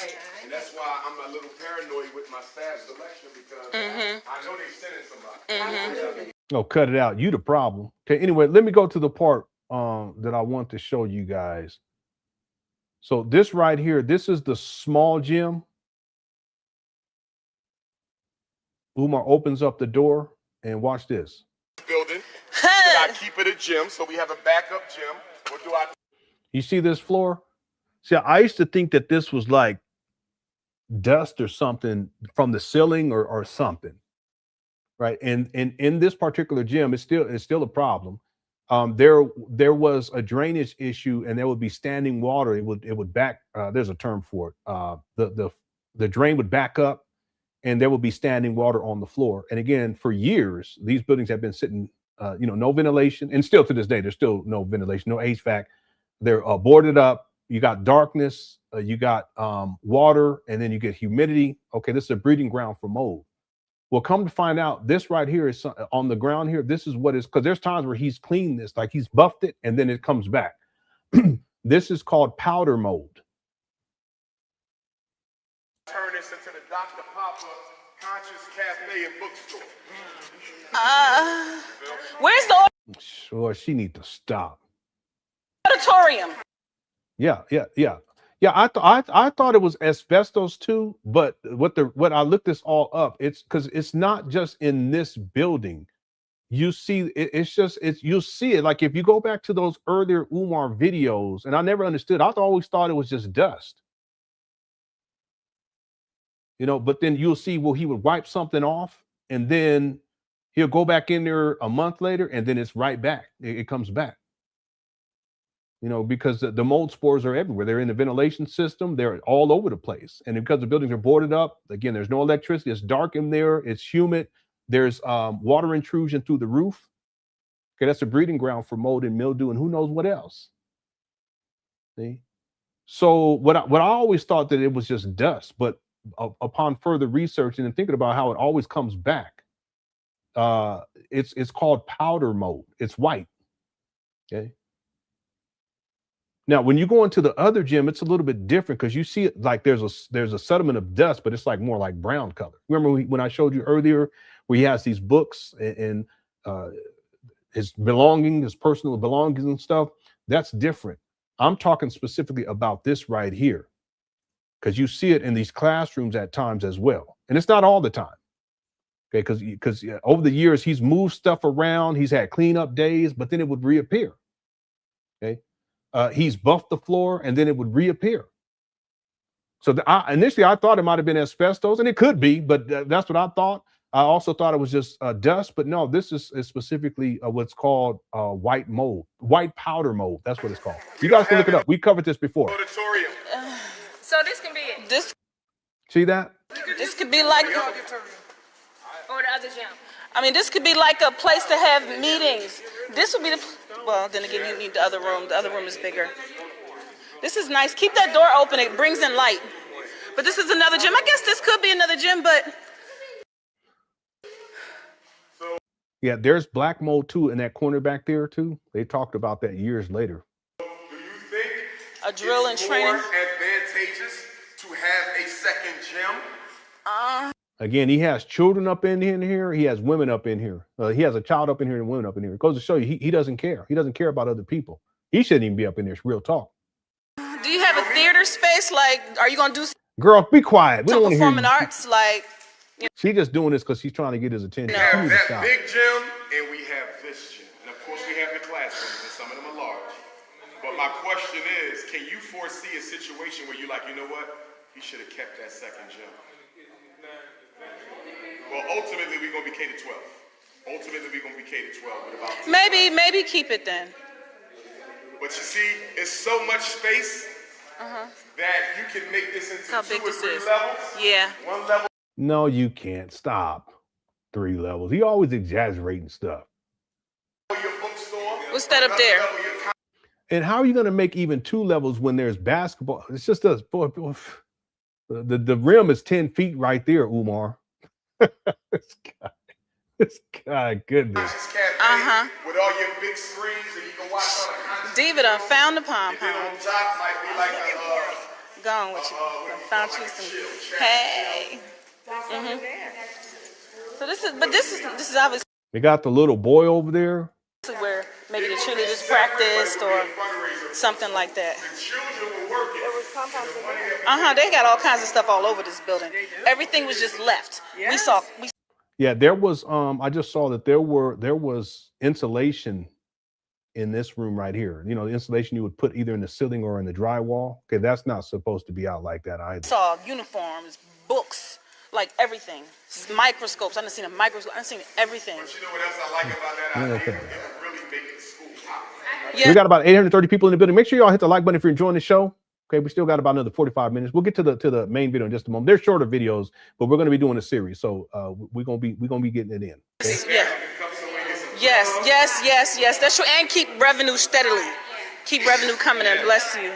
And that's why I'm a little paranoid with my staff selection, because I know they're sending somebody. Oh, cut it out. You the problem. Okay, anyway, let me go to the part that I want to show you guys. So this right here, this is the small gym. Umar opens up the door and watch this. Building. Do I keep it a gym so we have a backup gym, or do I? You see this floor? See, I used to think that this was like dust or something from the ceiling or something, right? And in this particular gym, it's still a problem. There was a drainage issue, and there would be standing water. It would back. There's a term for it. The drain would back up, and there would be standing water on the floor. And again, for years, these buildings have been sitting, no ventilation, and still to this day, there's still no ventilation, no HVAC. They're boarded up. You got darkness, you got water, and then you get humidity. Okay, this is a breeding ground for mold. Well, come to find out, this right here is on the ground here. This is what is, because there's times where he's cleaned this, like he's buffed it, and then it comes back. This is called powder mold. Turn this into the Dr. Papa Conscious Cafe and Bookstore. Where's the Sure, she need to stop. auditorium? Yeah. I thought it was asbestos too, but what I looked this all up, it's because it's not just in this building. You see, you'll see it. Like if you go back to those earlier Umar videos, and I never understood. I always thought it was just dust. But then you'll see, well, he would wipe something off, and then he'll go back in there a month later, and then it's right back. It comes back. Because the mold spores are everywhere. They're in the ventilation system. They're all over the place. And because the buildings are boarded up, again, there's no electricity. It's dark in there. It's humid. There's water intrusion through the roof. Okay, that's a breeding ground for mold and mildew and who knows what else. See? So what I always thought that it was just dust, but upon further research and thinking about how it always comes back, it's called powder mold. It's white. Okay. Now, when you go into the other gym, it's a little bit different because you see it like there's a sediment of dust, but it's like more like brown color. Remember when I showed you earlier where he has these books and his belongings, his personal belongings and stuff? That's different. I'm talking specifically about this right here because you see it in these classrooms at times as well. And it's not all the time. Okay, because over the years, he's moved stuff around. He's had cleanup days, but then it would reappear. Okay. He's buffed the floor and then it would reappear. So initially I thought it might have been asbestos, and it could be, but that's what I thought. I also thought it was just dust, but no, this is specifically what's called white mold, white powder mold. That's what it's called. You guys can look it up. We covered this before. Auditorium. So this can be it. This could be like or the other gym. I mean, this could be like a place to have meetings. This would be well, then again, you need the other room. The other room is bigger. This is nice. Keep that door open. It brings in light. But this is another gym. I guess this could be another gym, but. Yeah, there's black mold too in that corner back there too. They talked about that years later. Do you think a drill and training more advantageous to have a second gym? Again, he has children up in here. He has women up in here. He has a child up in here and women up in here. It goes to show you he doesn't care. He doesn't care about other people. He shouldn't even be up in there. It's real talk. Do you have a theater space? Like, are you going to do Girl, be quiet. We some don't want to hear performing you. arts? Like, She's just doing this because she's trying to get his attention. We have that big gym and we have this gym. And of course we have the classrooms, and some of them are large. my question is, can you foresee a situation where you're like, you know what? He should have kept that second jump. Well, ultimately, we're going to be K to 12. Ultimately, we're going to be K to 12 with about maybe keep it then. But you see, it's so much space that you can make this into How 2 big or this 3 is. levels. Yeah. 1 level. No, you can't. Stop. 3 levels. He always exaggerating stuff. Your bookstore. What's that up there? And how are you going to make even 2 levels when there's basketball? It's just us. The rim is 10 feet right there, Umar. This guy, goodness. With all your big screens and you can watch all the content. David, I found the pom Then on poms. top might be like a Gone with you. I found you some. Hey. So this is obviously They got the little boy over there. where maybe the cheerleaders practiced or something like that. children were working. They got all kinds of stuff all over this building. Everything was just left. Yeah, there was I just saw that there was insulation in this room right here. You know, the insulation you would put either in the ceiling or in the drywall. Okay, that's not supposed to be out like that either. Saw uniforms, books, like everything. Microscopes. I done seen a microscope. I done seen everything. But you know what else I like about that idea? It would really make the school pop. Yeah. We got about 830 people in the building. Make sure y'all hit the like button if you're enjoying the show. Okay, we still got about another 45 minutes. We'll get to the main video in just a moment. They're shorter videos, but we're going to be doing a series, so we're gonna be getting it in. Okay? Yeah. Yes. That's true. And keep revenue steadily. Keep revenue coming in. Bless you.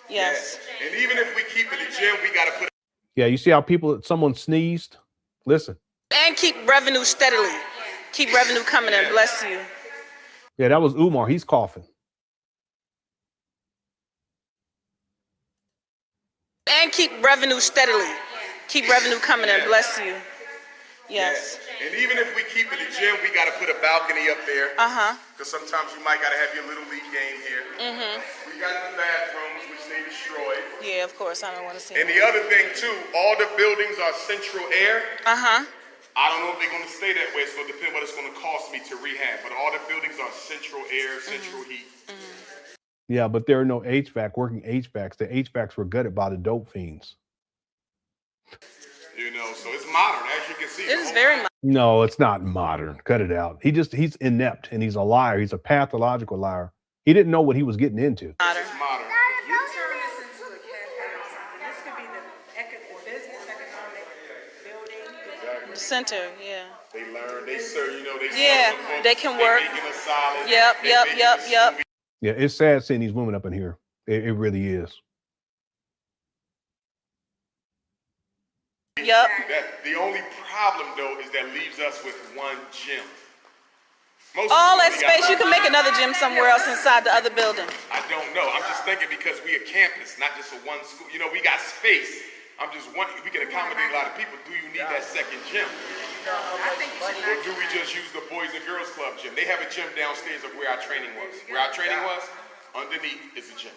Yes. And even if we keep it a gym, we got to put. Yeah, you see how someone sneezed? Listen. And keep revenue steadily. Keep revenue coming in. Bless you. Yeah, that was Umar. He's coughing. And keep revenue steadily. Keep revenue coming in. Bless you. Yes. And even if we keep it a gym, we got to put a balcony up there. Because sometimes you might got to have your little league game here. We got the bathrooms, which they destroyed. Yeah, of course. I don't want to see And the other thing, too, all the buildings are central air. I don't know if they're going to stay that way. It's going to depend what it's going to cost me to rehab. But all the buildings are central air, central heat. Yeah, but there are no working HVACs. The HVACs were gutted by the dope fiends. You know, so it's modern, as you can see. It is very modern. No, it's not modern. Cut it out. He's inept and he's a liar. He's a pathological liar. He didn't know what he was getting into. Modern. It's modern. You turn this into a cafe or something. This could be the business economic building. Center, yeah. They learn, they serve, you know, they Yeah, serve the books, they can work. making a solid. Yep. Yeah, it's sad seeing these women up in here. It really is. Yep. The only problem, though, is that leaves us with one gym. All that space, you can make another gym somewhere else inside the other building. I don't know. I'm just thinking because we a campus, not just a one school. You know, we got space. I'm just wondering, we can accommodate a lot of people. Do you need that second gym? Or do we just use the Boys and Girls Club gym? They have a gym downstairs of where our training was. Where our training was, underneath is a gym.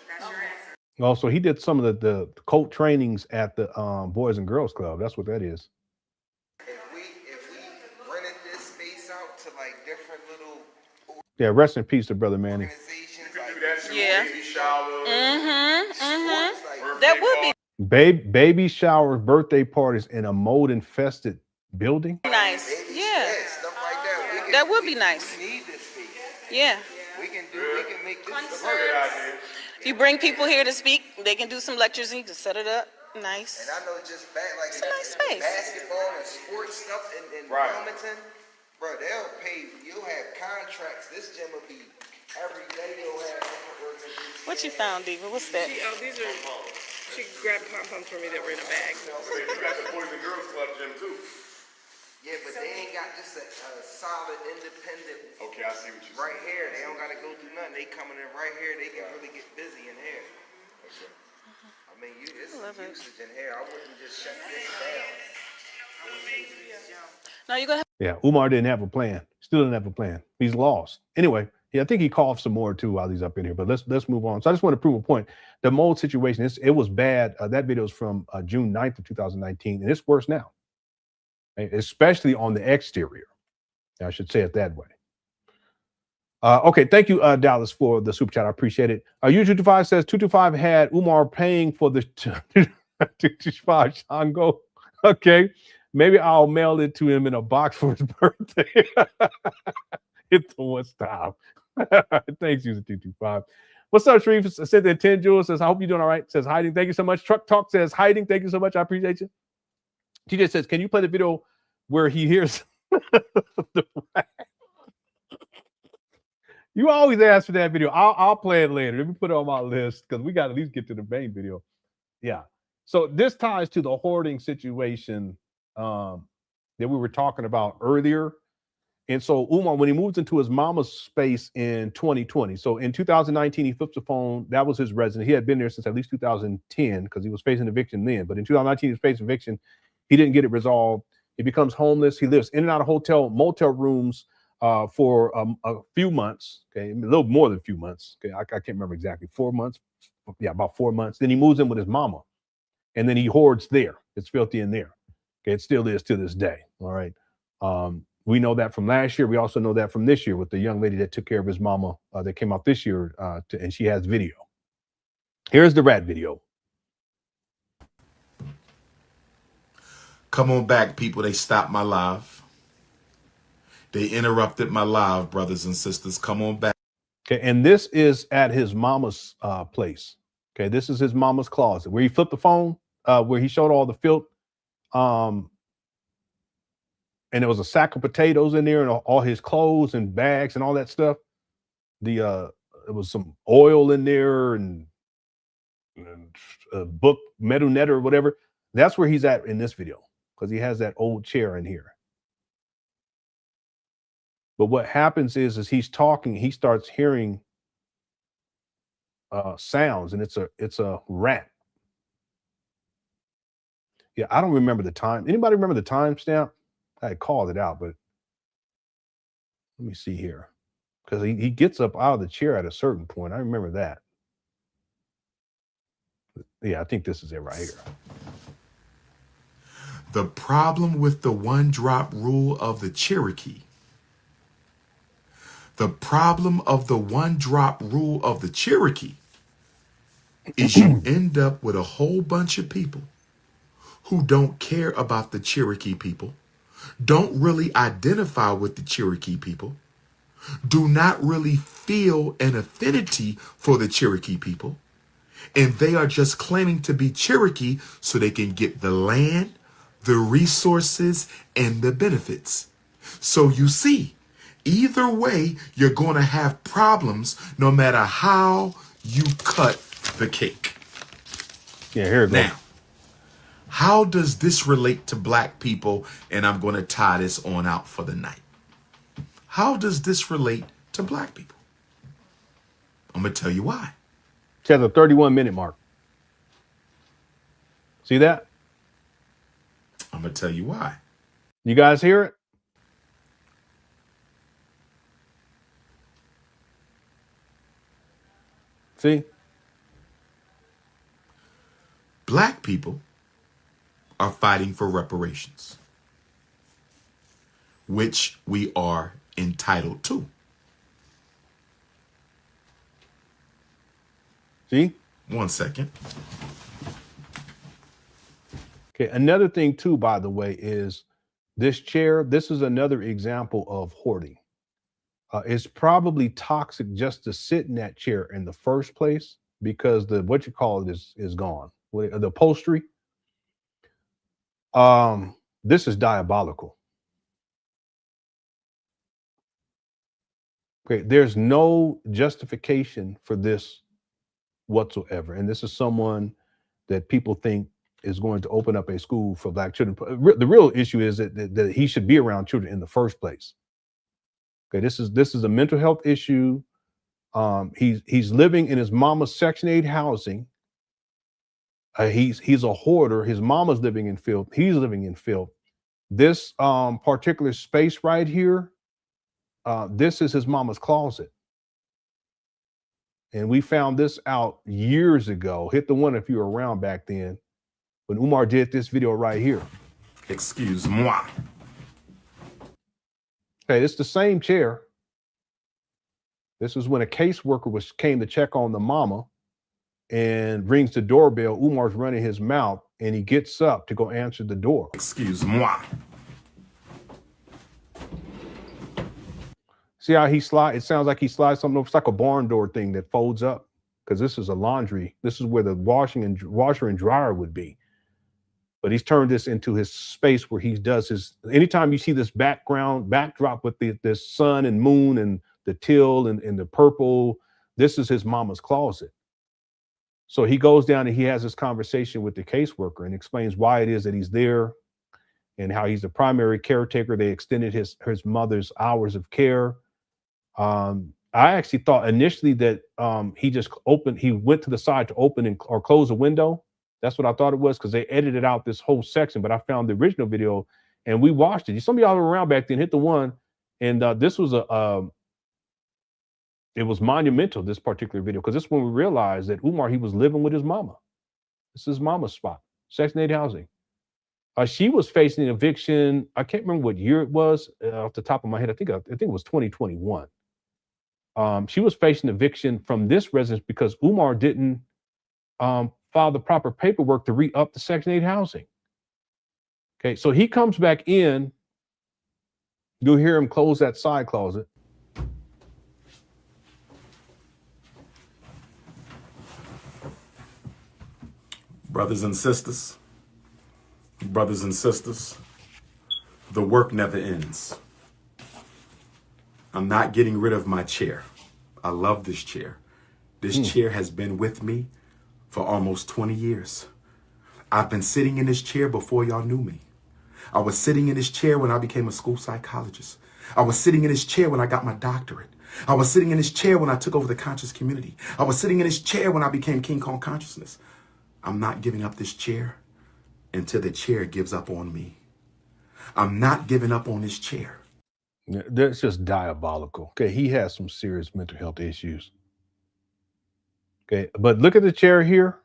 Also, he did some of the cult trainings at the Boys and Girls Club. That's what that is. If we rented this space out to like different little Yeah, rest in peace to Brother Manny. organizations, You like can do that too. Yeah. Baby shower. sports, like That would be Baby showers, birthday parties in a mold-infested building. nice. baby Yeah. shit, stuff like that. That would be nice. We need this space. Yeah. We can make this. If you bring people here to speak, they can do some lectures and you can set it up. Nice. And I know just like It's a nice space. basketball and sports stuff in Right. Wilmington, bro, they'll pay. You'll have contracts. This gym will be every day. You'll have different organizations. What you found, Diva? What's that? These are. She grabbed pom-poms for me that were in a bag. You got the Boys and Girls Club gym too. Yeah, but they ain't got just a solid independent Okay, I see what you're right saying. here. They don't gotta go through nothing. They coming in right here. They can really get busy in here. Okay. I mean, it's love it. usage in here. I wouldn't just shut this down. No, you're gonna have Yeah, Umar didn't have a plan. Still didn't have a plan. He's lost. Anyway, yeah, I think he coughed some more too while he's up in here. But let's move on. So I just want to prove a point. The mold situation, it was bad. That video is from June 9th of 2019, and it's worse now, especially on the exterior. I should say it that way. Okay, thank you, Dallas, for the super chat. I appreciate it. U225 says 225 had Umar paying for the 225 Shango. Okay, maybe I'll mail it to him in a box for his birthday. It's the one style. Thanks, user 225. What's up, Sharif? Said that 10 Jules says, I hope you're doing all right. Says hiding. Thank you so much. Truck Talk says hiding. Thank you so much. I appreciate you. TJ says, can you play the video where he hears the rat? You always ask for that video. I'll play it later. Let me put it on my list because we got to at least get to the main video. Yeah. So this ties to the hoarding situation that we were talking about earlier. And so Umar, when he moves into his mama's space in 2020, so in 2019, he flips the phone. That was his residence. He had been there since at least 2010 because he was facing eviction then. But in 2019, he was facing eviction. He didn't get it resolved. He becomes homeless. He lives in and out of motel rooms for a few months, okay, a little more than a few months. Okay, I can't remember exactly. 4 months, yeah, about 4 months. Then he moves in with his mama, and then he hoards there. It's filthy in there. Okay, it still is to this day. All right, we know that from last year. We also know that from this year with the young lady that took care of his mama that came out this year, and she has video. Here's the rat video. Come on back, people. They stopped my live. They interrupted my live, brothers and sisters. Come on back. Okay, and this is at his mama's place. Okay, this is his mama's closet where he flipped the phone, where he showed all the filth. And there was a sack of potatoes in there and all his clothes and bags and all that stuff. There was some oil in there and a book, metal net or whatever. That's where he's at in this video because he has that old chair in here. But what happens is he's talking, he starts hearing sounds, and it's a rat. Yeah, I don't remember the time. Anybody remember the timestamp? I had called it out, but let me see here. Because he gets up out of the chair at a certain point. I remember that. Yeah, I think this is it right here. The problem with the one-drop rule of the Cherokee. The problem of the one-drop rule of the Cherokee is you end up with a whole bunch of people who don't care about the Cherokee people, don't really identify with the Cherokee people, do not really feel an affinity for the Cherokee people, and they are just claiming to be Cherokee so they can get the land, the resources, and the benefits. So you see, either way, you're going to have problems no matter how you cut the cake. Yeah, here it goes. Now, how does this relate to black people? And I'm going to tie this on out for the night. How does this relate to black people? I'm going to tell you why. It has a 31-minute mark. See that? I'm going to tell you why. You guys hear it? See? Black people are fighting for reparations, which we are entitled to. See? 1 second. Okay, another thing too, by the way, is this chair. This is another example of hoarding. It's probably toxic just to sit in that chair in the first place because the what you call it is gone. The upholstery. This is diabolical. Okay, there's no justification for this whatsoever, and this is someone that people think is going to open up a school for black children. The real issue is that he should be around children in the first place. Okay, this is a mental health issue. He's living in his mama's Section 8 housing. He's a hoarder. His mama's living in filth. He's living in filth. This particular space right here, this is his mama's closet. And we found this out years ago. Hit the one if you were around back then when Umar did this video right here. Excuse moi. Okay, it's the same chair. This is when a caseworker came to check on the mama and rings the doorbell. Umar's running his mouth and he gets up to go answer the door. Excuse-moi. See how he slides? It sounds like he slides something over. It's like a barn door thing that folds up, because this is a laundry. This is where the washer and dryer would be. But he's turned this into his space where he does his, anytime you see this backdrop with the sun and moon and the teal and the purple, this is his mama's closet. So he goes down and he has this conversation with the caseworker and explains why it is that he's there and how he's the primary caretaker. They extended his mother's hours of care. I actually thought initially that he went to the side to open or close a window. That's what I thought it was, because they edited out this whole section, but I found the original video and we watched it. Some of y'all were around back then, hit the one. And this was it was monumental, this particular video, because this is when we realized that Umar, he was living with his mama. This is his mama's spot, Section 8 housing. She was facing an eviction. I can't remember what year it was off the top of my head. I think it was 2021. She was facing eviction from this residence because Umar didn't file the proper paperwork to re-up the Section 8 housing. Okay, so he comes back in. You'll hear him close that side closet. Brothers and sisters, the work never ends. I'm not getting rid of my chair. I love this chair. This chair has been with me for almost 20 years. I've been sitting in this chair before y'all knew me. I was sitting in this chair when I became a school psychologist. I was sitting in this chair when I got my doctorate. I was sitting in this chair when I took over the conscious community. I was sitting in this chair when I became King Kong Consciousness. I'm not giving up this chair until the chair gives up on me. I'm not giving up on this chair. That's just diabolical. Okay, he has some serious mental health issues. Okay, but look at the chair here.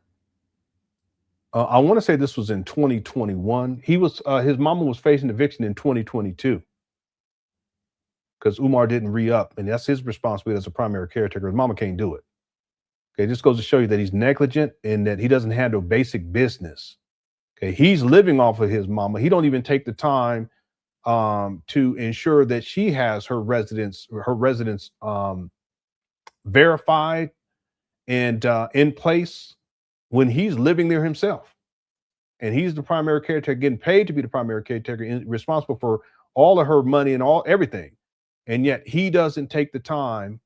I want to say this was in 2021. His mama was facing eviction in 2022 because Umar didn't re-up, and that's his responsibility as a primary caretaker. His mama can't do it. Okay, this goes to show you that he's negligent and that he doesn't handle basic business. Okay, he's living off of his mama. He don't even take the time to ensure that she has her residence verified and in place when he's living there himself. And he's the primary caretaker, getting paid to be the primary caretaker, responsible for all of her money and everything. And yet he doesn't take the time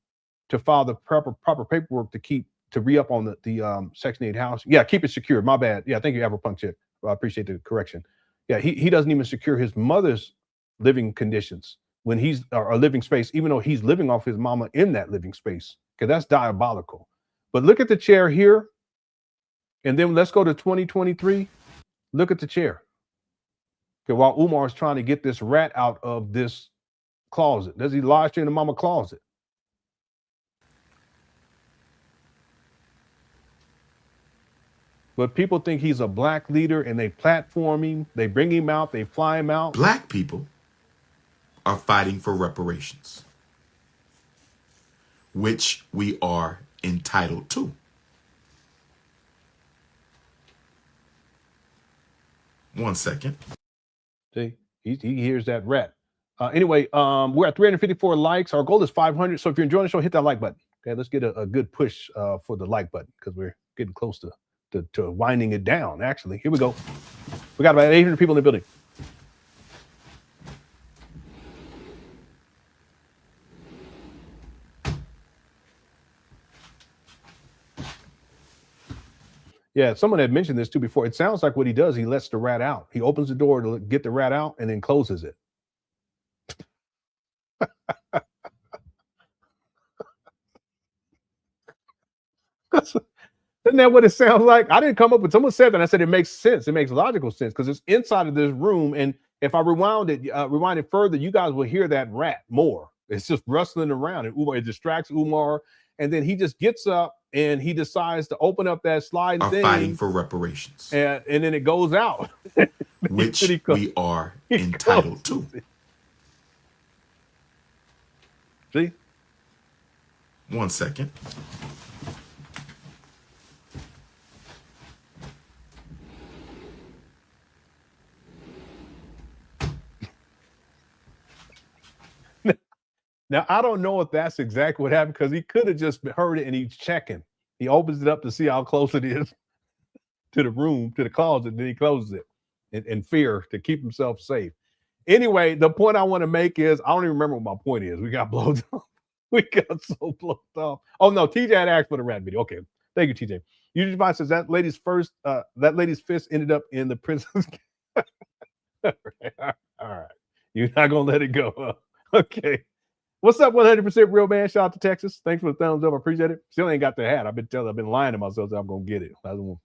to file the proper paperwork to re-up on the Section 8 house. Yeah, keep it secure. My bad. Yeah, thank you, Everpunk Chick. I appreciate the correction. Yeah, he doesn't even secure his mother's living conditions when he's a living space, even though he's living off his mama in that living space. Okay, that's diabolical. But look at the chair here. And then let's go to 2023. Look at the chair. Okay, while Umar is trying to get this rat out of this closet. Does he lodge in the mama closet? But people think he's a black leader and they platform him, they bring him out, they fly him out. Black people are fighting for reparations, which we are entitled to. One second. See, he hears that rat. Anyway, we're at 354 likes. Our goal is 500. So if you're enjoying the show, hit that like button. Okay, let's get a good push for the like button because we're getting close to winding it down. Actually, here we go. We got about 800 people in the building. Yeah, someone had mentioned this too before. It sounds like what he does, he lets the rat out. He opens the door to get the rat out and then closes it. Isn't that what it sounds like? I didn't come up with, someone said that and I said it makes sense. It makes logical sense because it's inside of this room. And if I rewind it further, you guys will hear that rat more. It's just rustling around and Umar, it distracts Umar. And then he just gets up and he decides to open up that sliding thing. Fighting for reparations. And then it goes out. Which we are entitled to. See? 1 second. Now, I don't know if that's exactly what happened because he could have just heard it and he's checking. He opens it up to see how close it is to the room, to the closet, and then he closes it in fear to keep himself safe. Anyway, the point I want to make is I don't even remember what my point is. We got blown off. We got so blown off. Oh no, TJ had asked for the rat video. Okay, thank you, TJ. Usually Divine says that lady's fist ended up in the prison's. All right, you're not gonna let it go. Huh? Okay. What's up, 100% real man? Shout out to Texas. Thanks for the thumbs up. I appreciate it. Still ain't got the hat. I've been lying to myself that I'm gonna get it. I don't want,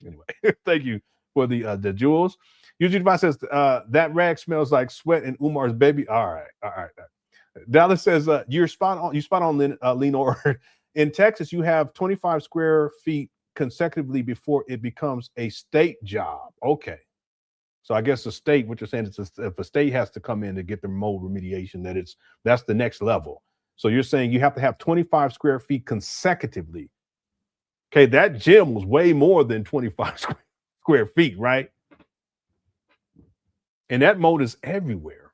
Anyway, thank you for the jewels. Usually Divine says that rag smells like sweat and Umar's baby. All right. Dallas says you're spot on. You spot on, Lenon. In Texas, you have 25 square feet consecutively before it becomes a state job. Okay. So I guess the state, what you're saying is if a state has to come in to get the mold remediation, that's the next level. So you're saying you have to have 25 square feet consecutively. Okay, that gym was way more than 25 square feet, right? And that mold is everywhere.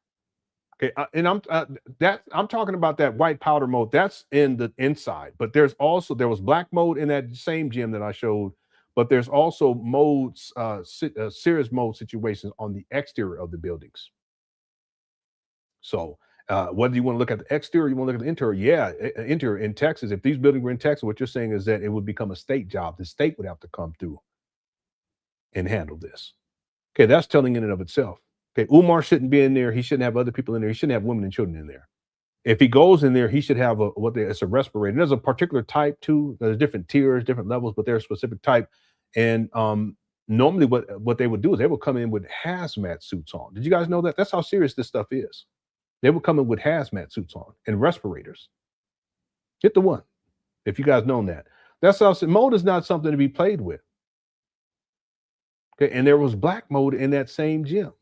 Okay, and I'm talking about that white powder mold. That's in the inside, but there was black mold in that same gym that I showed. But there's also molds, serious mold situations on the exterior of the buildings. So whether you want to look at the exterior, you want to look at the interior, interior in Texas, if these buildings were in Texas, what you're saying is that it would become a state job. The state would have to come through and handle this. Okay, that's telling in and of itself. Okay, Umar shouldn't be in there. He shouldn't have other people in there. He shouldn't have women and children in there. If he goes in there, he should have it's a respirator. And there's a particular type too. There's different tiers, different levels, but there's a specific type. And normally what they would do is they would come in with hazmat suits on. Did you guys know that? That's how serious this stuff is. They would come in with hazmat suits on and respirators. Hit the one, if you guys know that. That's how mold is not something to be played with. Okay, and there was black mold in that same gym.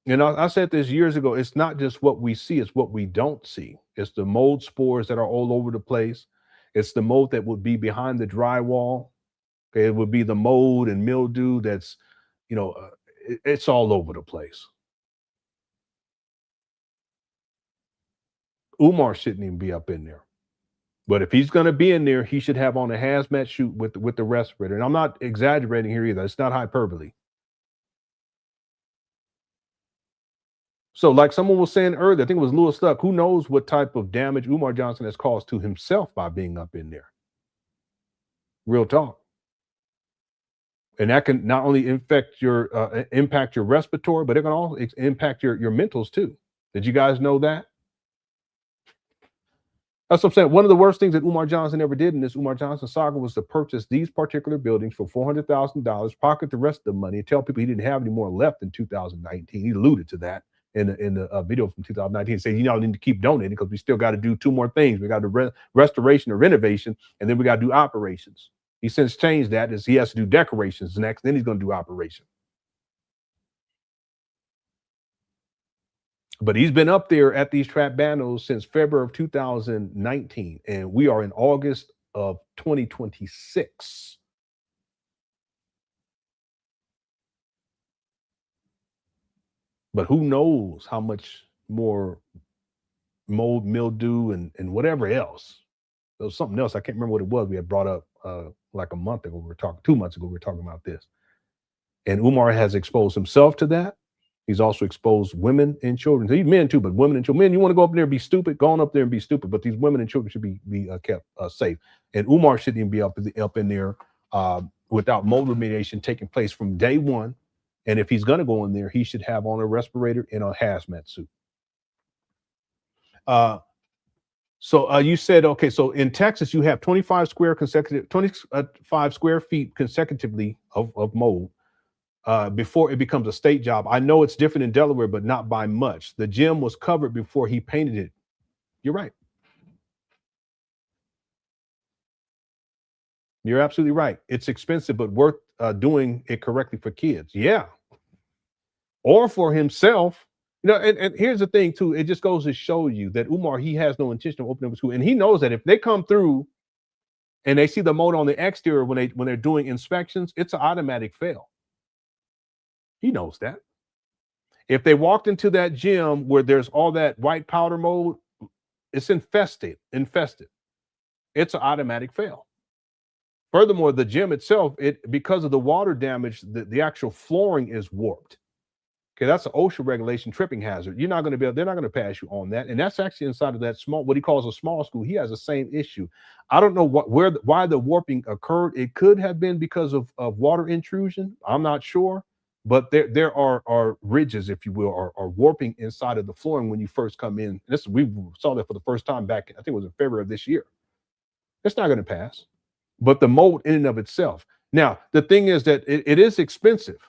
And I said this years ago, it's not just what we see, it's what we don't see. It's the mold spores that are all over the place. It's the mold that would be behind the drywall. Okay, it would be the mold and mildew that's, it's all over the place. Umar shouldn't even be up in there. But if he's going to be in there, he should have on a hazmat suit with the respirator. And I'm not exaggerating here either. It's not hyperbole. So like someone was saying earlier, I think it was Lewis Stuck, who knows what type of damage Umar Johnson has caused to himself by being up in there. Real talk. And that can not only impact your respiratory, but it can also impact your mentals too. Did you guys know that? That's what I'm saying. One of the worst things that Umar Johnson ever did in this Umar Johnson saga was to purchase these particular buildings for $400,000, pocket the rest of the money, and tell people he didn't have any more left in 2019. He alluded to that in the video from 2019, saying, you need to keep donating because we still got to do two more things. We got to do restoration or renovation, and then we got to do operations. He since changed that as he has to do decorations next, then he's going to do operation. But he's been up there at these trap bandos since February of 2019, and we are in August of 2026. But who knows how much more mold, mildew, and whatever else. There was something else. I can't remember what it was. We had brought up like a month ago. 2 months ago, we were talking about this. And Umar has exposed himself to that. He's also exposed women and children. He's men too, but women and children. Men, you want to go up there and be stupid? Go on up there and be stupid. But these women and children should be kept safe. And Umar shouldn't even be up in there without mold remediation taking place from day one. And if he's going to go in there, he should have on a respirator and a hazmat suit. So you said, okay, so in Texas, you have 25 square feet consecutively of mold before it becomes a state job. I know it's different in Delaware, but not by much. The gym was covered before he painted it. You're right. You're absolutely right. It's expensive, but worth doing it correctly for kids. Yeah. Or for himself. You know, and here's the thing too. It just goes to show you that Umar, he has no intention of opening up a school, and he knows that if they come through and they see the mold on the exterior when they're doing inspections, it's an automatic fail. He knows that. If they walked into that gym where there's all that white powder mold, it's infested. It's an automatic fail. Furthermore, the gym itself, because of the water damage, the actual flooring is warped. Okay, that's an OSHA regulation tripping hazard. You're not going to be able, they're not going to pass you on that. And that's actually inside of that small, what he calls a small school. He has the same issue. I don't know why the warping occurred. It could have been because of water intrusion. I'm not sure. But there are ridges, if you will, or warping inside of the flooring when you first come in. We saw that for the first time back, I think it was in February of this year. It's not going to pass. But the mold in and of itself. Now, the thing is that it is expensive.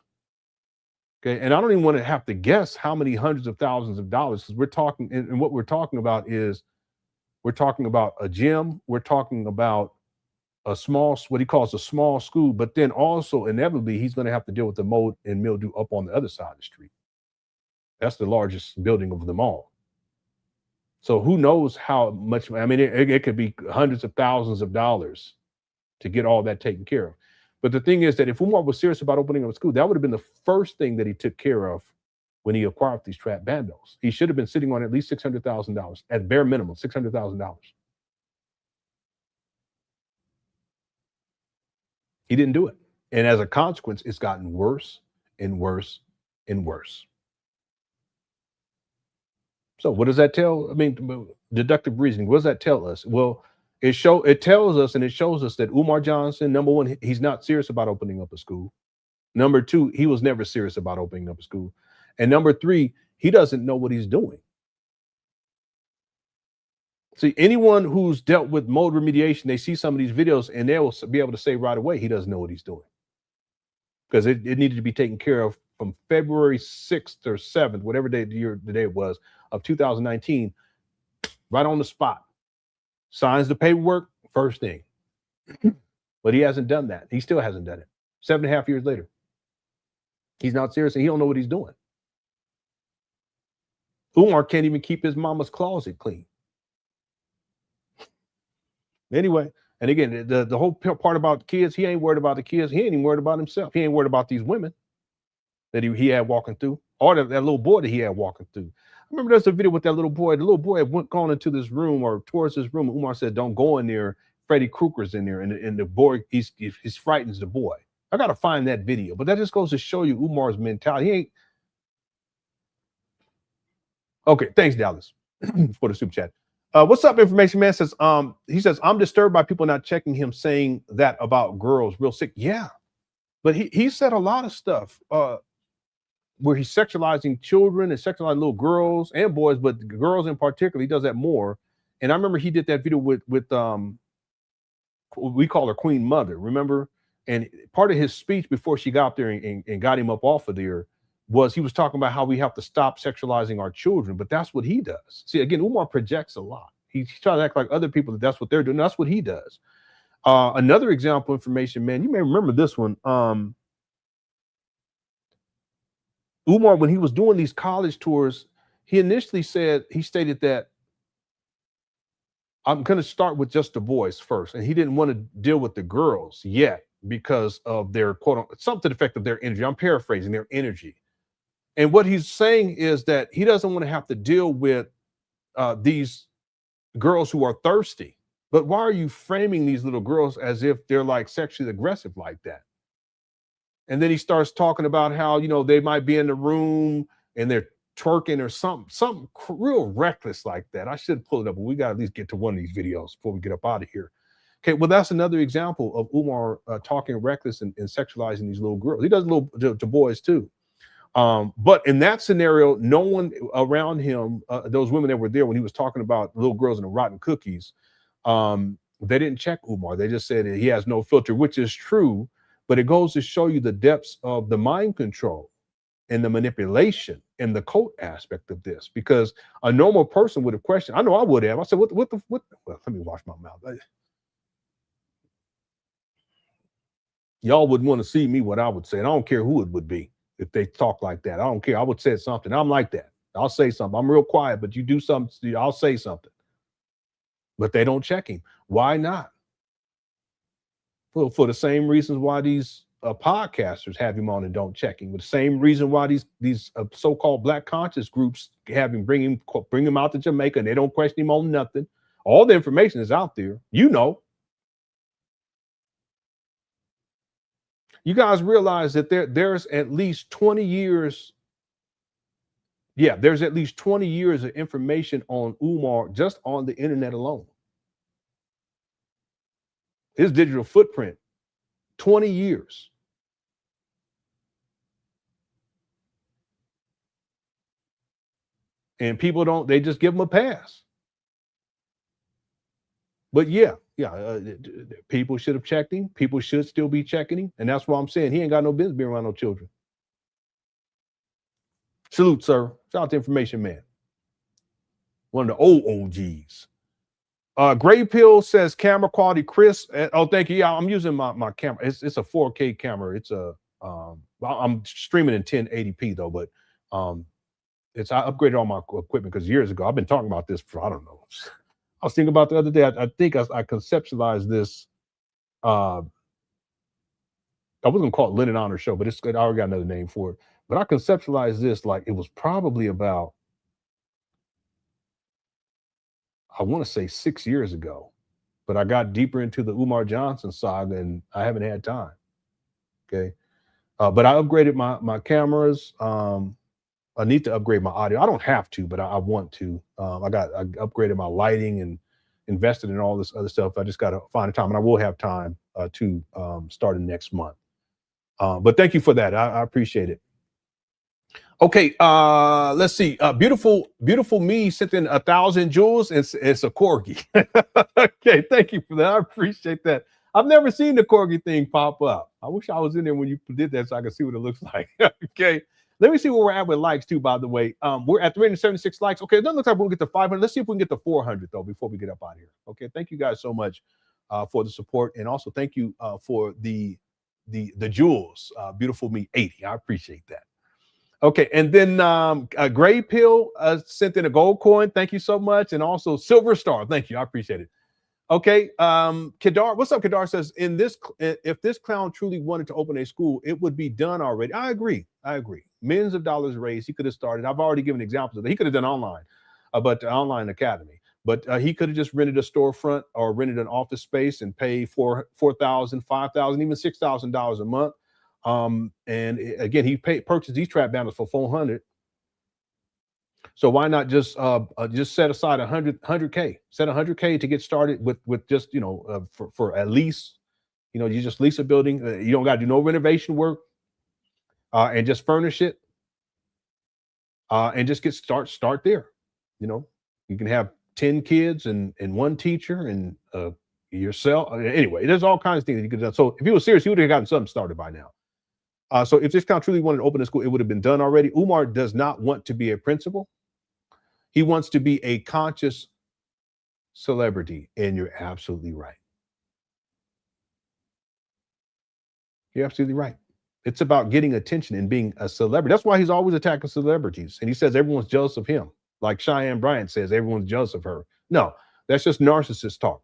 Okay, and I don't even want to have to guess how many hundreds of thousands of dollars, because we're talking, and what we're talking about is, we're talking about a gym, we're talking about a small, what he calls a small school, but then also inevitably he's going to have to deal with the mold and mildew up on the other side of the street. That's the largest building of them all. So who knows how much, I mean, it could be hundreds of thousands of dollars to get all that taken care of. But the thing is that if Umar was serious about opening up a school, that would have been the first thing that he took care of when he acquired these trap bandos. He should have been sitting on at least $600,000, at bare minimum, $600,000. He didn't do it. And as a consequence, it's gotten worse and worse and worse. So what does that tell? I mean, deductive reasoning, what does that tell us? Well, it tells us, and it shows us that Umar Johnson, number one, he's not serious about opening up a school. Number two, he was never serious about opening up a school. And number three, he doesn't know what he's doing. See, anyone who's dealt with mold remediation, they see some of these videos and they will be able to say right away, he doesn't know what he's doing. Because it needed to be taken care of from February 6th or 7th, whatever the day it was, of 2019, right on the spot. Signs the paperwork, first thing. But he hasn't done that. He still hasn't done it. 7.5 years later. He's not serious and he don't know what he's doing. Umar can't even keep his mama's closet clean. Anyway, and again, the whole part about kids, he ain't worried about the kids. He ain't even worried about himself. He ain't worried about these women that he had walking through, or that little boy that he had walking through. I remember there's a video with that little boy. The little boy had gone into this room or towards this room. Umar said, "Don't go in there." Freddy Krueger's in there, and the boy, he frightens the boy. I got to find that video, but that just goes to show you Umar's mentality. He ain't. Okay, thanks, Dallas, for the super chat. What's up, information man? Says he says, I'm disturbed by people not checking him saying that about girls real sick. Yeah, but he said a lot of stuff where he's sexualizing children and sexualizing little girls and boys, but girls in particular, he does that more. And I remember he did that video with we call her Queen Mother, remember? And part of his speech before she got up there and got him up off of there was he was talking about how we have to stop sexualizing our children, but that's what he does. See, again, Umar projects a lot. He's trying to act like other people, that's what they're doing. That's what he does. Another example, information, man, you may remember this one. Umar, when he was doing these college tours, he initially stated that I'm going to start with just the boys first. And he didn't want to deal with the girls yet because of their quote, something to the effect of their energy. I'm paraphrasing, their energy. And what he's saying is that he doesn't want to have to deal with these girls who are thirsty. But why are you framing these little girls as if they're like sexually aggressive like that? And then he starts talking about how, you know, they might be in the room and they're twerking or something real reckless like that. I should pull it up, but we got to at least get to one of these videos before we get up out of here. Okay, well, that's another example of Umar talking reckless and sexualizing these little girls. He does little to boys too. But in that scenario, no one around him, those women that were there when he was talking about little girls and the rotten cookies, they didn't check Umar. They just said he has no filter, which is true. But it goes to show you the depths of the mind control and the manipulation and the cult aspect of this. Because a normal person would have questioned. I know I would have. I said, what? Well, let me wash my mouth. Y'all wouldn't want to see me what I would say. And I don't care who it would be if they talk like that. I don't care. I would say something. I'm like that. I'll say something. I'm real quiet, but you do something, I'll say something. But they don't check him. Why not? Well, for the same reasons why these podcasters have him on and don't check him. With the same reason why these so-called black conscious groups have him bring him out to Jamaica and they don't question him on nothing. All the information is out there. You know. You guys realize that there's at least 20 years. Yeah, there's at least 20 years of information on Umar just on the internet alone. His digital footprint, 20 years. And people they just give him a pass. But yeah, people should have checked him. People should still be checking him. And that's why I'm saying he ain't got no business being around no children. Salute, sir. Shout out to Information Man. One of the old OGs. Gray Pill says camera quality crisp. Oh, thank you. Yeah, I'm using my camera. It's a 4K camera. It's I'm streaming in 1080p though, but I upgraded all my equipment because years ago I've been talking about this for I don't know. I was thinking about the other day. I think I conceptualized this. I wasn't gonna call it LenonHonor show, but I already got another name for it. But I conceptualized this like it was probably about, I want to say 6 years ago, but I got deeper into the Umar Johnson saga and I haven't had time. Okay. But I upgraded my cameras. I need to upgrade my audio. I don't have to, but I want to. I upgraded my lighting and invested in all this other stuff. I just got to find a time, and I will have time to starting next month. But thank you for that. I appreciate it. Okay, let's see. Beautiful me sent in 1,000 jewels. It's a corgi. Okay, thank you for that. I appreciate that. I've never seen the corgi thing pop up. I wish I was in there when you did that so I could see what it looks like. Okay. Let me see where we're at with likes too, by the way. We're at 376 likes. Okay, it doesn't look like we'll get to 500. Let's see if we can get to 400 though before we get up out of here. Okay, thank you guys so much for the support, and also thank you for the jewels. Beautiful me 80. I appreciate that. Okay, and then Gray Pill sent in a gold coin. Thank you so much, and also Silver Star. Thank you. I appreciate it. Okay, Kedar, what's up? Kedar says, if this clown truly wanted to open a school, it would be done already. I agree. Millions of dollars raised. He could have started. I've already given examples of that. He could have done online, but online academy. But he could have just rented a storefront or rented an office space and paid $4,000, $5,000, even $6,000 a month. And again, he purchased these trap banners for $400. So why not just set aside $100K, set $100K to get started with just, for at least, you just lease a building. You don't got to do no renovation work, and just furnish it, and just start there. You can have 10 kids and one teacher and yourself. Anyway, there's all kinds of things that you could have done. So if he was serious, he would have gotten something started by now. So if this guy truly wanted to open a school, it would have been done already. Umar does not want to be a principal. He wants to be a conscious celebrity, and you're absolutely right. You're absolutely right. It's about getting attention and being a celebrity. That's why he's always attacking celebrities. And he says everyone's jealous of him. Like Cheyenne Bryant says, everyone's jealous of her. No, that's just narcissist talk.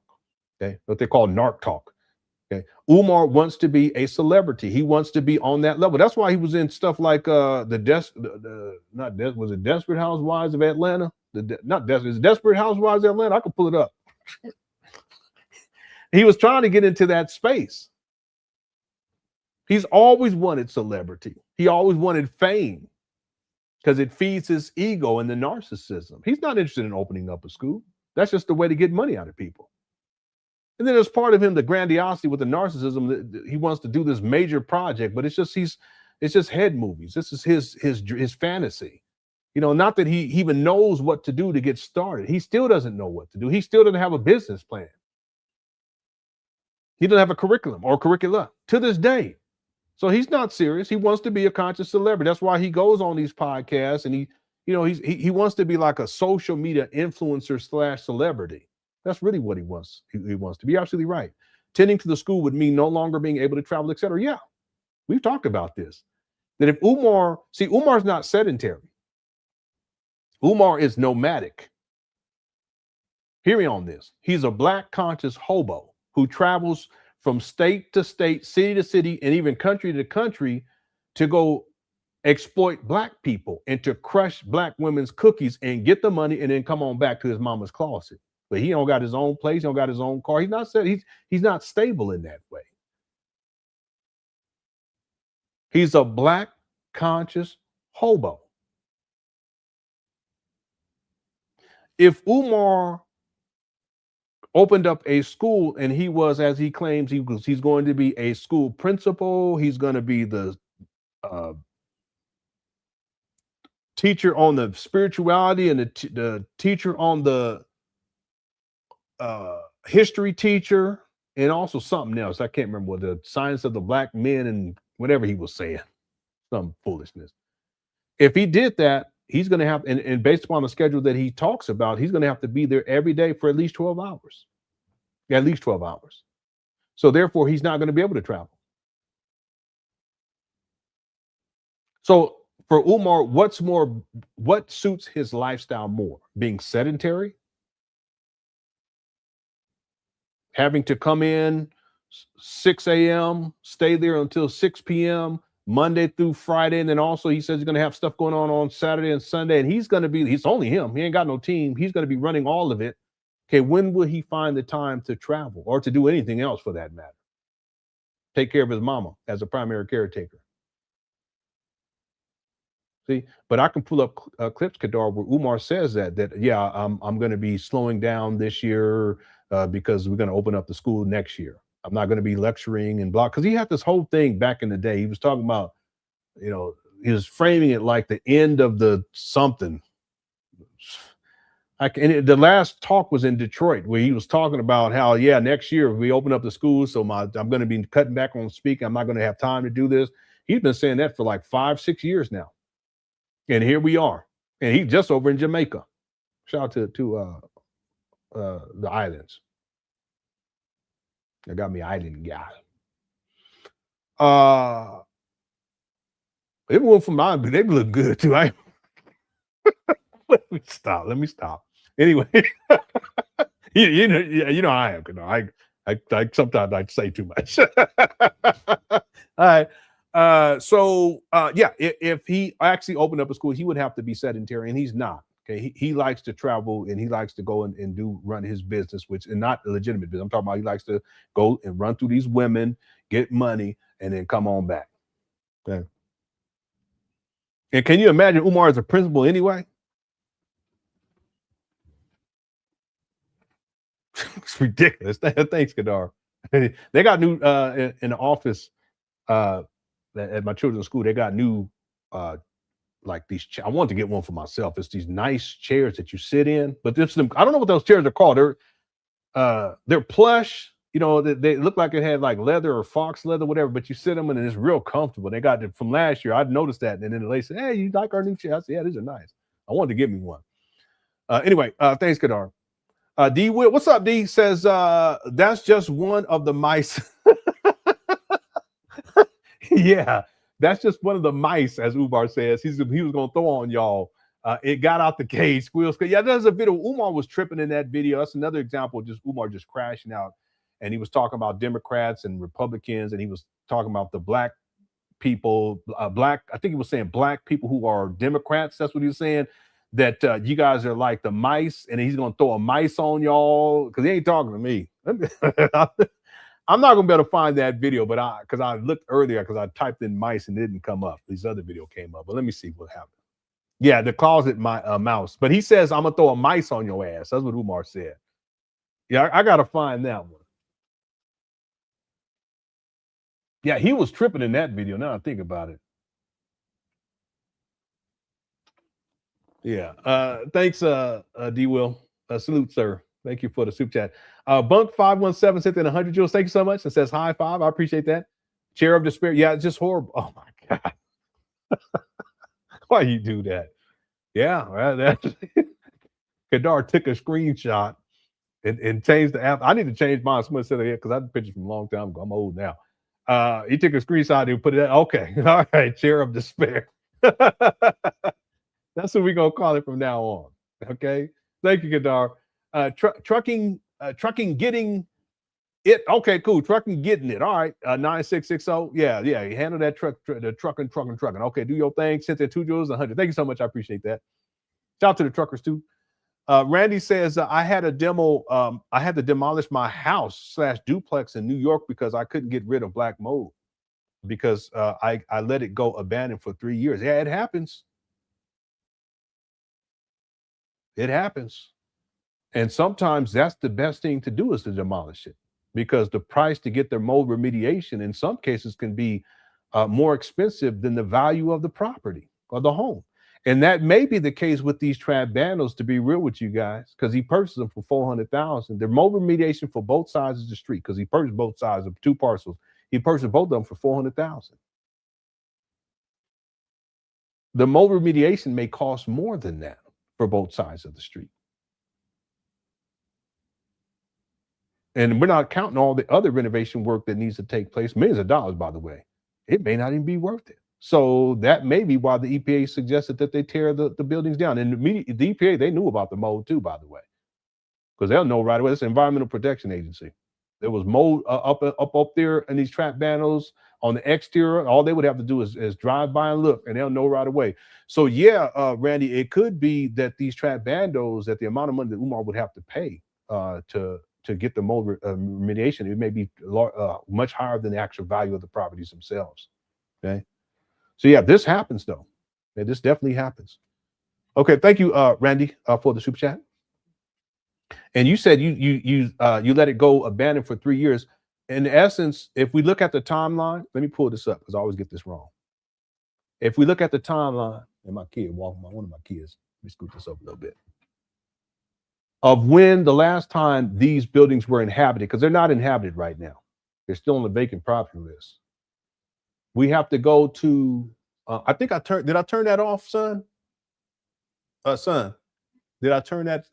Okay, what they call narc talk. Okay, Umar wants to be a celebrity. He wants to be on that level. That's why he was in stuff like was it Desperate Housewives of Atlanta? Desperate Housewives of Atlanta. I could pull it up. He was trying to get into that space. He's always wanted celebrity. He always wanted fame because it feeds his ego and the narcissism. He's not interested in opening up a school. That's just the way to get money out of people. And then there's part of him, the grandiosity with the narcissism, that he wants to do this major project, but it's just head movies. This is his fantasy. Not that he even knows what to do to get started. He still doesn't know what to do. He still doesn't have a business plan. He doesn't have a curriculum or curricula to this day. So he's not serious. He wants to be a conscious celebrity. That's why he goes on these podcasts, and he wants to be like a social media influencer / celebrity. That's really what he wants. He wants to be. Absolutely right. Tending to the school would mean no longer being able to travel, etc. Yeah, we've talked about this. That if Umar's not sedentary. Umar is nomadic. Hear me on this. He's a black conscious hobo who travels from state to state, city to city, and even country to country to go exploit black people and to crush black women's cookies and get the money and then come on back to his mama's closet. But he don't got his own place, he don't got his own car. He's not stable in that way. He's a black conscious hobo. If Umar opened up a school and he was, as he claims, he's going to be a school principal, he's going to be the teacher on the spirituality and the teacher on the history teacher, and also something else. I can't remember what, the science of the black men and whatever he was saying, some foolishness. If he did that, he's going to have, and based upon the schedule that he talks about, he's going to have to be there every day for at least 12 hours. At least 12 hours. So therefore, he's not going to be able to travel. So for Umar, what suits his lifestyle more? Being sedentary? Having to come in 6 a.m., stay there until 6 p.m., Monday through Friday, and then also he says he's going to have stuff going on Saturday and Sunday, and he's only him. He ain't got no team. He's going to be running all of it. Okay, when will he find the time to travel or to do anything else for that matter? Take care of his mama as a primary caretaker. See, but I can pull up clips, Kadar, where Umar says that yeah, I'm going to be slowing down this year because we're going to open up the school next year. I'm not going to be lecturing and blah, because he had this whole thing back in the day. He was talking about, he was framing it like the end of the something. The last talk was in Detroit, where he was talking about how, yeah, next year we open up the schools, so I'm going to be cutting back on speaking. I'm not going to have time to do this. He's been saying that for like 5-6 years now. And here we are. And he's just over in Jamaica. Shout out to the islands. They got me island guy. Everyone from Island, they look good too. Let me stop. Anyway, you know I am. I sometimes I say too much. All right. Yeah, if he actually opened up a school, he would have to be sedentary, and he's not. Okay, he likes to travel and he likes to go and run his business, which is not a legitimate business. I'm talking about he likes to go and run through these women, get money, and then come on back. Okay. And can you imagine Umar as a principal anyway? It's ridiculous. Thanks, Kadar. They got new in the office at my children's school. They got new like these. I wanted to get one for myself. It's these nice chairs that you sit in, but I don't know what those chairs are called. They're plush. They look like it had like leather or fox leather, whatever. But you sit them and it's real comfortable. They got it from last year. I'd noticed that, and then the lady said, "Hey, you like our new chair?" I said, "Yeah, these are nice." I wanted to get me one. Anyway, thanks, Kadar. D Will, what's up? D says that's just one of the mice. Yeah, that's just one of the mice, as Umar says. He was gonna throw on y'all. It got out the cage, squeals. Yeah, there's a video. Umar was tripping in that video. That's another example of just Umar just crashing out. And he was talking about Democrats and Republicans, and he was talking about the black people, I think he was saying black people who are Democrats. That's what he was saying. That you guys are like the mice, and he's gonna throw a mice on y'all because he ain't talking to me. I'm not gonna be able to find that video, but because I looked earlier because I typed in mice and it didn't come up. This other video came up, but let me see what happened. Yeah, the closet mouse. But he says I'm gonna throw a mice on your ass. That's what Umar said. Yeah, I gotta find that one. Yeah, he was tripping in that video. Now I think about it. Yeah. Thanks, D Will. Salute, sir. Thank you for the super chat. Bunk 517 sent in 100 joules. Thank you so much. It says high five. I appreciate that. Chair of despair. Yeah, it's just horrible. Oh my God. Why you do that? Yeah, well, Kadar took a screenshot and changed the app. I need to change mine. Someone said it because I had pictures from a long time ago. I'm old now. He took a screenshot and put it. Okay, all right. Chair of despair. That's what we're gonna call it from now on. Okay. Thank you, Gadar. Trucking getting it. Okay, cool. Trucking getting it. All right. 9660. Yeah. You handle that the trucking. Okay, do your thing. Sent that €2 100. Thank you so much. I appreciate that. Shout out to the truckers too. Randy says I had a demo. I had to demolish my house / duplex in New York because I couldn't get rid of black mold because I let it go abandoned for 3 years. Yeah, it happens. It happens. And sometimes that's the best thing to do is to demolish it because the price to get their mold remediation in some cases can be more expensive than the value of the property or the home. And that may be the case with these trad vandals, to be real with you guys, because he purchased them for $400,000. They're mold remediation for both sides of the street because he purchased both sides of 2 parcels. He purchased both of them for $400,000. The mold remediation may cost more than that for both sides of the street. And we're not counting all the other renovation work that needs to take place, millions of dollars, by the way. It may not even be worth it. So that may be why the EPA suggested that they tear the buildings down. And the EPA, they knew about the mold too, by the way, because they'll know right away. It's the Environmental Protection Agency. There was mold up there in these trap panels on the exterior. All they would have to do is drive by and look, and they'll know right away. So yeah, Randy, it could be that these trap bandos, that the amount of money that Umar would have to pay to get the mold remediation, it may be much higher than the actual value of the properties themselves. Okay. So yeah, this happens though. Yeah, this definitely happens. Okay, thank you, Randy, for the super chat. And you said you let it go abandoned for 3 years. In essence, if we look at the timeline, let me pull this up because I always get this wrong. If we look at the timeline, and my kid walking, one of my kids, let me scoot this up a little bit, of when the last time these buildings were inhabited, because they're not inhabited right now. They're still on the vacant property list. We have to go to, I think did I turn that off, son? Son, did I turn that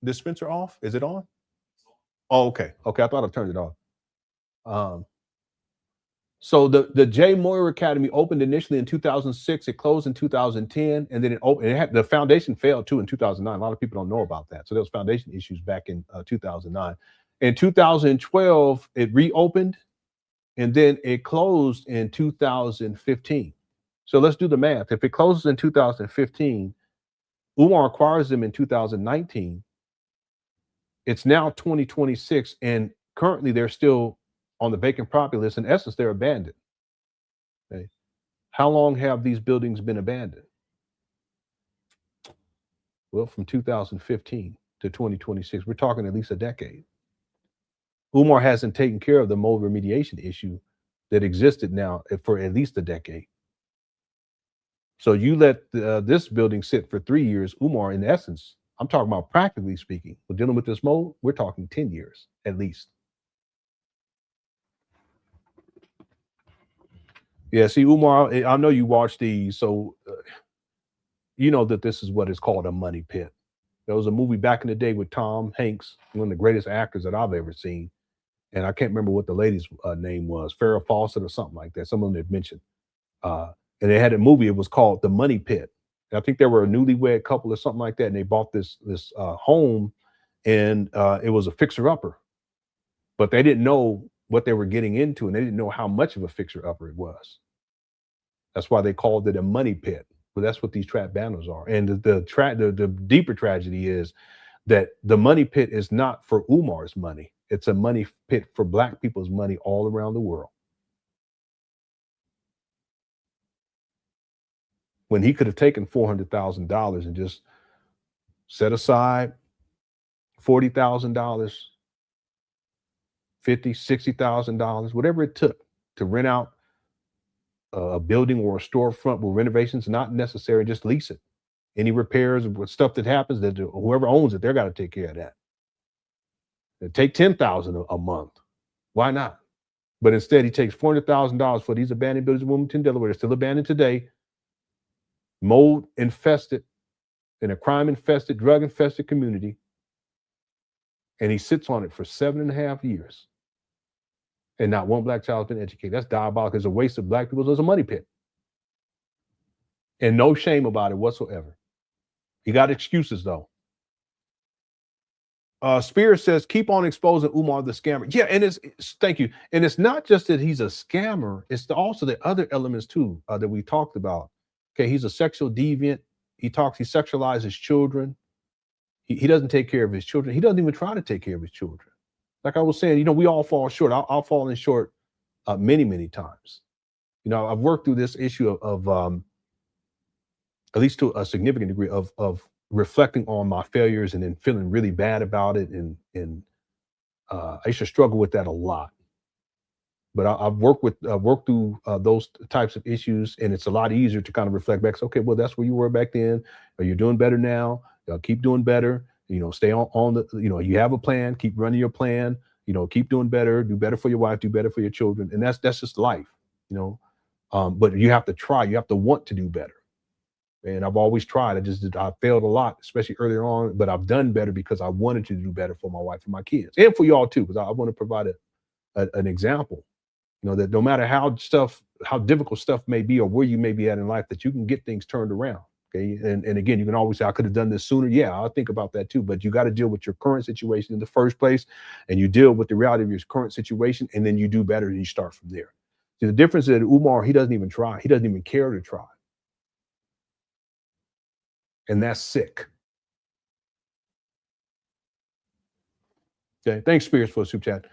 dispenser off? Is it on? Oh, okay. I thought I turned it off. So the J. Moyer Academy opened initially in 2006. It closed in 2010, and then it opened. The foundation failed too in 2009. A lot of people don't know about that. So there was foundation issues back in 2009. In 2012, it reopened, and then it closed in 2015. So let's do the math. If it closes in 2015, Umar acquires them in 2019. It's now 2026, and currently they're still on the vacant property list. In essence, they're abandoned. Okay. How long have these buildings been abandoned? Well, from 2015 to 2026, we're talking at least a decade. Umar hasn't taken care of the mold remediation issue that existed now for at least a decade. So you let this building sit for 3 years. Umar, in essence, I'm talking about practically speaking, we're dealing with this mold, we're talking 10 years at least. Yeah, see, Umar, I know you watch these, so you know that this is what is called a money pit. There was a movie back in the day with Tom Hanks, one of the greatest actors that I've ever seen. And I can't remember what the lady's name was, Farrah Fawcett or something like that. Someone had mentioned. And they had a movie, it was called The Money Pit. And I think they were a newlywed couple or something like that. And they bought this home, and it was a fixer-upper. But they didn't know what they were getting into, and they didn't know how much of a fixer-upper it was. That's why they called it a money pit. But that's what these trap banners are. And the deeper tragedy is that the money pit is not for Umar's money. It's a money pit for Black people's money all around the world. When he could have taken $400,000 and just set aside $40,000, $50,000, $60,000, whatever it took to rent out a building or a storefront where renovations not necessary, just lease it. Any repairs or stuff that happens, that whoever owns it, they're got to take care of that. Take $10,000 a month. Why not? But instead, he takes $400,000 for these abandoned buildings in Wilmington, Delaware. They're still abandoned today. Mold infested, in a crime infested, drug infested community. And he sits on it for 7.5 years. And not one Black child has been educated. That's diabolical. It's a waste of Black people. It's a money pit. And no shame about it whatsoever. He got excuses though. Spears says, keep on exposing Umar the scammer. Yeah, and thank you. And it's not just that he's a scammer, it's also the other elements too that we talked about. Okay, he's a sexual deviant. He sexualizes children. He doesn't take care of his children. He doesn't even try to take care of his children. Like I was saying, we all fall short. I'll fall in short many, many times. I've worked through this issue of at least to a significant degree of reflecting on my failures and then feeling really bad about it. And I used to struggle with that a lot. But I've worked through those types of issues, and it's a lot easier to kind of reflect back. So, okay, well, that's where you were back then. Are you doing better now? Keep doing better. Stay on the. You have a plan. Keep running your plan. Keep doing better. Do better for your wife. Do better for your children. And that's just life. But you have to try. You have to want to do better. And I've always tried. I failed a lot, especially earlier on. But I've done better because I wanted to do better for my wife and my kids, and for y'all too, because I want to provide an example. That no matter how difficult stuff may be or where you may be at in life, that you can get things turned around. Okay. And again, you can always say, I could have done this sooner. Yeah, I'll think about that too. But you got to deal with your current situation in the first place, and you deal with the reality of your current situation, and then you do better and you start from there. See, the difference is that Umar, he doesn't even try. He doesn't even care to try. And that's sick. Okay. Thanks, Spears, for the super chat.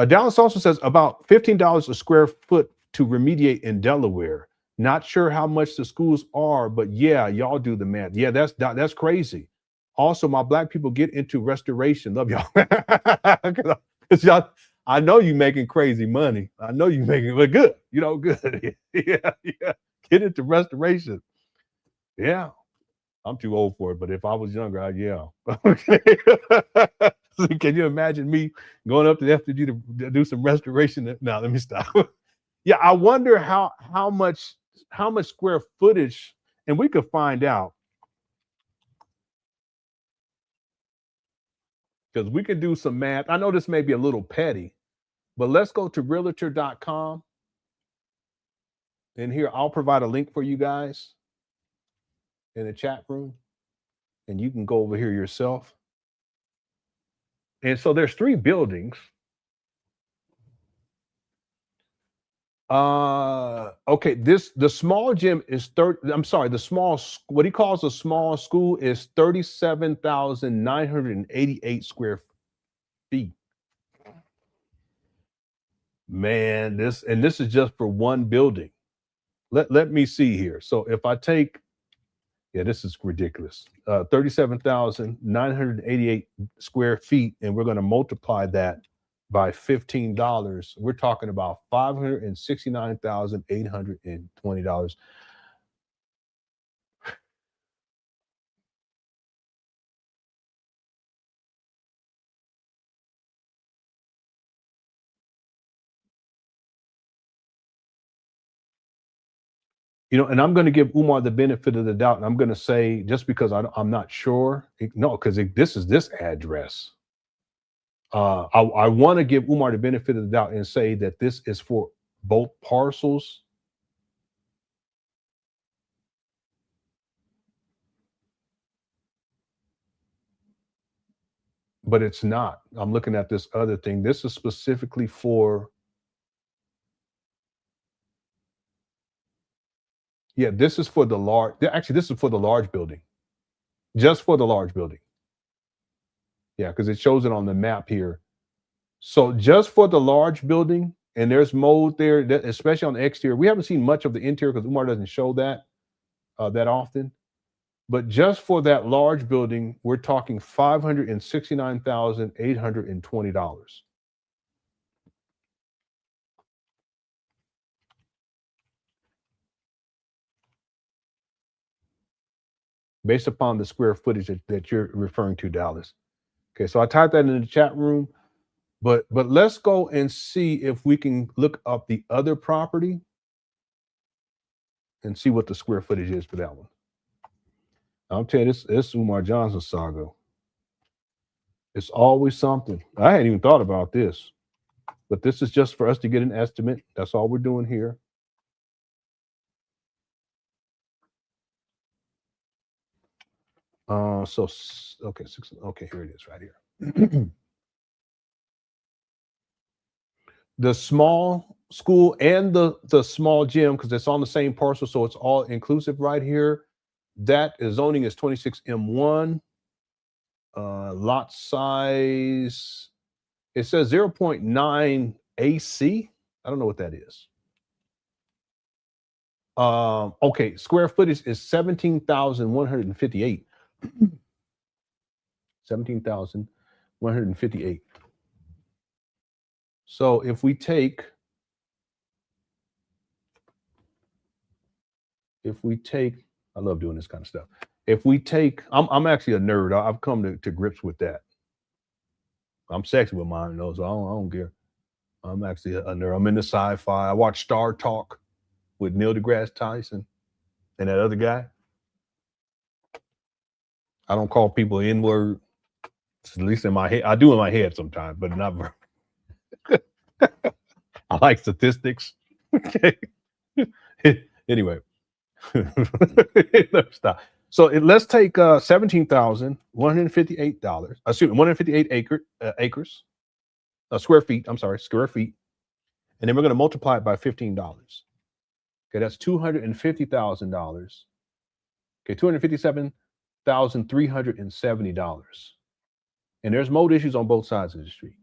Dallas also says about $15 a square foot to remediate in Delaware. Not sure how much the schools are, but yeah, y'all do the math. Yeah, that's crazy. Also, my Black people get into restoration. Love y'all. Because y'all, I know you making crazy money. I know you making, but good. Good. Yeah. Get into restoration. Yeah. I'm too old for it, but if I was younger, yeah. Okay. Can you imagine me going up to the FDMG to do some restoration? Now, let me stop. Yeah, I wonder how much square footage, and we could find out, because we could do some math. I know this may be a little petty, but let's go to realtor.com. And here, I'll provide a link for you guys in the chat room, and you can go over here yourself. And so there's 3 buildings. Okay, the small gym is what he calls a small school is 37,988 square feet. Man, this is just for one building. Let me see here. So if I take, this is ridiculous. 37,988 square feet, and we're going to multiply that by $15. We're talking about $569,820. And I'm going to give Umar the benefit of the doubt, and I'm going to say, just because I'm not sure, because this is this address. I want to give Umar the benefit of the doubt and say that this is for both parcels. But it's not. I'm looking at this other thing. This is specifically for, this is for the large, actually, this is for the large building. Just for the large building. Yeah, because it shows it on the map here. So just for the large building, and there's mold there, especially on the exterior. We haven't seen much of the interior because Umar doesn't show that that often. But just for that large building, we're talking $569,820. Based upon the square footage that you're referring to, Dallas. Okay, so I typed that in the chat room, but let's go and see if we can look up the other property and see what the square footage is for that one. I'll tell you, this Umar Johnson saga. It's always something. I hadn't even thought about this, but this is just for us to get an estimate. That's all we're doing here. Okay, okay, here it is right here. The small school and the small gym, because it's on the same parcel, so it's all inclusive right here. That is zoning is 26M1. Lot size, it says 0.9 AC. I don't know what that is. Okay, square footage is 17,158. 17,158. So if we take, I love doing this kind of stuff. If we take, I'm actually a nerd. I've come to grips with that. I'm sexy with mine though, so I don't care. I'm actually a nerd. I'm into sci-fi. I watch Star Talk with Neil deGrasse Tyson and that other guy. I don't call people N-word. At least in my head. I do in my head sometimes, but not very. I like statistics. Okay. Anyway. Stop. So let's take $17,158. Excuse me, 158 acres. Square feet. I'm sorry, square feet. And then we're going to multiply it by $15. Okay, that's $250,000. Okay, $257,370. And there's mold issues on both sides of the street.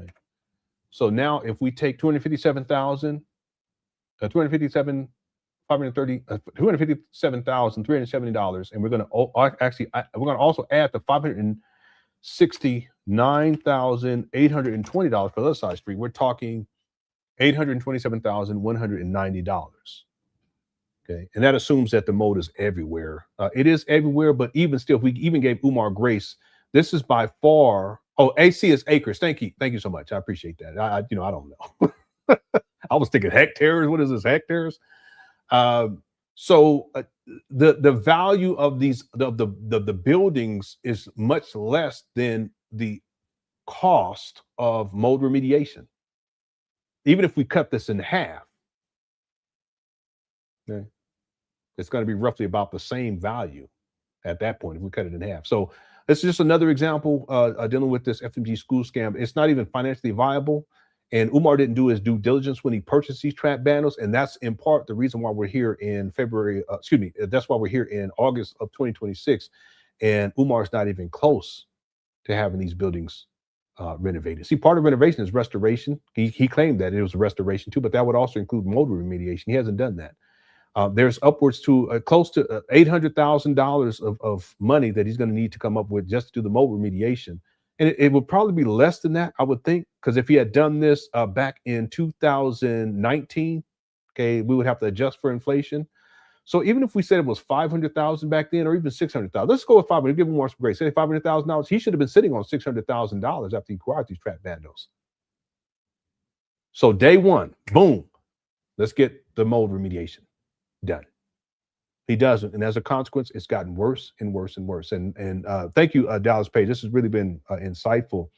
Okay. So now if we take $257,370, and we're going to also add the $569,820 for the other side street. We're talking $827,190. Okay, and that assumes that the mold is everywhere. It is everywhere, but even still, if we even gave Umar grace, this is by far. Oh, AC is acres. Thank you so much. I appreciate that. I don't know. I was thinking hectares. What is this, hectares? So the value of the buildings is much less than the cost of mold remediation. Even if we cut this in half, okay, it's going to be roughly about the same value at that point if we cut it in half. So this is just another example dealing with this FDMG school scam. It's not even financially viable. And Umar didn't do his due diligence when he purchased these trap bundles. And that's in part the reason why we're here in that's why we're here in August of 2026. And Umar's not even close to having these buildings renovated. See, part of renovation is restoration. He claimed that it was restoration too, but that would also include mold remediation. He hasn't done that. There's upwards to close to $800,000 of money that he's going to need to come up with just to do the mold remediation. And it would probably be less than that, I would think, because if he had done this back in 2019, okay, we would have to adjust for inflation. So even if we said it was $500,000 back then, or even $600,000, let's go with $500,000. Give him more some grace. Say $500,000. He should have been sitting on $600,000 after he acquired these trap bundles. So day one, boom, let's get the mold remediation done. He doesn't, and as a consequence, it's gotten worse and worse and worse. And thank you, Dallas Page. This has really been insightful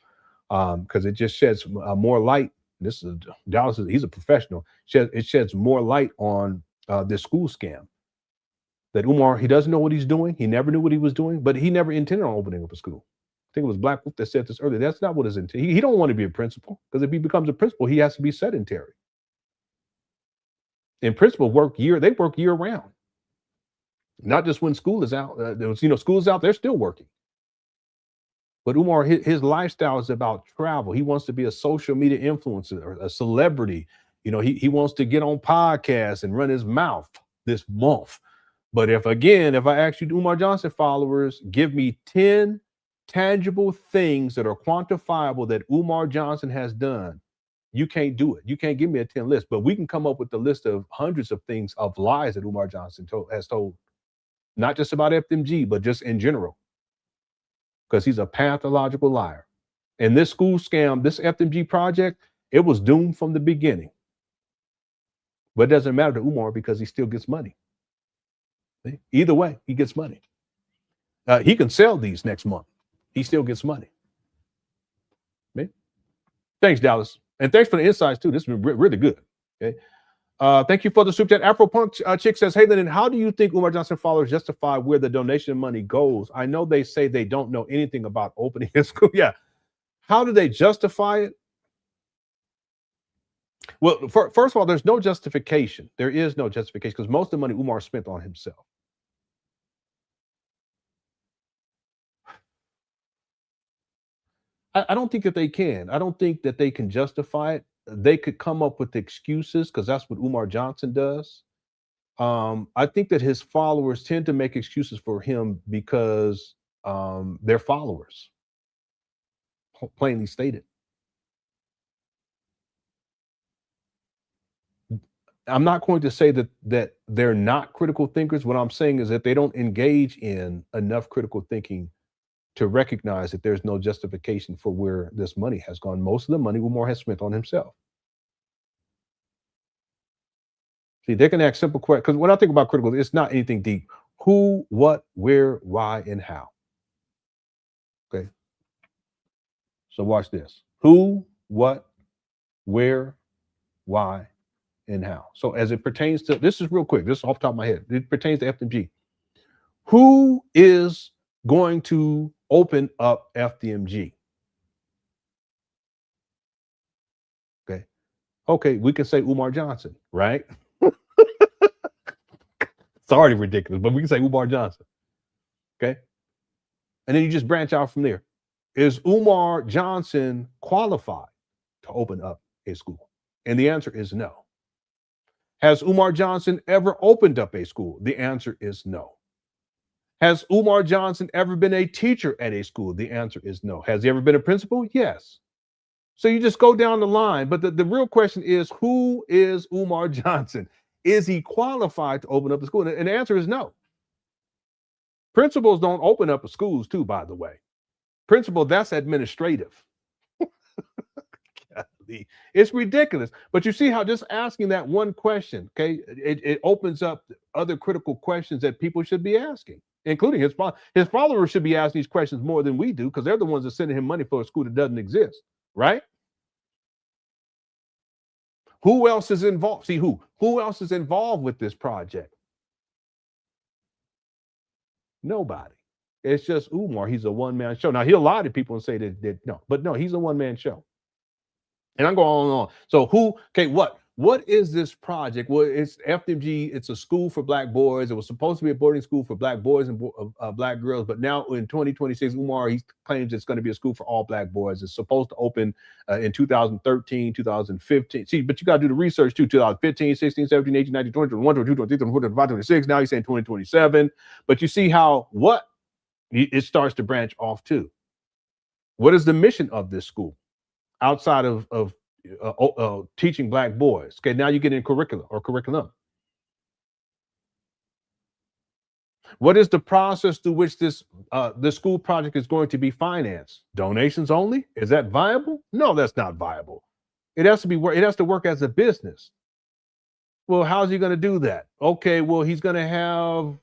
because it just sheds more light. This is Dallas. He's a professional. It sheds more light on this school scam. That Umar, he doesn't know what he's doing. He never knew what he was doing, but he never intended on opening up a school. I think it was Black Wolf that said this earlier. That's not what his intent. He don't want to be a principal, because if he becomes a principal, he has to be sedentary. And principals work year round. Not just when school is out. School is out, they're still working. But Umar, his lifestyle is about travel. He wants to be a social media influencer or a celebrity. He wants to get on podcasts and run his mouth this month. But if I ask you, Umar Johnson followers, give me 10 tangible things that are quantifiable that Umar Johnson has done, you can't do it. You can't give me a 10 list, but we can come up with a list of hundreds of things, of lies that Umar Johnson has told. Not just about FDMG, but just in general. Because he's a pathological liar. And this school scam, this FDMG project, it was doomed from the beginning. But it doesn't matter to Umar because he still gets money. See? Either way, he gets money. He can sell these next month. He still gets money. See? Thanks, Dallas. And thanks for the insights too. This has been really good. Okay. Thank you for the super chat. Afro Punk Chick says, hey, Lenon, how do you think Umar Johnson followers justify where the donation money goes? I know they say they don't know anything about opening a school. Yeah. How do they justify it? Well, first of all, there's no justification. There is no justification because most of the money Umar spent on himself. I don't think that they can. I don't think that they can justify it. They could come up with excuses because that's what Umar Johnson does. I think that his followers tend to make excuses for him because they're followers, plainly stated. I'm not going to say that they're not critical thinkers. What I'm saying is that they don't engage in enough critical thinking to recognize that there's no justification for where this money has gone. Most of the money Umar has spent on himself. See, they can ask simple questions. Because when I think about critical, it's not anything deep. Who, what, where, why, and how. Okay. So watch this. Who, what, where, why, and how. So as it pertains to, this is real quick. This is off the top of my head. It pertains to FDMG. Who is going to open up FDMG? Okay. Okay, we can say Umar Johnson, right? It's already ridiculous, but we can say Umar Johnson. Okay. And then you just branch out from there. Is Umar Johnson qualified to open up a school? And the answer is no. Has Umar Johnson ever opened up a school? The answer is no. Has Umar Johnson ever been a teacher at a school? The answer is no. Has he ever been a principal? Yes. So you just go down the line. But the real question is, who is Umar Johnson? Is he qualified to open up a school? And the answer is no. Principals don't open up schools too, by the way. Principal, that's administrative. It's ridiculous. But you see how just asking that one question, okay, it opens up other critical questions that people should be asking, including his followers should be asking these questions more than we do because they're the ones that sending him money for a school that doesn't exist, right? Who else is involved? See, who else is involved with this project? Nobody. It's just Umar. He's a one-man show. Now, he'll lie to people and say that no, but no, he's a one-man show. And I'm going on and on. So what is this project? Well, it's FDMG. It's a school for Black boys. It was supposed to be a boarding school for Black boys and Black girls. But now in 2026, Umar, he claims it's going to be a school for all Black boys. It's supposed to open in 2013, 2015. See, but you got to do the research too. 2015, 16, 17, 18, 19, 20, 21, 22, 23, 24, 25, 26. Now he's saying 2027. But you see how it starts to branch off too. What is the mission of this school? Outside of teaching Black boys. Okay, now you get in curriculum. What is the process through which this school project is going to be financed? Donations only? Is that viable? No, that's not viable. It has to work as a business. Well, how's he going to do that? Okay, well, he's going to have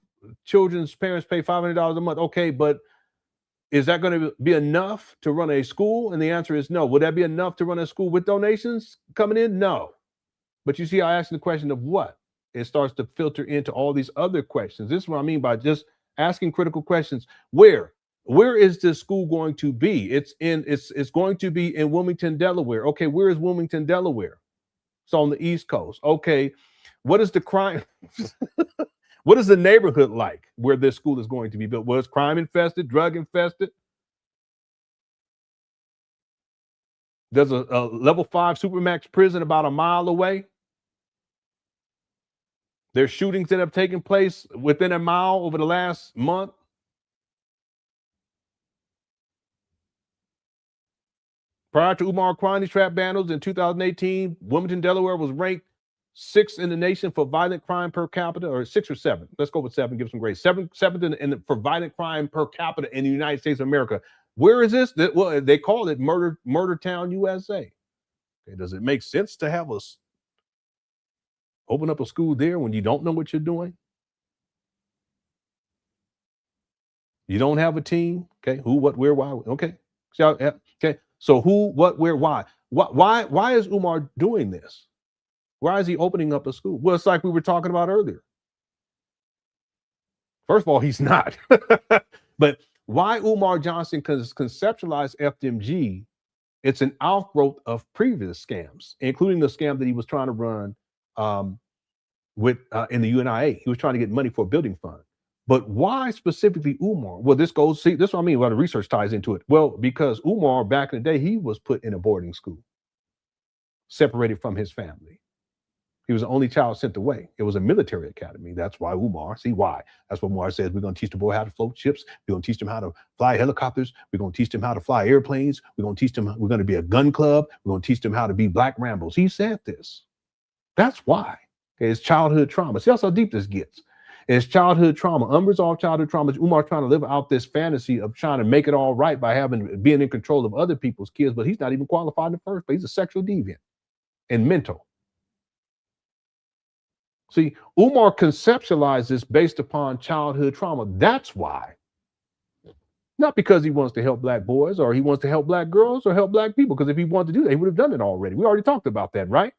children's parents pay $500 a month. Okay, but is that going to be enough to run a school? And the answer is no. Would that be enough to run a school with donations coming in? No. But you see, I asked the question of what? It starts to filter into all these other questions. This is what I mean by just asking critical questions. Where is this school going to be? It's going to be in Wilmington, Delaware. Okay, where is Wilmington, Delaware? It's on the East Coast. Okay, what is the crime? What is the neighborhood like where this school is going to be built? Was crime infested, drug infested? There's a level 5 Supermax prison about a mile away. There's shootings that have taken place within a mile over the last month. Prior to Umar Kwani's trap bandits in 2018, Wilmington, Delaware was ranked 6th in the nation for violent crime per capita, or 6 or 7. Let's go with 7, give some grades. 7th for violent crime per capita in the United States of America. Where is this? Well, they call it Murder Town, USA. Okay, does it make sense to have us open up a school there when you don't know what you're doing? You don't have a team. Okay, who, what, where, why? Okay, okay. So who, what, where, why? Why is Umar doing this? Why is he opening up a school? Well, it's like we were talking about earlier. First of all, he's not. But why Umar Johnson conceptualized FDMG, it's an outgrowth of previous scams, including the scam that he was trying to run in the UNIA. He was trying to get money for a building fund. But why specifically Umar? Well, this is what I mean, why the research ties into it. Well, because Umar, back in the day, he was put in a boarding school, separated from his family. He was the only child sent away. It was a military academy. That's why Umar, see why. That's what Umar says. We're going to teach the boy how to float ships. We're going to teach them how to fly helicopters. We're going to teach them how to fly airplanes. We're going to teach them, we're going to be a gun club. We're going to teach them how to be Black Rambos. He said this. That's why. Okay, it's childhood trauma. See how deep this gets. It's childhood trauma, unresolved childhood trauma. Umar trying to live out this fantasy of trying to make it all right by being in control of other people's kids, but he's not even qualified in the first place. He's a sexual deviant and mental. See, Umar conceptualized this based upon childhood trauma. That's why. Not because he wants to help Black boys or he wants to help Black girls or help Black people, because if he wanted to do that, he would have done it already. We already talked about that, right?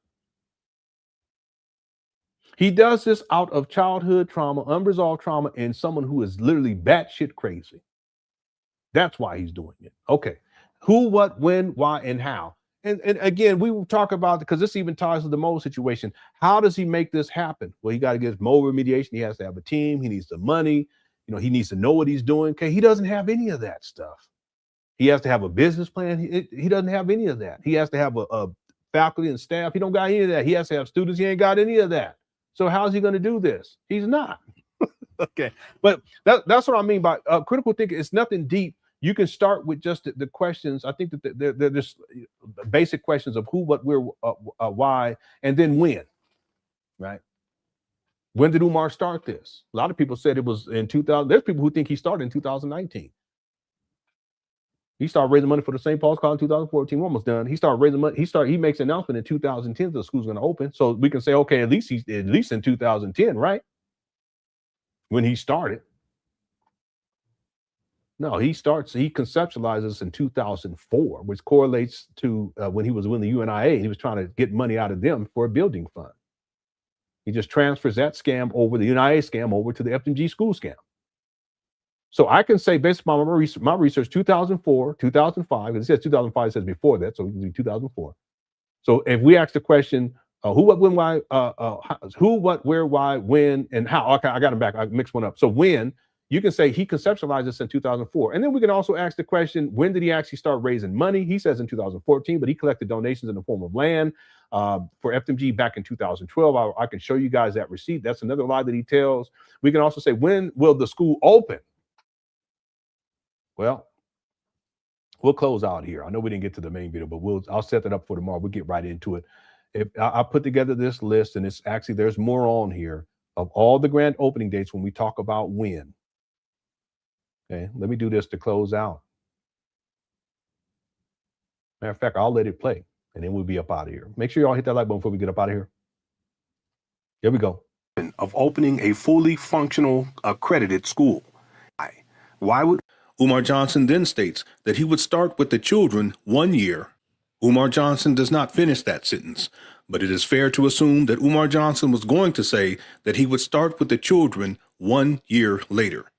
He does this out of childhood trauma, unresolved trauma, and someone who is literally batshit crazy. That's why he's doing it. Okay. Who, what, when, why, and how. And again, we will talk about, because this even ties to the Mo situation. How does he make this happen? Well, he got to get Mo remediation. He has to have a team. He needs the money. He needs to know what he's doing. Okay. He doesn't have any of that stuff. He has to have a business plan. He doesn't have any of that. He has to have a faculty and staff. He don't got any of that. He has to have students. He ain't got any of that. So how's he going to do this? He's not. Okay. But that's what I mean by critical thinking. It's nothing deep. You can start with just the questions. I think that they're just basic questions of who, what, where, why, and then when, right? When did Umar start this? A lot of people said it was in 2000. There's people who think he started in 2019. He started raising money for the St. Paul's College in 2014. We're almost done. He started raising money. He makes an announcement in 2010 that the school's going to open. So we can say, okay, at least in 2010, right? When he started. No, he conceptualizes in 2004, which correlates to when he was in the UNIA. He was trying to get money out of them for a building fund. He just transfers that scam over, the UNIA scam over to the FDMG school scam. So I can say, based upon my research, 2004, 2005, it says 2005, it says before that, so it can be 2004. So if we ask the question, who, what, when, why, who, what, where, why, when, and how. Okay, I got him back. I mixed one up. So when, you can say he conceptualized this in 2004. And then we can also ask the question, when did he actually start raising money? He says in 2014, but he collected donations in the form of land for FDMG back in 2012. I can show you guys that receipt. That's another lie that he tells. We can also say, when will the school open? Well, we'll close out here. I know we didn't get to the main video, but I'll set that up for tomorrow. We'll get right into it. I put together this list, and it's actually, there's more on here of all the grand opening dates when we talk about when. Okay, let me do this to close out. Matter of fact, I'll let it play, and then we'll be up out of here. Make sure y'all hit that like button before we get up out of here. Here we go. Of opening a fully functional accredited school. Why would Umar Johnson then states that he would start with the children 1 year. Umar Johnson does not finish that sentence, but it is fair to assume that Umar Johnson was going to say that he would start with the children 1 year later.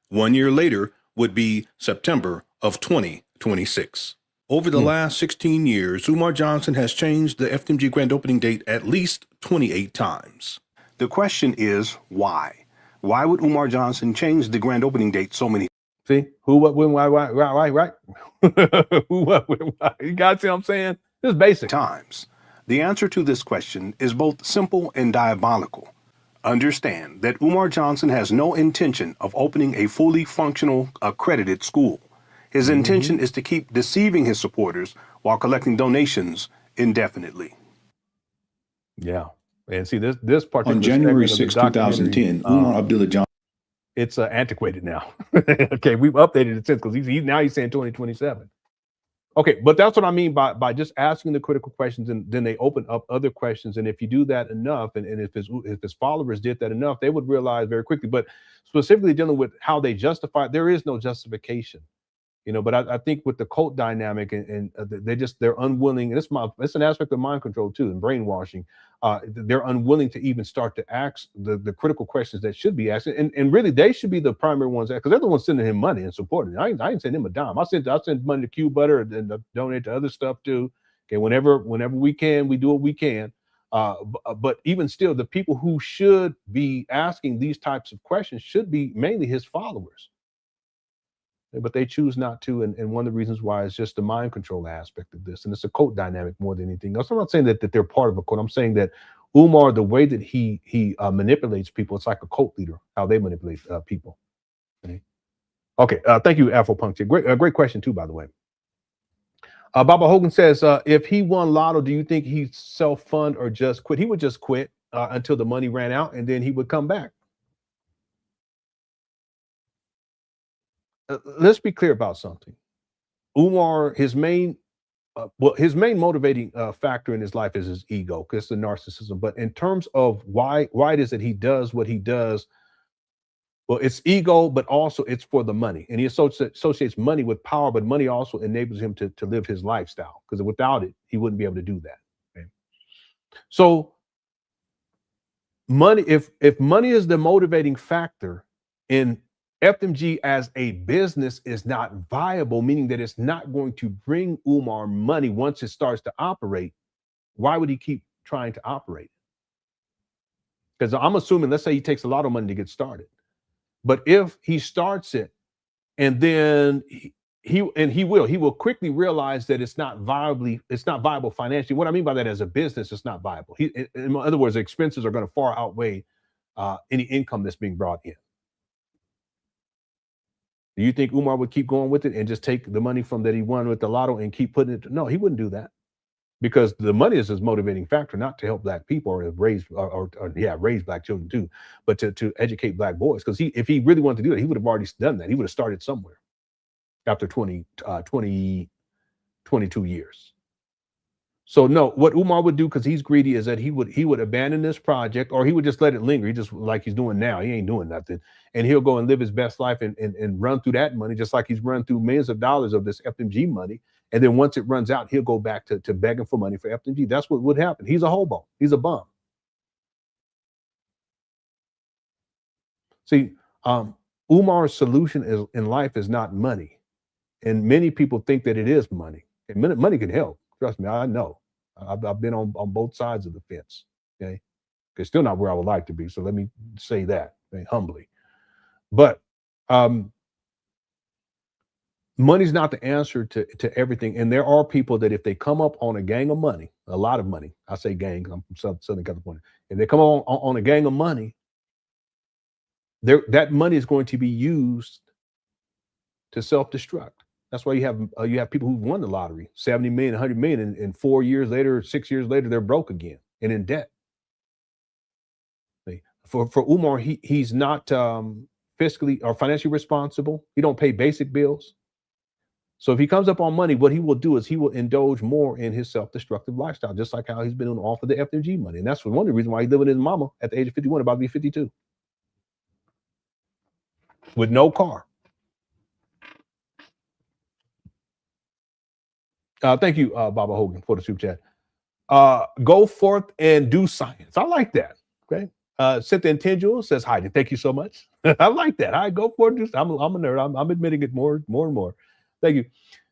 1 year later would be September of 2026. Over the last 16 years, Umar Johnson has changed the FDMG grand opening date at least 28 times. The question is, why? Why would Umar Johnson change the grand opening date so many times? See, who, what, when, why, right? Who, what, when, why? You guys see what I'm saying? This is basic. Times. The answer to this question is both simple and diabolical. Understand that Umar Johnson has no intention of opening a fully functional, accredited school. His intention is to keep deceiving his supporters while collecting donations indefinitely. Yeah. And see, this particular on January 6, 2010, Umar Abdullah Johnson. It's antiquated now. Okay, we've updated it since, because he's saying 2027. Okay, but that's what I mean by just asking the critical questions, and then they open up other questions. And if you do that enough, and if his followers did that enough, they would realize very quickly. But specifically dealing with how they justify, there is no justification. You know, but I think with the cult dynamic and they're unwilling. And it's an aspect of mind control too, and brainwashing. They're unwilling to even start to ask the critical questions that should be asked, and really they should be the primary ones, because they're the ones sending him money and supporting. I ain't sending him a dime. I sent money to Q Butter and donate to other stuff too. Okay, whenever we can, we do what we can. But even still, the people who should be asking these types of questions should be mainly his followers. But they choose not to, and one of the reasons why is just the mind control aspect of this, and it's a cult dynamic more than anything else. I'm not saying that they're part of a cult. I'm saying that Umar, the way that he manipulates people, it's like a cult leader, how they manipulate people. Okay. Thank you, Afro Punk. Great question too, by the way. Baba Hogan says, if he won Lotto, do you think he'd self-fund or just quit? He would just quit until the money ran out, and then he would come back. Let's be clear about something. Umar, his main motivating factor in his life is his ego, because it's the narcissism. But in terms of why it is that he does what he does, well, it's ego, but also it's for the money. And he associates money with power, but money also enables him to live his lifestyle, because without it, he wouldn't be able to do that. Okay? So money, if money is the motivating factor in FDMG as a business is not viable, meaning that it's not going to bring Umar money once it starts to operate, why would he keep trying to operate? Because I'm assuming, let's say he takes a lot of money to get started. But if he starts it and then he will quickly realize that it's not viable financially. What I mean by that, as a business, it's not viable. In other words, the expenses are going to far outweigh any income that's being brought in. Do you think Umar would keep going with it and just take the money from that he won with the lotto and keep putting it? No, he wouldn't do that, because the money is his motivating factor, not to help black people or raise black children too, but to educate black boys. Because if he really wanted to do that, he would have already done that. He would have started somewhere after 22 years. So no, what Umar would do, because he's greedy, is that he would abandon this project, or he would just let it linger. He just, like he's doing now, he ain't doing nothing. And he'll go and live his best life and run through that money, just like he's run through millions of dollars of this FDMG money. And then once it runs out, he'll go back to begging for money for FDMG. That's what would happen. He's a hobo. He's a bum. See, Umar's solution in life is not money. And many people think that it is money. And money can help. Trust me, I know. I've been on both sides of the fence. Okay, it's still not where I would like to be. So let me say that, okay, humbly. But money's not the answer to everything. And there are people that if they come up on a gang of money, a lot of money, I say gang, I'm from Southern California. If they come on a gang of money, that money is going to be used to self-destruct. That's why you have people who won the lottery, 70 million, 100 million, and 4 years later, 6 years later, they're broke again and in debt. For Umar, he's not fiscally or financially responsible. He don't pay basic bills. So if he comes up on money, what he will do is he will indulge more in his self-destructive lifestyle, just like how he's been doing off of the FDMG money. And that's one of the reasons why he's living with his mama at the age of 51, about to be 52, with no car. Thank you, Baba Hogan, for the super chat. Go forth and do science. I like that. Okay. Sentendrey says hi. Thank you so much. I like that. I go for it. I'm a nerd. I'm admitting it more and more. Thank you.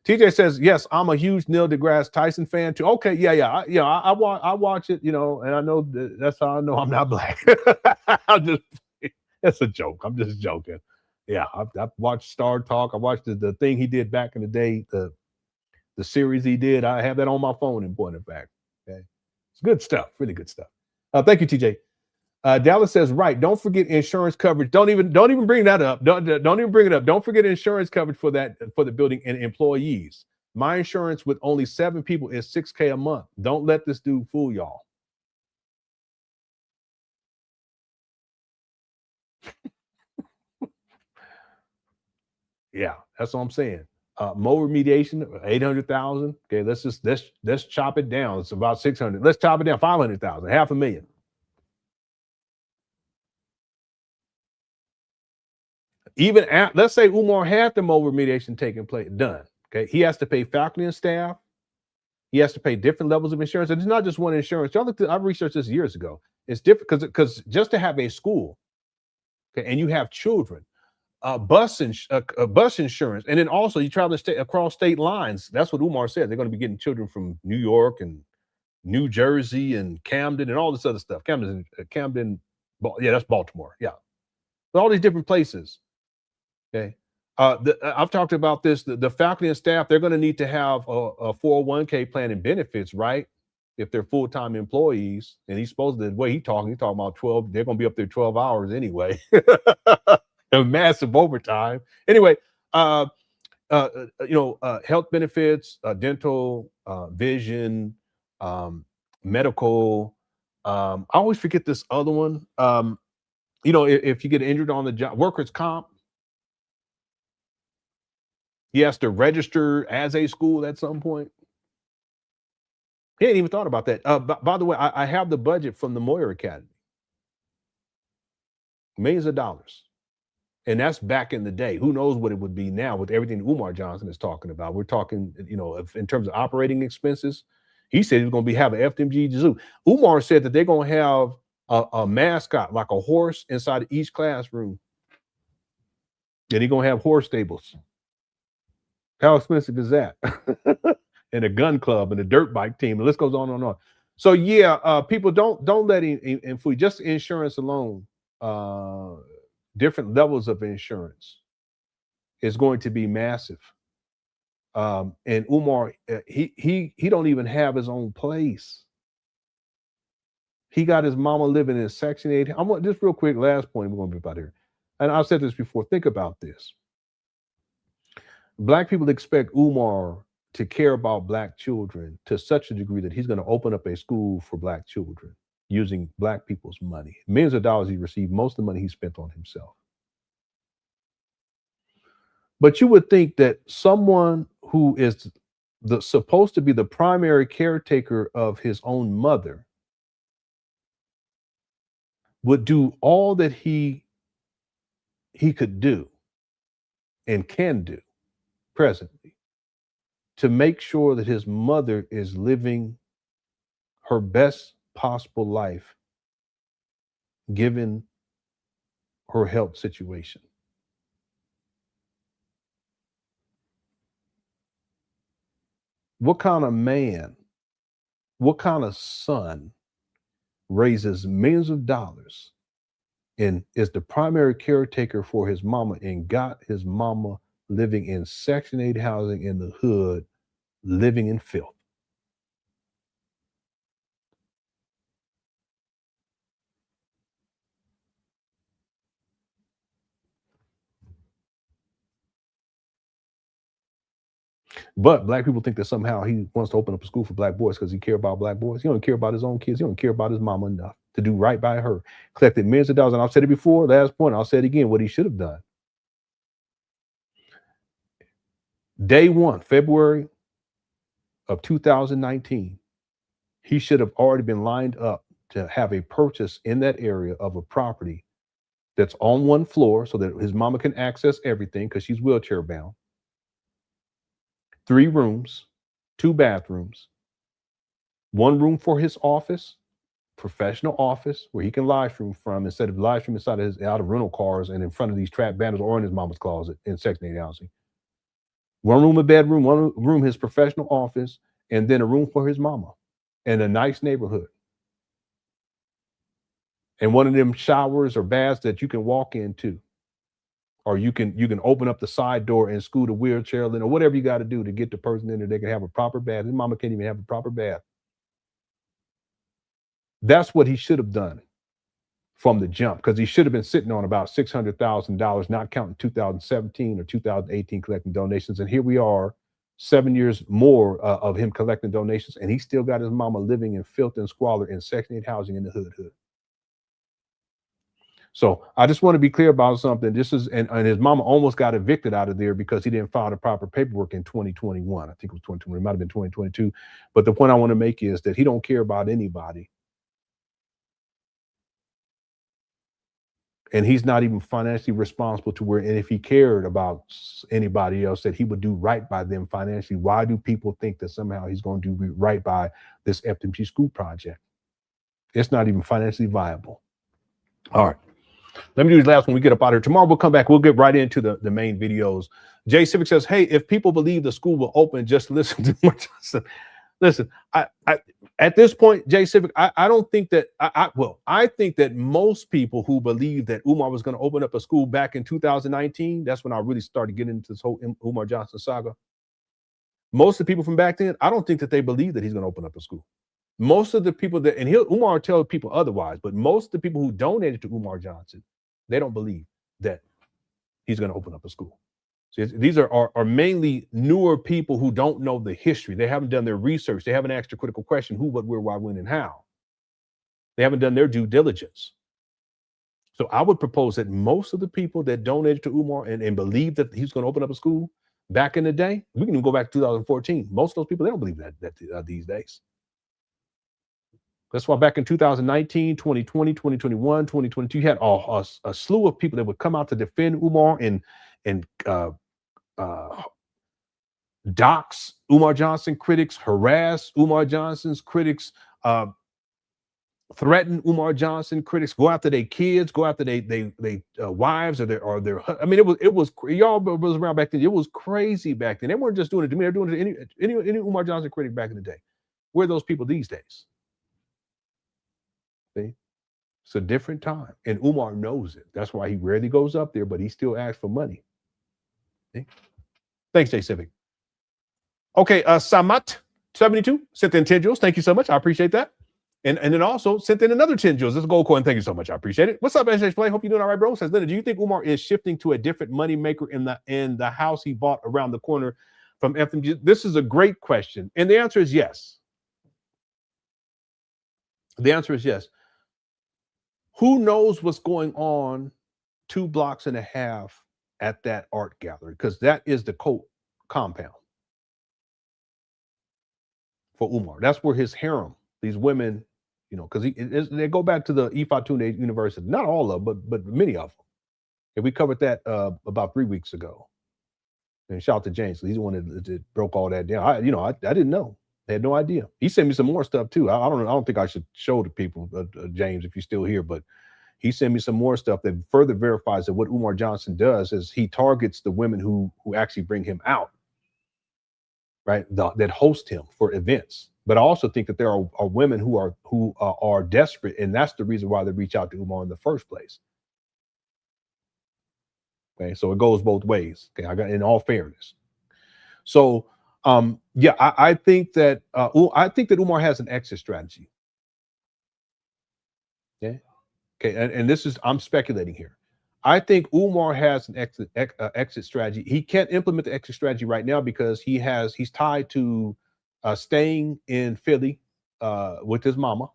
TJ says, yes, I'm a huge Neil deGrasse Tyson fan too. Okay, I watch it, and I know that's how I know I'm not black. That's a joke. I'm just joking. Yeah, I've watched Star Talk. I watched the thing he did back in the day, the series he did. I have that on my phone, in point of fact. Okay, it's good stuff, really good stuff. Thank you, TJ. Dallas says, right, don't forget insurance coverage. Don't even bring that up. Don't even bring it up. Don't forget insurance coverage for the building and employees. My insurance with only 7 people is $6,000 a month. Don't let this dude fool y'all. Yeah, that's what I'm saying. Mold remediation, 800,000. Okay, let's chop it down. It's about 600. Let's chop it down, 500,000, $500,000. Even at, let's say Umar had the mobile remediation taking place, done. Okay, he has to pay faculty and staff. He has to pay different levels of insurance, and it's not just one insurance. I've researched this years ago. It's different because just to have a school, okay, and you have children, bus insurance, and then also you travel across state lines. That's what Umar said. They're going to be getting children from New York and New Jersey and Camden and all this other stuff. Camden, yeah, that's Baltimore. Yeah, but all these different places. Okay. I've talked about this. The faculty and staff, they're going to need to have a 401k plan and benefits, right? If they're full-time employees. And he's supposed to, the way he's talking about 12, they're going to be up there 12 hours anyway. Massive overtime. Anyway, health benefits, dental, vision, medical. I always forget this other one. If you get injured on the job, workers' comp. He has to register as a school at some point. He ain't even thought about that. By the way, I have the budget from the Moyer Academy. Millions of dollars. And that's back in the day. Who knows what it would be now with everything Umar Johnson is talking about. We're talking, in terms of operating expenses. He said he's going to have an FDMG zoo. Umar said that they're going to have a mascot, like a horse, inside of each classroom. And he's going to have horse stables. How expensive is that? And a gun club and a dirt bike team. The list goes on and on. So yeah, people don't let him fool. Just insurance alone, different levels of insurance is going to be massive. And Umar, he don't even have his own place. He got his mama living in Section 8. I want just real quick, last point. We're going to be about here. And I've said this before. Think about this. Black people expect Umar to care about Black children to such a degree that he's going to open up a school for Black children using Black people's money. Millions of dollars he received, most of the money he spent on himself. But you would think that someone who is supposed to be the primary caretaker of his own mother would do all that he could do and can do presently to make sure that his mother is living her best possible life given her health situation. What kind of man, what kind of son raises millions of dollars and is the primary caretaker for his mama and got his mama living in Section 8 housing in the hood, living in filth? But Black people think that somehow he wants to open up a school for Black boys because he cares about Black boys. He don't care about his own kids. He don't care about his mama enough to do right by her. Collected millions of dollars. And I've said it before, last point, I'll say it again, what he should have done. Day 1, February of 2019, he should have already been lined up to have a purchase in that area of a property that's on one floor so that his mama can access everything because she's wheelchair bound. 3 rooms, 2 bathrooms, 1 room for his office, professional office where he can live stream from instead of live stream out of rental cars and in front of these trap banners or in his mama's closet in Section 8 housing. 1 room, a bedroom, 1 room, his professional office, and then a room for his mama in a nice neighborhood. And one of them showers or baths that you can walk into. Or you can open up the side door and scoot a wheelchair in or whatever you got to do to get the person in there. They can have a proper bath. His mama can't even have a proper bath. That's what he should have done from the jump, because he should have been sitting on about $600,000, not counting 2017 or 2018 collecting donations. And here we are, 7 years more of him collecting donations, and he still got his mama living in filth and squalor in Section 8 housing in the hood. So I just want to be clear about something. This is, and his mama almost got evicted out of there because he didn't file the proper paperwork in 2021. I think it was 2020. It might have been 2022. But the point I want to make is that he don't care about anybody. And he's not even financially responsible to where, and if he cared about anybody else, that he would do right by them financially. Why do people think that somehow he's going to do right by this FDMG school project? It's not even financially viable. All right. Let me do this last one. We get up out of here. Tomorrow we'll come back. We'll get right into the main videos. Jay Civic says, hey, if people believe the school will open, just listen to Umar Johnson. Listen, I at this point, Jay Civic, I don't think that I think that most people who believe that Umar was going to open up a school back in 2019, that's when I really started getting into this whole Umar Johnson saga. Most of the people from back then, I don't think that they believe that he's going to open up a school. Most of the people that, and Umar will tell people otherwise, but most of the people who donated to Umar Johnson, they don't believe that he's going to open up a school. So these are mainly newer people who don't know the history. They haven't done their research. They haven't asked a critical question: who, what, where, why, when, and how. They haven't done their due diligence. So I would propose that most of the people that donated to Umar and believed that he's going to open up a school back in the day, we can even go back to 2014. Most of those people, they don't believe that these days. That's why back in 2019, 2020, 2021, 2022, you had a slew of people that would come out to defend Umar and dox Umar Johnson critics, harass Umar Johnson's critics, threaten Umar Johnson critics, go after their kids, go after their wives or their. I mean, it was y'all was around back then. It was crazy back then. They weren't just doing it to me; they're doing it to any Umar Johnson critic back in the day. Where are those people these days? See? It's a different time, and Umar knows it. That's why he rarely goes up there, but he still asks for money. See? Thanks, Jay Civic. Okay, Samat72 sent in 10 joules. Thank you so much. I appreciate that. And then also sent in another 10 joules. This is Gold Coin. Thank you so much. I appreciate it. What's up, SH Play? Hope you're doing all right, bro. Says Leonard, do you think Umar is shifting to a different money maker in the house he bought around the corner from FDMG? This is a great question. And the answer is yes. The answer is yes. Who knows what's going on 2 blocks and a half at that art gallery? Because that is the compound for Umar. That's where his harem, these women, you know, because they go back to the Ifatune University. Not all of them, but many of them. And we covered that about 3 weeks ago. And shout out to James. He's the one that broke all that down. I didn't know. I had no idea. He sent me some more stuff too. I don't think I should show the people, James, if you're still here, but he sent me some more stuff that further verifies that what Umar Johnson does is he targets the women who actually bring him out, right? That host him for events. But I also think that there are women who are desperate, and that's the reason why they reach out to Umar in the first place. Okay, so it goes both ways. Okay, I got in all fairness. So yeah, I think that Umar has an exit strategy. Yeah. Okay, and this is, I'm speculating here. I think Umar has an exit strategy. He can't implement the exit strategy right now because he's tied to staying in Philly with his mama,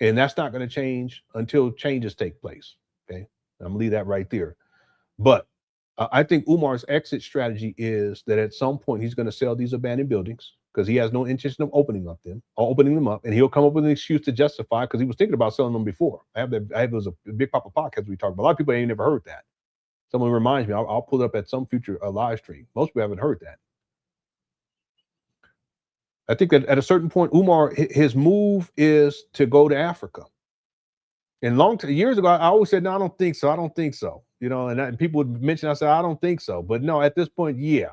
and that's not going to change until changes take place. Okay, I'm gonna leave that right there. But I think Umar's exit strategy is that at some point he's going to sell these abandoned buildings because he has no intention of opening them up, and he'll come up with an excuse to justify because he was thinking about selling them before. It was a Big Papa podcast we talked about. A lot of people ain't never heard that. Someone reminds me, I'll pull it up at some future live stream. Most people haven't heard that. I think that at a certain point, Umar, his move is to go to Africa. And years ago, I always said, no, I don't think so. I don't think so. You know, and people would mention, I said, I don't think so. But no, at this point, yeah.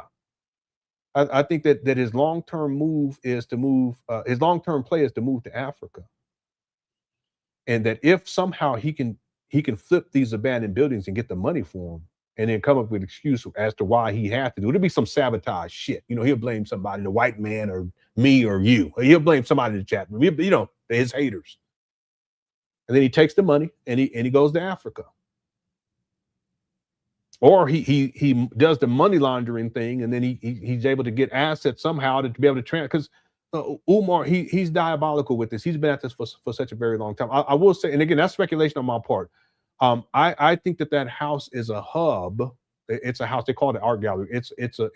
I think that his long-term move is to move, his long-term play is to move to Africa. And that if somehow he can flip these abandoned buildings and get the money for them, and then come up with an excuse as to why he had to do it. It'll be some sabotage shit. You know, he'll blame somebody, the white man or me or you. He'll blame somebody in the chat room, you know, his haters. And then he takes the money and he goes to Africa. Or he does the money laundering thing, and then he's able to get assets somehow to be able to transfer. Because Umar, he's diabolical with this. He's been at this for such a very long time. I will say, and again, that's speculation on my part. I think that house is a hub. It's a house. They call it an art gallery.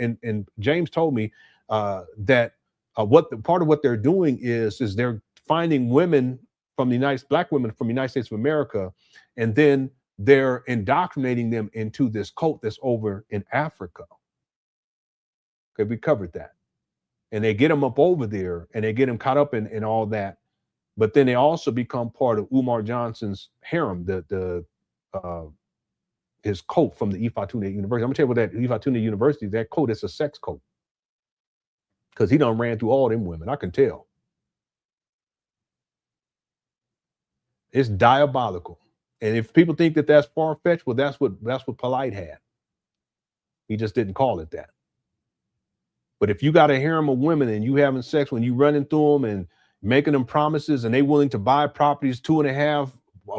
And James told me that part of what they're doing is they're finding women from the black women from the United States of America, and then they're indoctrinating them into this cult that's over in Africa. Okay, we covered that. And they get them up over there and they get them caught up in all that. But then they also become part of Umar Johnson's harem, his cult from the Ifatuna University. I'm gonna tell you what that Ifatuna University, that cult is a sex cult. Because he done ran through all them women, I can tell. It's diabolical. And if people think that that's far-fetched, well, that's what Polite had. He just didn't call it that. But if you got a harem of women and you having sex, when you running through them and making them promises, and they willing to buy properties 2.5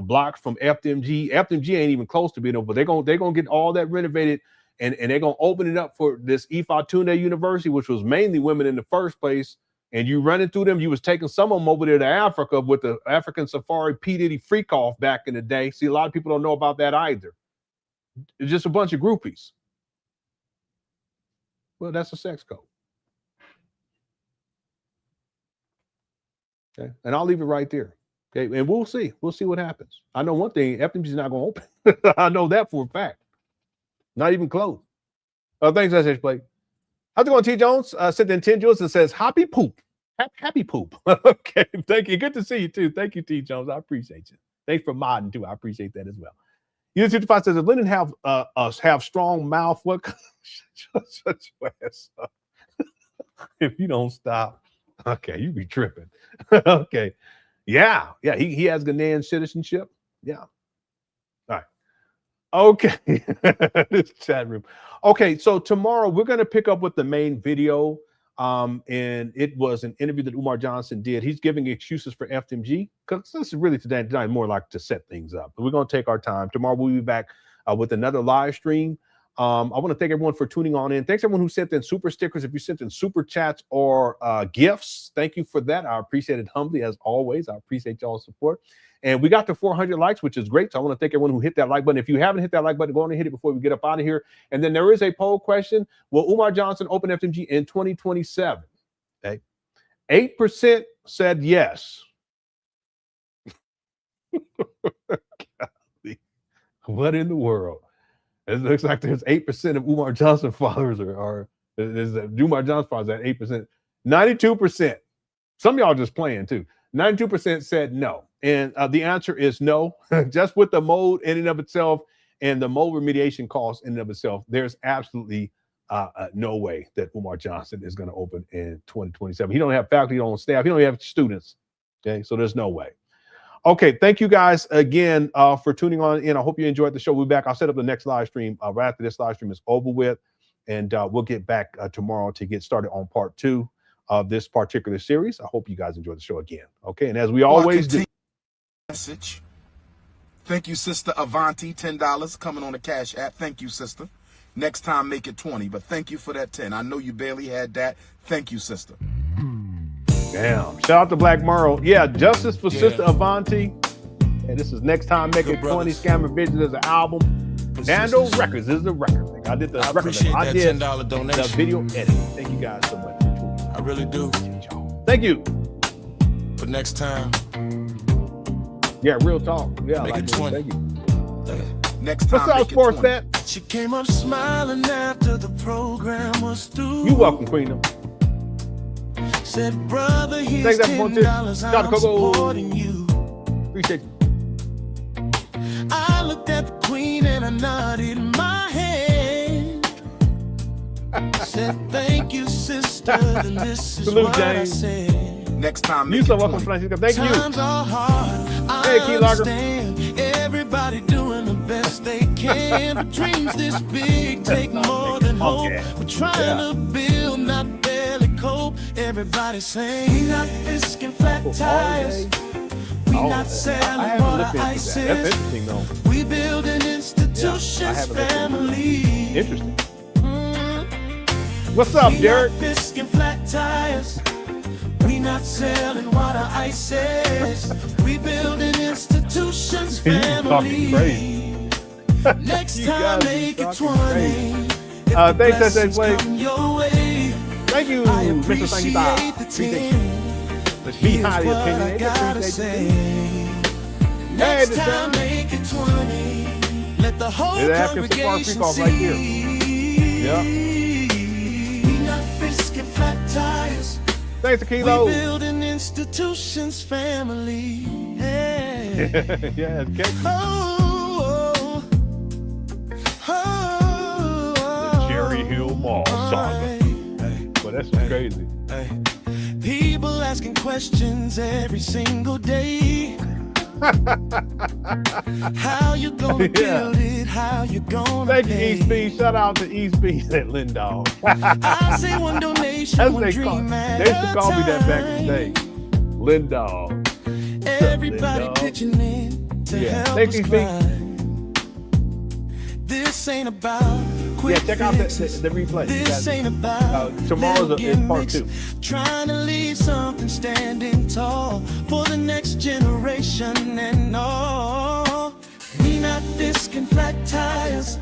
blocks from FDMG. FDMG ain't even close to being over, but they're gonna get all that renovated, and they're gonna open it up for this Ifatuna University, which was mainly women in the first place. And you running through them, you was taking some of them over there to Africa with the African Safari P. Diddy freak off back in the day. See, a lot of people don't know about that either. It's just a bunch of groupies. Well, that's a sex code. Okay, and I'll leave it right there. Okay, and we'll see what happens. I know one thing: FDMG is not going to open. I know that for a fact. Not even close. Thanks, SH Blake. How's it going, T. Jones? Sent in 10 Jules and says, happy poop. Happy poop. Okay, thank you. Good to see you too. Thank you, T. Jones. I appreciate you. Thanks for modding too. I appreciate that as well. U55 says, if Lenon have strong mouth, what shut your ass up. If you don't stop. Okay, you be tripping. Okay. Yeah. He has Ghanaian citizenship. Yeah. All right. Okay. This chat room. Okay, so tomorrow we're going to pick up with the main video. And it was an interview that Umar Johnson did. He's giving excuses for FDMG, because this is really today more like to set things up. But we're going to take our time. Tomorrow we'll be back with another live stream. I want to thank everyone for tuning on in. Thanks everyone who sent in super stickers. If you sent in super chats or gifts, thank you for that. I appreciate it humbly as always. I appreciate y'all's support. And we got to 400 likes, which is great. So I want to thank everyone who hit that like button. If you haven't hit that like button, go on and hit it before we get up out of here. And then there is a poll question. Will Umar Johnson open FDMG in 2027? Okay. 8% said yes. What in the world? It looks like there's 8% of Umar Johnson followers Umar Johnson followers at 8%. 92%. Some of y'all just playing too. 92% said no. And the answer is no. Just with the mold in and of itself and the mold remediation costs in and of itself, there's absolutely no way that Umar Johnson is going to open in 2027. He don't have faculty, he don't have staff, he don't have students. Okay, so there's no way. Okay, thank you guys again for tuning on in. I hope you enjoyed the show. We'll be back. I'll set up the next live stream right after this live stream is over with. And we'll get back tomorrow to get started on part 2 of this particular series. I hope you guys enjoy the show again. Okay, and as we always do. Message. Thank you, Sister Avanti, $10 coming on the Cash App. Thank you, sister. Next time, make it 20, but thank you for that 10. I know you barely had that. Thank you, sister. Damn. Shout out to Black Merle. Yeah, justice for Sister Avanti. And this is Next Time Make It 20. Scammer Visions is an album. Nando Records is the record. I did the record. I did $10 donation. The video edit. Thank you guys so much for tuning. I really do. Thank you. For next time. Yeah, real talk. Yeah, make it 20. Thank you. Next time. What's up, Sports That? She came up smiling after the program was through. You welcome, Queen. Said, brother, here's $10. I'm supporting you. Appreciate you. I looked at the Queen and I nodded my head. Said, thank you, sister. Then this is Salute, what James. I said. Next time, you so welcome, Francisco. Thank you. Times are hard. Hey, I Key Lager. understand. Everybody doing the best they can. But dreams this big take more than hope. We're trying to build, not barely cope. Everybody saying we not fisking flat tires. We not selling water ices. That's interesting, though. We building institutions, family. Interesting. What's up, Derek? We not fisking flat tires. We not selling water ices. We building institutions, family. Next time, make it 20. Thanks, SJ Blake. Thank you, Mr. Sangita. Let's be Here's highly what I opinionated. gotta Appreciate say. Next time, make it 20. Let the whole congregation off right here. see. Yeah. We not risking flat tires. Thanks a kilo. We building institutions, family. Hey. Yeah, it's catchy. The Cherry Hill Mall saga. Well, that's crazy. People asking questions every single day. How you gonna build it? How you gonna Thank you, pay? East B. Shout out to East B at Lindall. I say one donation, That's one they dream at They used to a call me that back time. in the day. Lindall. Everybody Lindall? pitching in to help Thank us you, B. climb. This ain't about quick Check out the fixes. replay. This ain't about tomorrow's is part 2. Trying to leave something standing tall for the next generation and all. We not discing flat tires.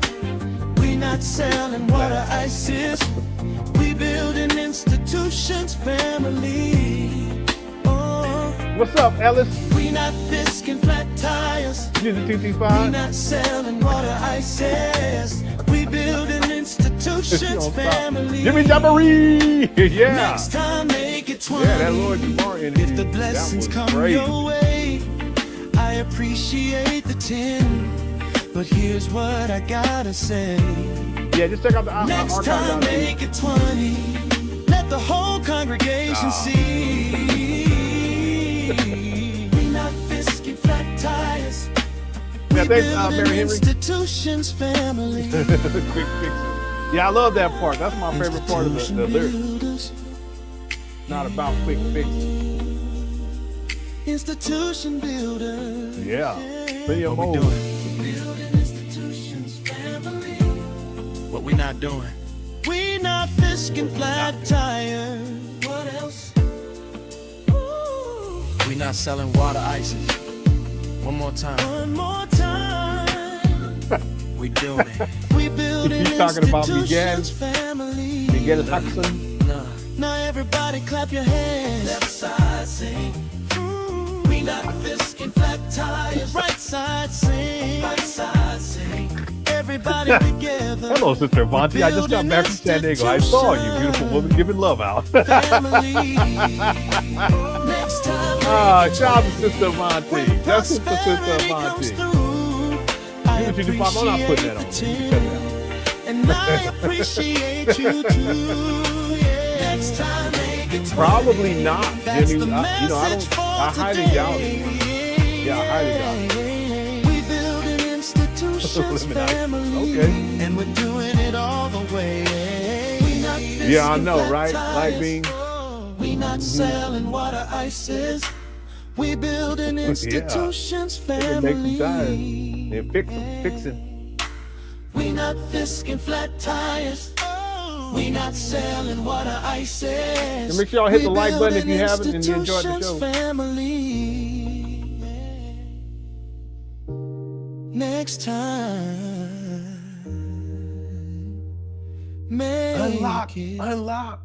We not selling water ices. We building institutions, family. Oh. What's up, Ellis? We not discing flat tires. Music We 235. not selling water ices. We building institutions, family. Jimmy Jamboree. Yeah. Next time, make it 20. Yeah, that Lord Martin. If the blessings come your way, I appreciate the 10. But here's what I gotta say. Yeah, just check out the Next archive. time, make it 20. Let the whole congregation see. We not fisking flat tires. Yeah, thanks, We Mary building Henry. institutions, family. Quick fixes. Yeah, I love that part. That's my favorite part of the lyrics. Not about quick fixes. Institution builders. Yeah. Plenty of more. Building institutions, family. What we not doing? We not fisking flat tires. What else? Ooh. We not selling water ices. One more time. One more time. We doing it. We building He's talking about institutions, family. Miguel Jackson. Now everybody clap your hands. Left side sing. We not fisking flat tires. Right side sing. Right side sing. Everybody together. Hello, Sister Avanti. I just got back from San Diego. I saw you, beautiful woman, giving love out. Next time. Shout out to Sister Avanti. That's Sister Avanti. I'm not putting that on. And I appreciate you too. Next time, make it 20. Probably not, Jimmy. I highly doubt it. Yeah, I highly doubt it. We building institutions, family. Okay. And we're doing it all the way. Yeah, I know, right? Like being. We not selling water ices. We building institutions, family. Make some tires. And fixing. We not fisking flat tires. We not selling water ices. And make sure y'all hit the like button if you haven't and you enjoyed the show. Family. Next time. Make it Unlock.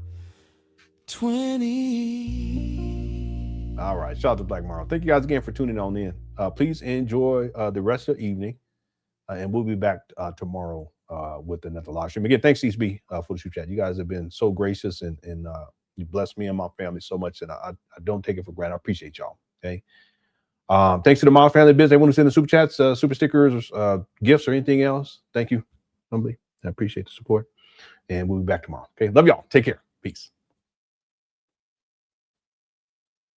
20. All right. Shout out to Black Marl. Thank you guys again for tuning on in. Please enjoy the rest of the evening. And we'll be back tomorrow with another live stream. Again, thanks, East B, for the super chat. You guys have been so gracious and you blessed me and my family so much, and I don't take it for granted. I appreciate y'all. Okay. Thanks to the Miles family biz. They want to send the super chats, super stickers, gifts, or anything else. Thank you, humbly. I appreciate the support. And we'll be back tomorrow. Okay. Love y'all. Take care. Peace.